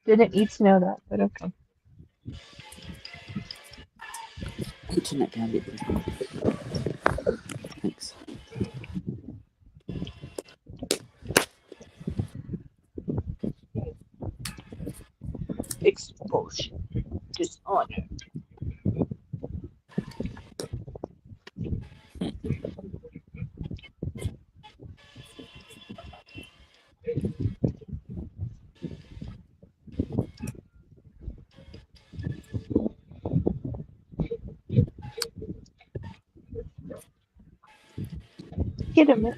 Didn't need to know that, but okay. Could you turn that down a bit? Thanks. Expulsion. Dishonor. Get him, man.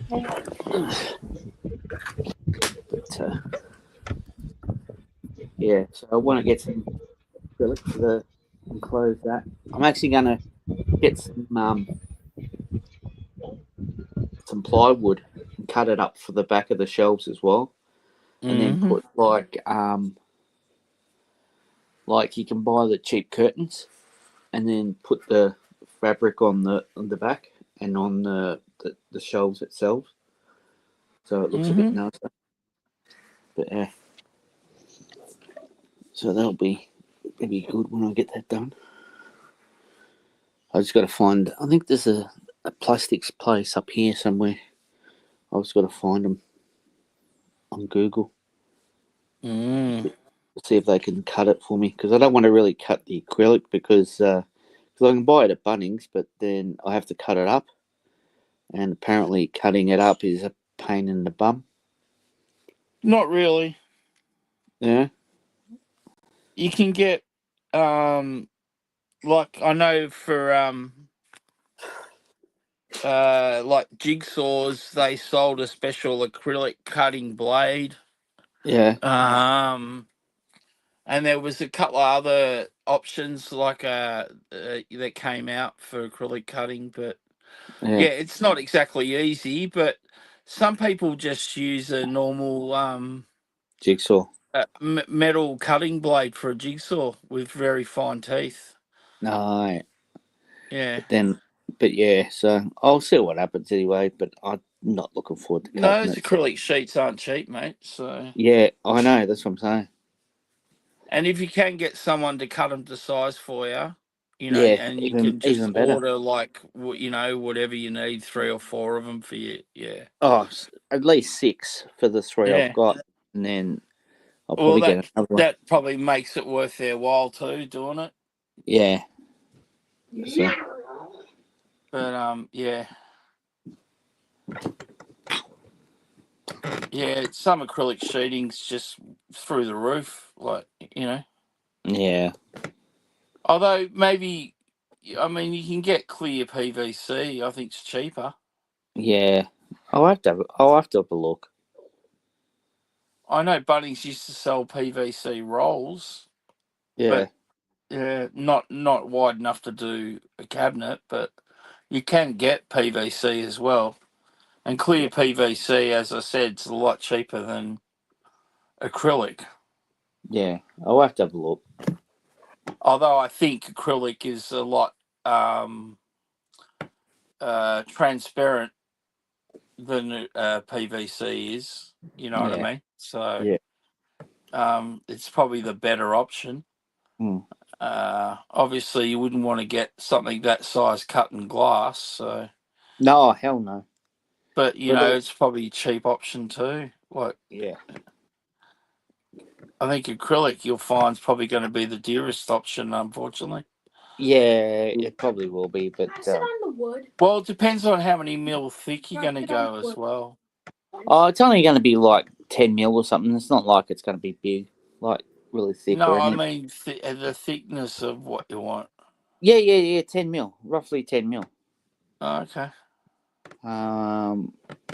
Yeah, so I want to get some acrylic for the enclose that. I'm actually going to get some plywood and cut it up for the back of the shelves as well, and then put like you can buy the cheap curtains, and then put the fabric on the back and on the shelves itself, so it looks a bit nicer. But yeah, so that'll be good when I get that done. I just got to find. I think there's a plastics place up here somewhere. I've just got to find them on Google. See if they can cut it for me, because I don't want to really cut the acrylic because I can buy it at Bunnings, but then I have to cut it up, and apparently cutting it up is a pain in the bum. Not really. Yeah. You can get like I know for like jigsaws, they sold a special acrylic cutting blade. Yeah. And there was a couple of other options like that came out for acrylic cutting, but yeah, it's not exactly easy. But some people just use a normal jigsaw metal cutting blade for a jigsaw with very fine teeth. No. Yeah. But yeah, so I'll see what happens anyway. But I'm not looking forward to cutting No, those acrylic sheets aren't cheap, mate. So yeah, I know. That's what I'm saying. And if you can get someone to cut them to size for you, and you can just even better. order like whatever you need, 3 or 4 of them for you. Yeah. Oh, at least 6 for the 3 Yeah. I've got, and then I'll probably get another one. That probably makes it worth their while too, doing it. Yeah. So. But yeah. Yeah, some acrylic sheeting's just through the roof, like. Yeah. Although maybe, I mean, you can get clear PVC. I think it's cheaper. Yeah, I'll have to have a look. I know Bunnings used to sell PVC rolls. Yeah. But not wide enough to do a cabinet, but you can get PVC as well. And clear PVC, as I said, is a lot cheaper than acrylic. Yeah, I'll have to have a look. Although I think acrylic is a lot transparent than PVC is. You know what I Yeah. mean? So Yeah. it's probably the better option. Mm. Obviously, you wouldn't want to get something that size cut in glass. So, No, hell no. but you But know, it's probably a cheap option too. Like yeah, I think acrylic you'll find is probably going to be the dearest option, unfortunately. yeah, it probably will be. But Pass it on the wood. Well, it depends on how many mil thick you're going to Pass it on go the as wood. well. oh, it's only going to be like 10 mil or something. It's not like it's going to be big, like really thick No, or I anything. mean the thickness of what you want. Yeah, 10 mil, roughly 10 mil. Oh, okay.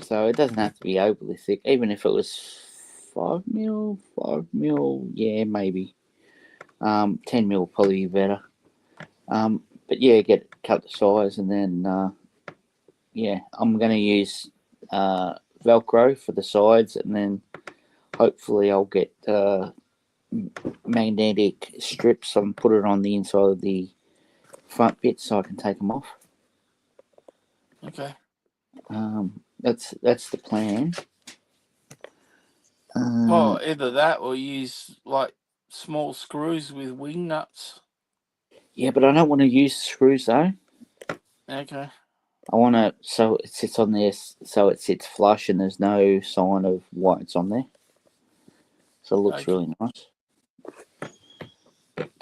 So it doesn't have to be overly thick. Even if it was 5 mil, yeah, maybe. 10 mil probably better. But yeah, cut the size, and then yeah, I'm gonna use Velcro for the sides, and then hopefully I'll get magnetic strips and put it on the inside of the front bit so I can take them off. Okay. That's the plan. Well, either that or use like small screws with wing nuts. Yeah, but I don't want to use screws though. Okay. I want to so it sits on there, so it sits flush, and there's no sign of whites on there. So it looks Okay. really nice.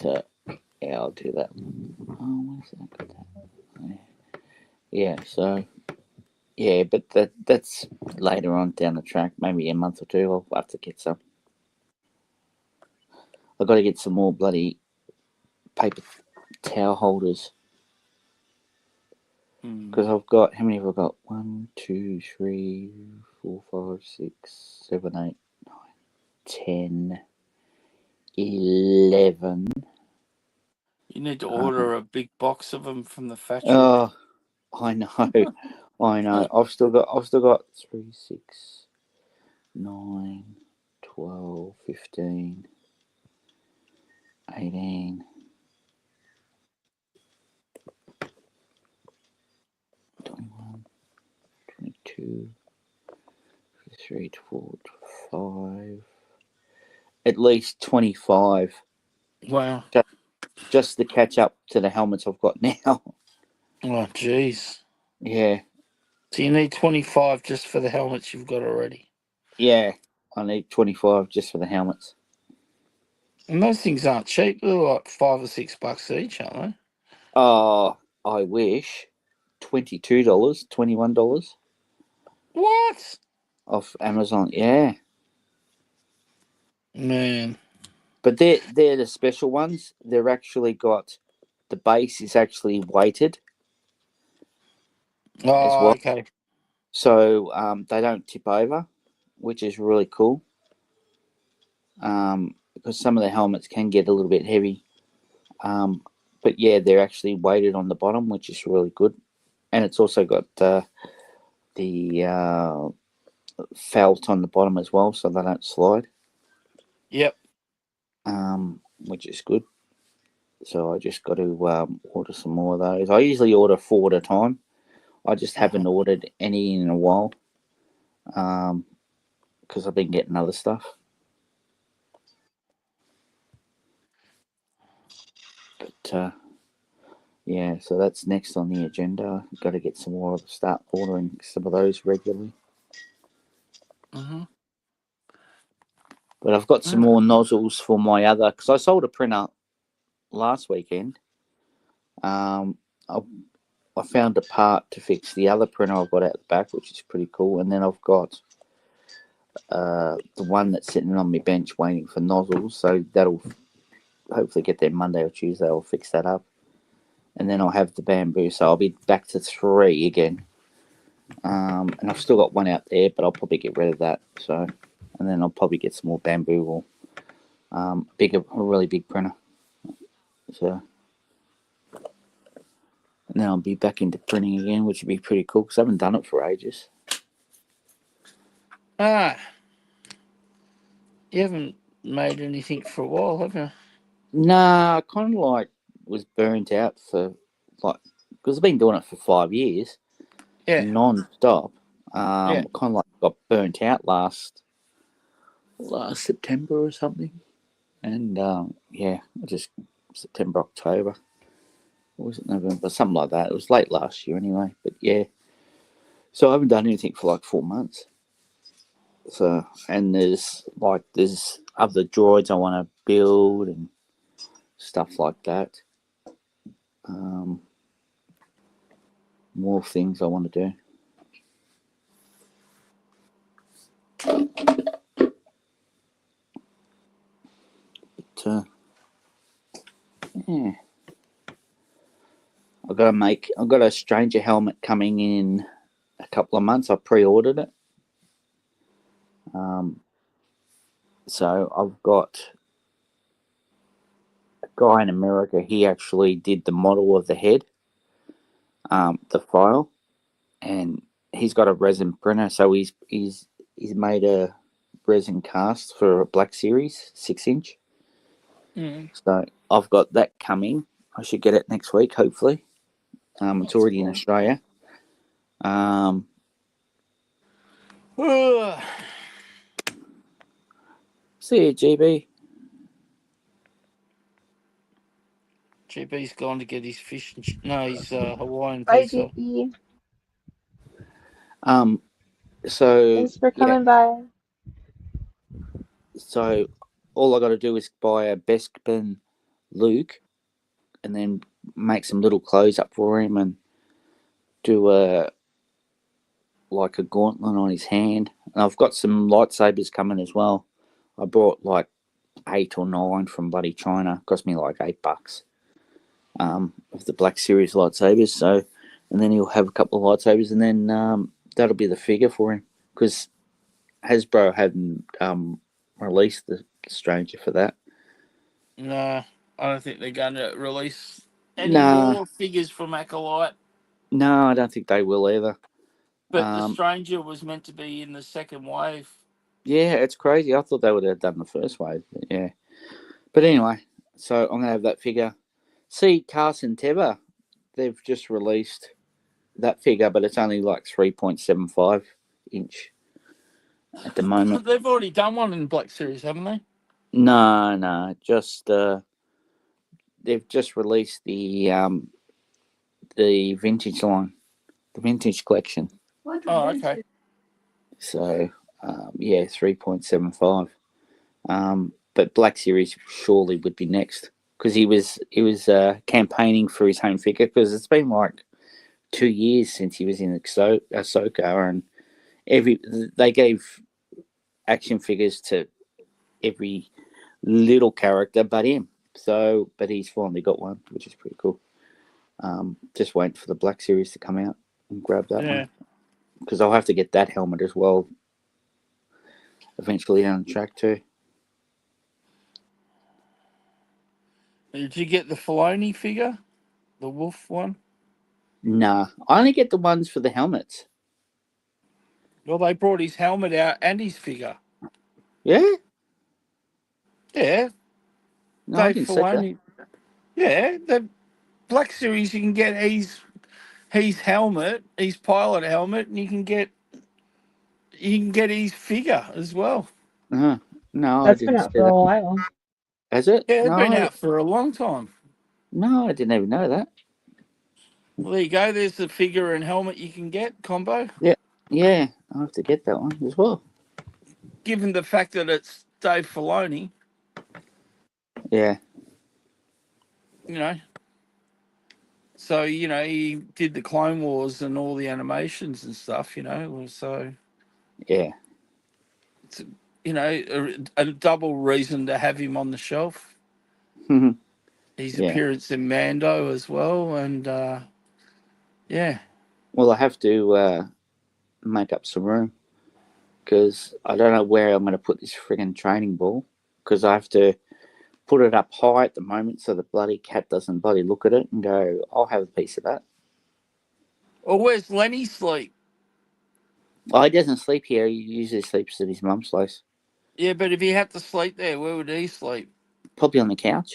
But yeah, I'll do that. Oh, where's that? Yeah, so yeah, but that's later on down the track, maybe a month or two. I'll have to get some. I've got to get some more bloody paper towel holders because I've got, how many have I got? 1, 2, 3, 4, 5, 6, 7, 8, 9, 10, 11. You need to order a big box of them from the factory. Oh, I know, I know. I've still got 3, 6, 9, 12, 15, 18. 21, 22, 23, 24, 25. At least 25. Wow. Just to catch up to the helmets I've got now. Oh, jeez. Yeah. So you need 25 just for the helmets you've got already. Yeah. I need 25 just for the helmets. And those things aren't cheap. They're like $5 or $6 each, aren't they? Oh, I wish. $22, $21 What? off Amazon. Yeah. Man. But they're the special ones. They're actually got, the base is actually weighted as Oh, well. okay. So they don't tip over, which is really cool. Because some of the helmets can get a little bit heavy. But yeah, they're actually weighted on the bottom, which is really good. And it's also got the felt on the bottom as well, so they don't slide. Yep. Which is good. So I just got to order some more of those. I usually order 4 at a time. I just haven't ordered any in a while. Because I've been getting other stuff. But yeah, so that's next on the agenda. Got to get some more. Start ordering some of those regularly. Mm-hmm. But I've got some more nozzles for my other, because I sold a printer last weekend. I found a part to fix the other printer I've got out the back, which is pretty cool. And then I've got the one that's sitting on my bench waiting for nozzles. So that'll hopefully get there Monday or Tuesday. I'll fix that up. And then I'll have the bamboo. So I'll be back to 3 again. And I've still got one out there, but I'll probably get rid of that. So, and then I'll probably get some more bamboo or a really big printer. So And then I'll be back into printing again, which would be pretty cool because I haven't done it for ages. Ah, you haven't made anything for a while, have you? Nah, I kind of like was burnt out for like because I've been doing it for 5 years, non-stop. Yeah. Kind of like got burnt out last September or something, and yeah, just September, October. Or was it November? Something like that. It was late last year anyway. But yeah, so I haven't done anything for like 4 months. So and there's other droids I want to build and stuff like that. More things I want to do. But yeah. I've got a Stranger helmet coming in a couple of months. I pre-ordered it. So I've got a guy in America. He actually did the model of the head, the file, and he's got a resin printer. So he's made a resin cast for a Black Series 6-inch. So I've got that coming. I should get it next week, hopefully. It's already in Australia. See you, GB. GB's gone to get his fish. His Hawaiian Bye, pizza. GP. So Thanks for coming by. So all I got to do is buy a Beskman Luke, and then make some little clothes up for him, and do a gauntlet on his hand. And I've got some lightsabers coming as well. I bought like 8 or 9 from bloody China. It cost me like $8. Of the Black Series lightsabers. So, and then he'll have a couple of lightsabers, and then that'll be the figure for him because Hasbro hadn't released the Stranger for that. No, I don't think they're going to release any more figures from Acolyte. No, I don't think they will either. But the Stranger was meant to be in the second wave. Yeah, it's crazy. I thought they would have done the first wave. But yeah. But anyway, so I'm going to have that figure. See, Carson Teva, they've just released that figure, but it's only like 3.75 inch at the moment. They've already done one in Black Series, haven't they? No, just they've just released the vintage line, the vintage collection. Oh, okay. So yeah, 3.75. But Black Series surely would be next because he was campaigning for his home figure because it's been like 2 years since he was in Ahsoka, and they gave action figures to every little character but him. So, but he's finally got one, which is pretty cool. Just waiting for the Black Series to come out and grab that one because I'll have to get that helmet as well eventually down the track too. Did you get the Filoni figure, the wolf one? Nah, I only get the ones for the helmets. Well, they brought his helmet out and his figure. Yeah. Yeah. No, I didn't see that. Yeah, the Black Series, you can get his helmet, his pilot helmet, and you can get his figure as well. No, That's I been didn't out see for that. a while. Has it? Yeah, it's No, been out for a long time. No, I didn't even know that. Well, there you go. There's the figure and helmet you can get combo. Yeah, I'll have to get that one as well. Given the fact that it's Dave Filoni, Yeah. So, he did the Clone Wars and all the animations and stuff, so... Yeah. It's, a double reason to have him on the shelf. His appearance in Mando as well, and, yeah. Well, I have to make up some room because I don't know where I'm going to put this friggin' training ball because I have to put it up high at the moment so the bloody cat doesn't bloody look at it and go, I'll have a piece of that. Or where's Lenny sleep? Oh, he doesn't sleep here. He usually sleeps at his mum's place. Yeah, but if he had to sleep there, where would he sleep? Probably on the couch.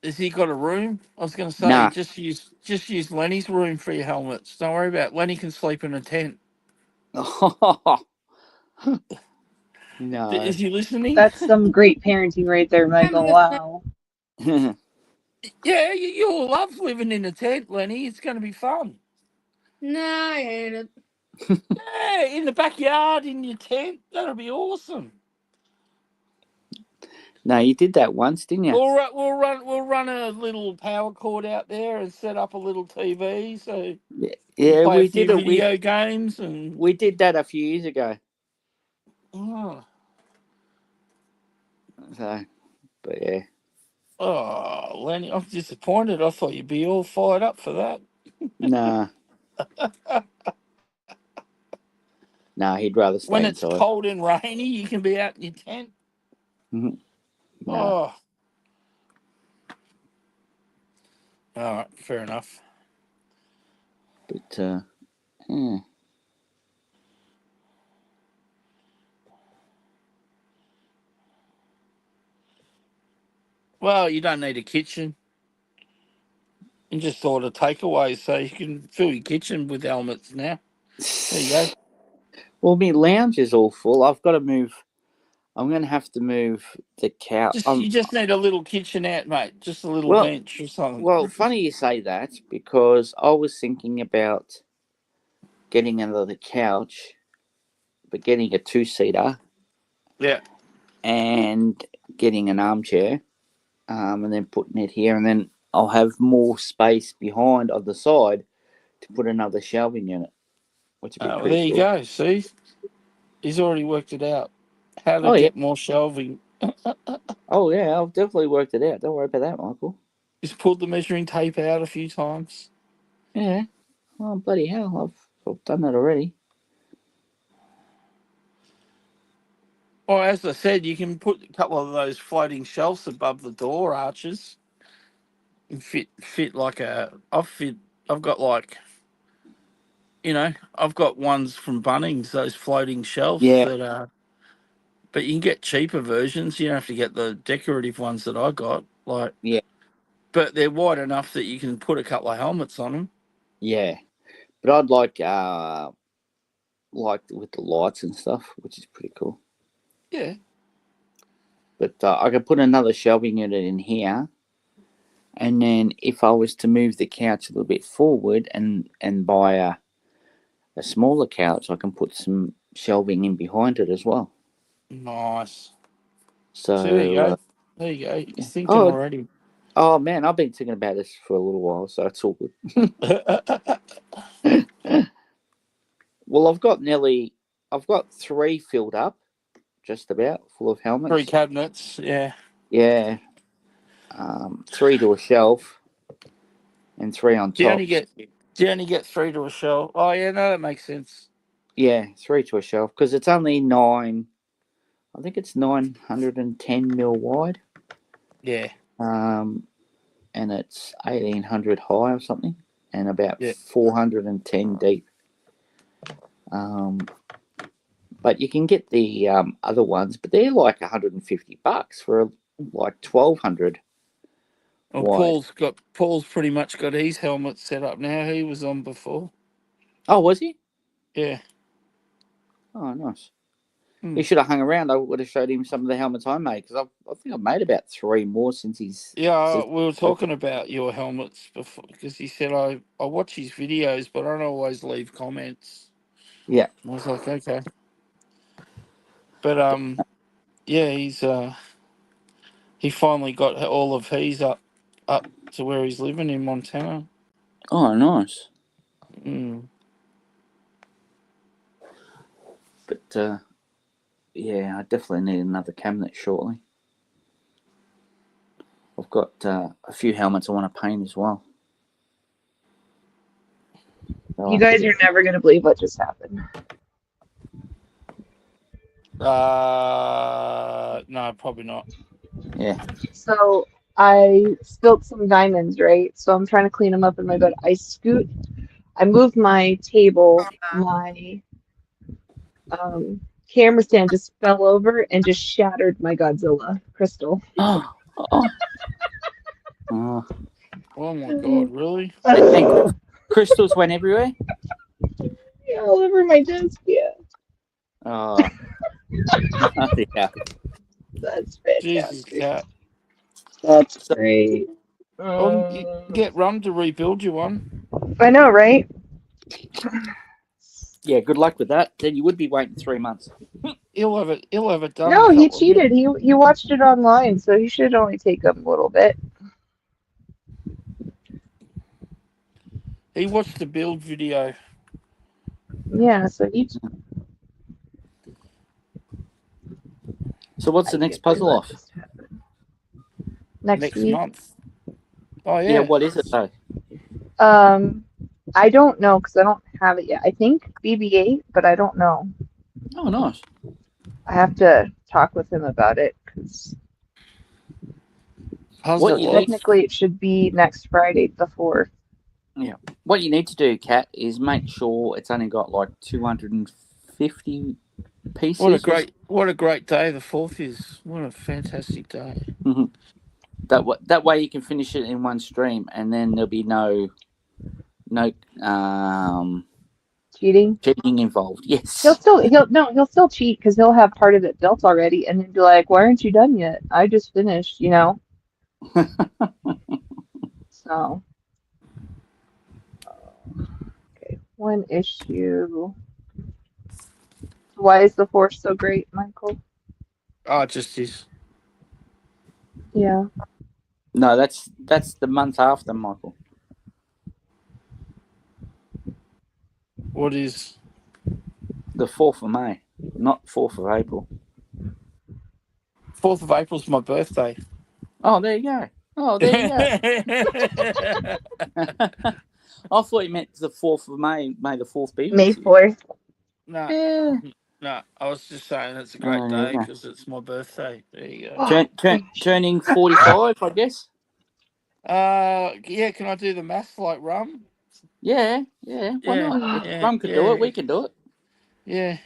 Has he got a room? I was going to say, Nah. just use Lenny's room for your helmets. Don't worry about it. Lenny can sleep in a tent. No. Is he listening? That's some great parenting right there, Michael. Wow. Yeah, you'll love living in a tent, Lenny. It's going to be fun. Nah, I hate it. Yeah, in the backyard, in your tent. That'll be awesome. No, you did that once, didn't you? We'll run a little power cord out there and set up a little TV so Yeah, play we a few did it. video games and. We did that a few years ago. Oh, So, but yeah. oh, Lenny, I'm disappointed. I thought you'd be all fired up for that. Nah. Nah, he'd rather stay When it's inside. cold and rainy, you can be out in your tent. Nah. Oh. All right, fair enough. But yeah. Well, you don't need a kitchen. You just order takeaway so you can fill your kitchen with helmets now. There you go. Well, my lounge is all full. I've got to move. I'm going to have to move the couch. You just need a little kitchen out, mate. Just a little Well- bench or something. Well, funny you say that because I was thinking about getting another couch, but getting a 2-seater Yeah. and getting an armchair, and then putting it here, and then I'll have more space behind on the side to put another shelving unit, which would be Well, pretty there you cool. go. See, he's already worked it out. How to Oh, get more shelving. Oh yeah, I've definitely worked it out. Don't worry about that, Michael. He's pulled the measuring tape out a few times. Yeah. Oh bloody hell, I've done that already. Or as I said, you can put a couple of those floating shelves above the door arches and fit like a. I've got like. I've got ones from Bunnings, those floating shelves Yeah. that are. But you can get cheaper versions. You don't have to get the decorative ones that I got. Yeah. But they're wide enough that you can put a couple of helmets on them. Yeah. But I'd like with the lights and stuff, which is pretty cool. Yeah. But I could put another shelving unit in here, and then if I was to move the couch a little bit forward and buy a smaller couch, I can put some shelving in behind it as well. Nice. So There you go. There you go. You're thinking Oh. already. Oh man, I've been thinking about this for a little while, so it's all good. Well, I've got 3 filled up, just about full of helmets. 3 cabinets. Yeah. Yeah. 3 to a shelf, and 3 on top. Do you only get 3 to a shelf? Oh yeah, no, that makes sense. Yeah, 3 to a shelf because it's only 9. I think it's 910 mil wide. Yeah. And it's 1800 high or something, and about Yeah. 410 deep. But you can get the other ones, but they're like $150 for like 1200. Well, wide. Paul's pretty much got his helmet set up now. He was on before. Oh, was he? Yeah. Oh, nice. Hmm. He should have hung around. I would have showed him some of the helmets I made because I think I've made about 3 more since he's. Yeah, we were talking about your helmets before because he said I watch his videos, but I don't always leave comments. Yeah. I was like, okay. But yeah, he finally got all of his up to where he's living in Montana. Oh, nice. Mm. But yeah, I definitely need another cabinet shortly. I've got a few helmets I want to paint as well. So You guys are never going to believe what just happened. No, probably not. Yeah. So I spilt some diamonds, right? So I'm trying to clean them up in my bed. I I moved my table, my camera stand just fell over and just shattered my Godzilla crystal. Oh, oh. Oh. Oh my god, really? And crystals went everywhere? Yeah, all over my desk. Yeah, Oh. Yeah. that's Jesus, fantastic. cat. That's So- great. You get Rum to rebuild you one. I know, right? Yeah, good luck with that. Then you would be waiting 3 months. He'll have it. He'll have it done. No, in a he couple of cheated. minutes. He watched it online, so he should only take a little bit. He watched the build video. Yeah, so he. So what's the I next can't puzzle let off? this happen. Next week. month. Oh Yeah, yeah. what is it though? I don't know because I don't have it yet. I think BB-8, but I don't know. Oh, nice. I have to talk with him about it because Puzzle What you need- technically it should be next Friday, the 4th. What you need to do, Kat, is make sure it's only got like 250 pieces. What a great day the 4th is. What a fantastic day. That way you can finish it in one stream, and then there'll be no Cheating. cheating involved. Yes. He'll still cheat because he'll have part of it built already, and then be like, "Why aren't you done yet? I just finished," you know. So, okay, one issue. Why is the Force so great, Michael? Oh, it just is. Yeah. No, that's the month after, Michael. What is? The 4th of May, not 4th of April. 4th of April's my birthday. Oh, there you go. Oh, there you go. I thought you meant the 4th of May. May the 4th be with May you. 4th. No, Yeah. no. I was just saying it's a great Oh, day yeah. because it's my birthday. There you go. Turning 45, I guess. Yeah. Can I do the math like Rum? Yeah. Why Yeah, not? yeah, Rum could do yeah. it. We can do it. Yeah.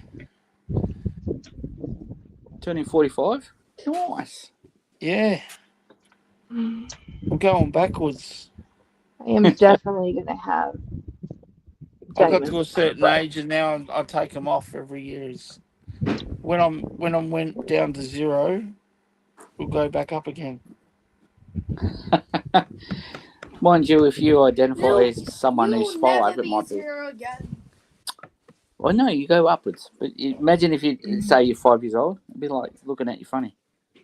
Turning 45. Nice. Yeah. I'm going backwards. I am definitely gonna have. I got to a diamonds. certain age, and now I take them off every year. When I went down to 0, we'll go back up again. Mind you, if you identify as someone You who's will 5, never it might be. zero again. Well, no, you go upwards. But imagine if you say you're 5 years old, it'd be like looking at you funny.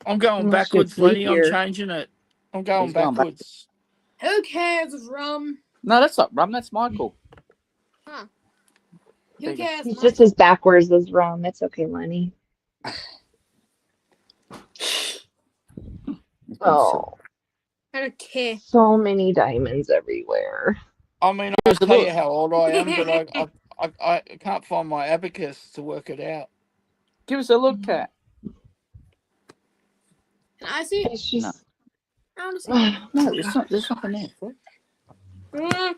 I'm going Mm, backwards, shit, leap Lenny. I'm year. changing it. I'm going He's going backwards. Who cares, Rum? No, that's not Rum. That's Michael. Who cares? He's just as backwards as Rum. It's okay, Lenny. Oh, I don't care. so many diamonds everywhere. I mean, I'll tell you how old I am, but I can't find my abacus to work it out. Give us a look, Kat. Can I see it? It's just. I want to see it. No, there's nothing there. What? Mm.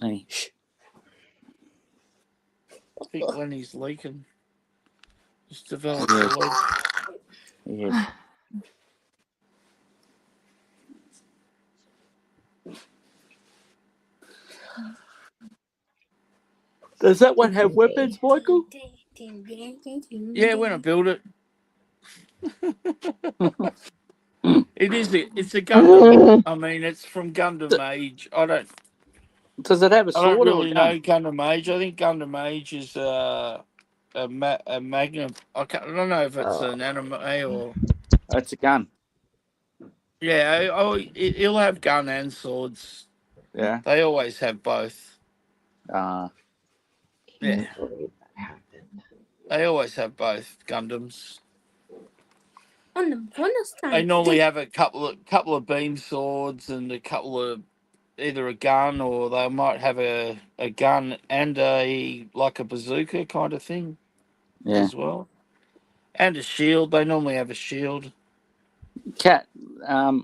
Lenny, shh. I think Lenny's leaking. Just developed a leak. Yeah. Does that one have weapons, Michael? Yeah, when I build it. It's a Gundam. I mean, it's from Gundam Age. I don't Does it have a I don't sword or really a know gun? Gundam Age. I think Gundam Age is a Magnum. I don't know if it's an anime or. Oh, it's a gun. Yeah, it'll have gun and swords. Yeah. They always have both. Uh, Yeah, Can't believe that happened. they always have both Gundams. On the bonus time. They normally have a couple of beam swords and a couple of either a gun, or they might have a gun and a bazooka kind of thing yeah. as well, and a shield. They normally have a shield. Cat,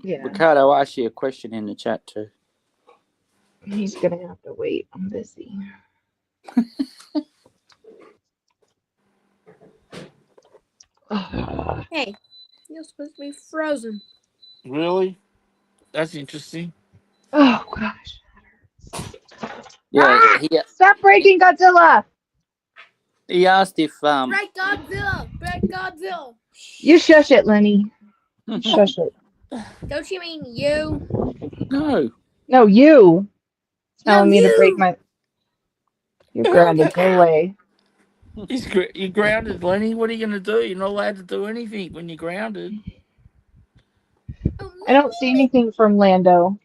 Yeah. Ricardo asked you a question in the chat too. He's gonna have to wait. I'm busy. Oh Hey, you're supposed to be frozen. Really? That's interesting. gosh. Yeah, Ah! he Stop breaking Godzilla! asked if Break Godzilla! Break Godzilla! You shush it, Lenny. Shush it. Don't you mean you? no. No, you telling me to break you! my. You're grounded. Go away. You're grounded, Lenny. What are you going to do? You're not allowed to do anything when you're grounded. I don't see anything from Lando.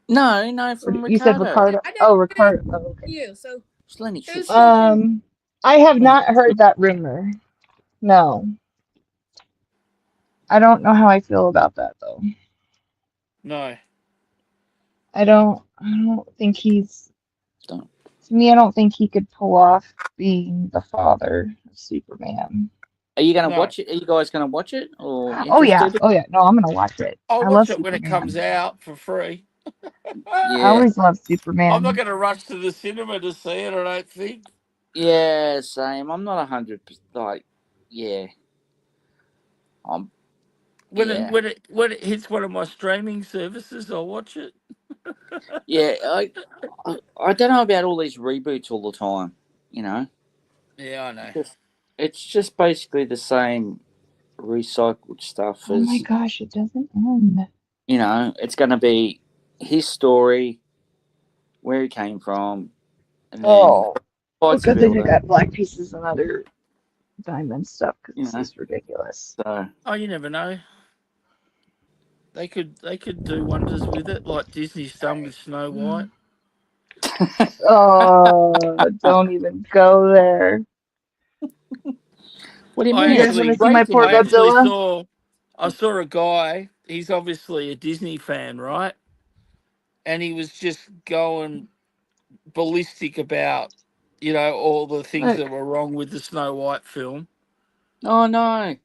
No, from You said Ricardo. Ricardo. I don't Oh, Ricardo. Oh, okay. You, so It's Lenny. who's Shh. talking? I have not heard that rumor. No. I don't know how I feel about that though. No. I don't think he's Don't. to me I don't think he could pull off being the father of Superman. Are you going to No. watch it? Are you guys going to watch it? Or Oh yeah. interested? Oh yeah. No, I'm gonna watch it. I'll I watch love it when it Superman. comes out for free. I Yeah. always love I'm Superman. not going to rush to the cinema to see it, I don't think. Yeah, same. I'm not 100%. Like, yeah. When Yeah. when it hits one of my streaming services, I'll watch it. Yeah, I don't know about all these reboots all the time, you know? Yeah, I know. It's just basically the same recycled stuff Oh my as, gosh, it doesn't end. you know, it's going to be his story, where he came from, and then Oh, fights a good thing I villain, got black pieces and other diamond stuff because you this know. is ridiculous. So, Oh, you never know. They could do wonders with it, like Disney's done with Snow White. Oh, don't even go there. what do you I mean? You guys It's want to actually, see my great, poor I man. actually Godzilla? saw a guy. He's obviously a Disney fan, right? And he was just going ballistic about, all the things Look. that were wrong with the Snow White film. Oh, no.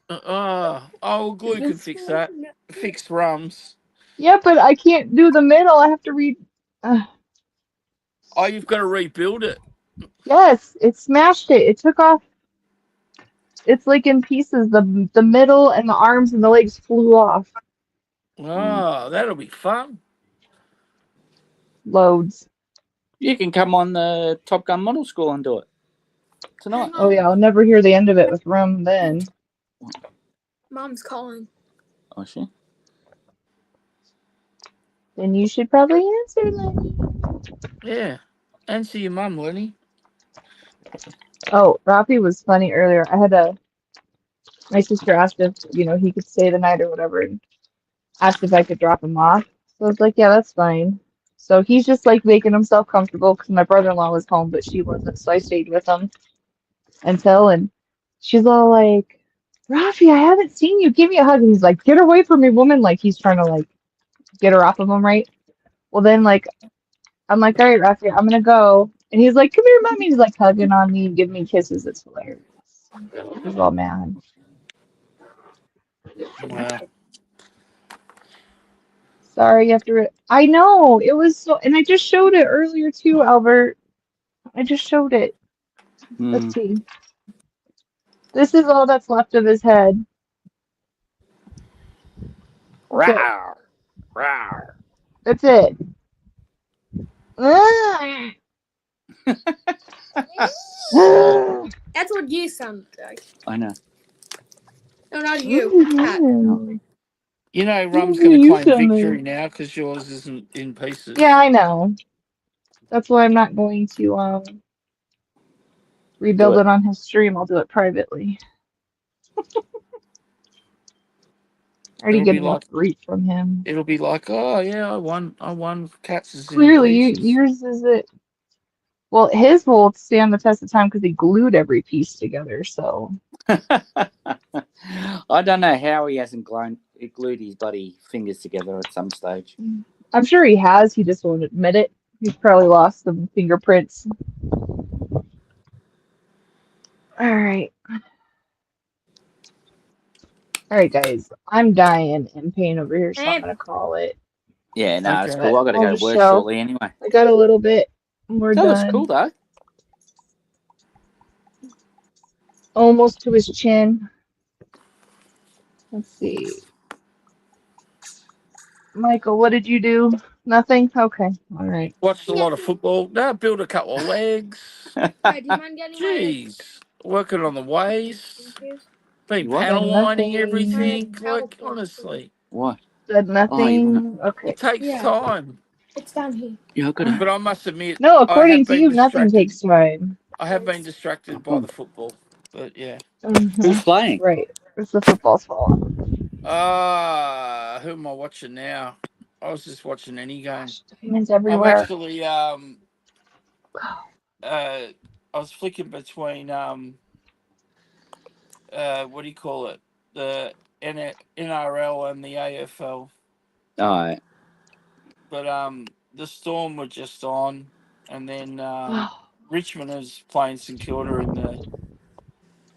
Glue can fix that. Fix Rums. Yeah, but I can't do the middle. I have to read. Oh, you've got to rebuild it. Yes, it smashed it. It took off. It's like in pieces. The middle and the arms and the legs flew off. Oh, that'll be fun. Loads. You can come on the Top Gun Model School and do it tonight. Oh yeah, I'll never hear the end of it with Rum then. Mom's calling. Oh, shit. Then you should probably answer, Lenny. Yeah. Answer your mum, Lenny. Oh, Rafi was funny earlier. My sister asked if, he could stay the night or whatever, and asked if I could drop him off. So I was like, yeah, that's fine. So he's just like making himself comfortable because my brother-in-law was home, but she wasn't. So I stayed with him and she's all like, Rafi, I haven't seen you. Give me a hug. And he's like, get away from me, woman. Like he's trying to like get her off of him, right? Well, then like, I'm like, all right, Rafi, I'm gonna go. And he's like, come here, mommy. He's like hugging on me and giving me kisses. It's hilarious. He's all mad. Wow. Sorry, after I know it was so, and I just showed it earlier too, Albert. I just showed it. Let's see. This is all that's left of his head. Rawr. Rawr. That's it. Ah. That's what you sound like. I know. No, not you. Pat. Rum's What going are to you claim saying? victory now because yours isn't in pieces. Yeah, I know. That's why I'm not going to rebuild it on his stream. I'll do it privately. I already It'll get be enough like grief from him. it'll be like, oh yeah, I won. Cats is in Clearly, pieces. yours is it. Well, his will stand the test of time because he glued every piece together. So I don't know how he hasn't glued his bloody fingers together at some stage. I'm sure he has. He just won't admit it. He's probably lost some fingerprints. All right. All right, guys. I'm dying in pain over here, so I'm Eh. gonna call it. Yeah, no, it's Okay. cool. I got to I'll go to just work show. shortly anyway. I got a little bit more That was done. cool though. Almost to his chin. Let's see. Michael, what did you do? Nothing? Okay. All right. Watched a lot of football. No, built a couple of legs. Hey, do you mind getting Jeez, working on the waist. my shoes? Been What? panel lining Nothing. everything. Towel Like for- honestly, What? Said Oh, you want nothing. Okay. it takes Yeah. time. It's down here. Yeah, I got to. But I must admit, No, I according have to been you, nothing distracted. takes time. I have been distracted by the football. But yeah. Who's playing? Right. It's the football's fault. Who am I watching now? I was just watching any game. Gosh, diamonds I'm everywhere. actually I was flicking between what do you call it? The NRL and the AFL. All right. But the Storm were just on, and then Richmond is playing St Kilda in the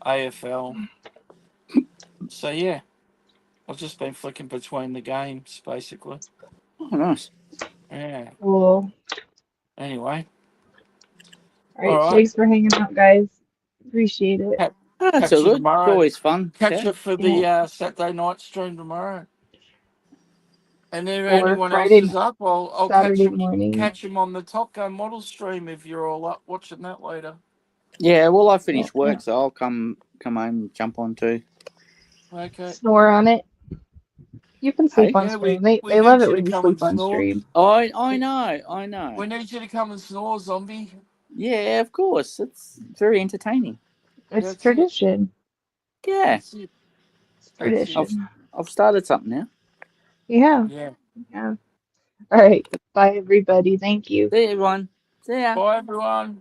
AFL. So yeah, I've just been flicking between the games basically. Oh, nice. Yeah. Cool. Anyway, All right. All right. Thanks for hanging out, guys. Appreciate it. Oh, that's Catch all you good. tomorrow. It's always fun. catch chat. you for the Saturday night stream tomorrow. And if Or anyone else Friday, is up, I'll Saturday morning. catch him on the Top Gun model stream if you're all up watching that later. Yeah, well, I finished Yeah. work, so I'll come home and jump on too. Okay. Snore on it. You can sleep Hey? on Yeah, stream. we They love need it you when to you come sleep and on snore. stream. I know. We need you to come and snore, zombie. Yeah, of course. It's very entertaining. It's That's it. tradition. Yeah, That's it. It's That's it. tradition. I've started something now. Yeah. Yeah. Yeah. All right. Bye, everybody. Thank you. See you, everyone. See ya. Bye, everyone.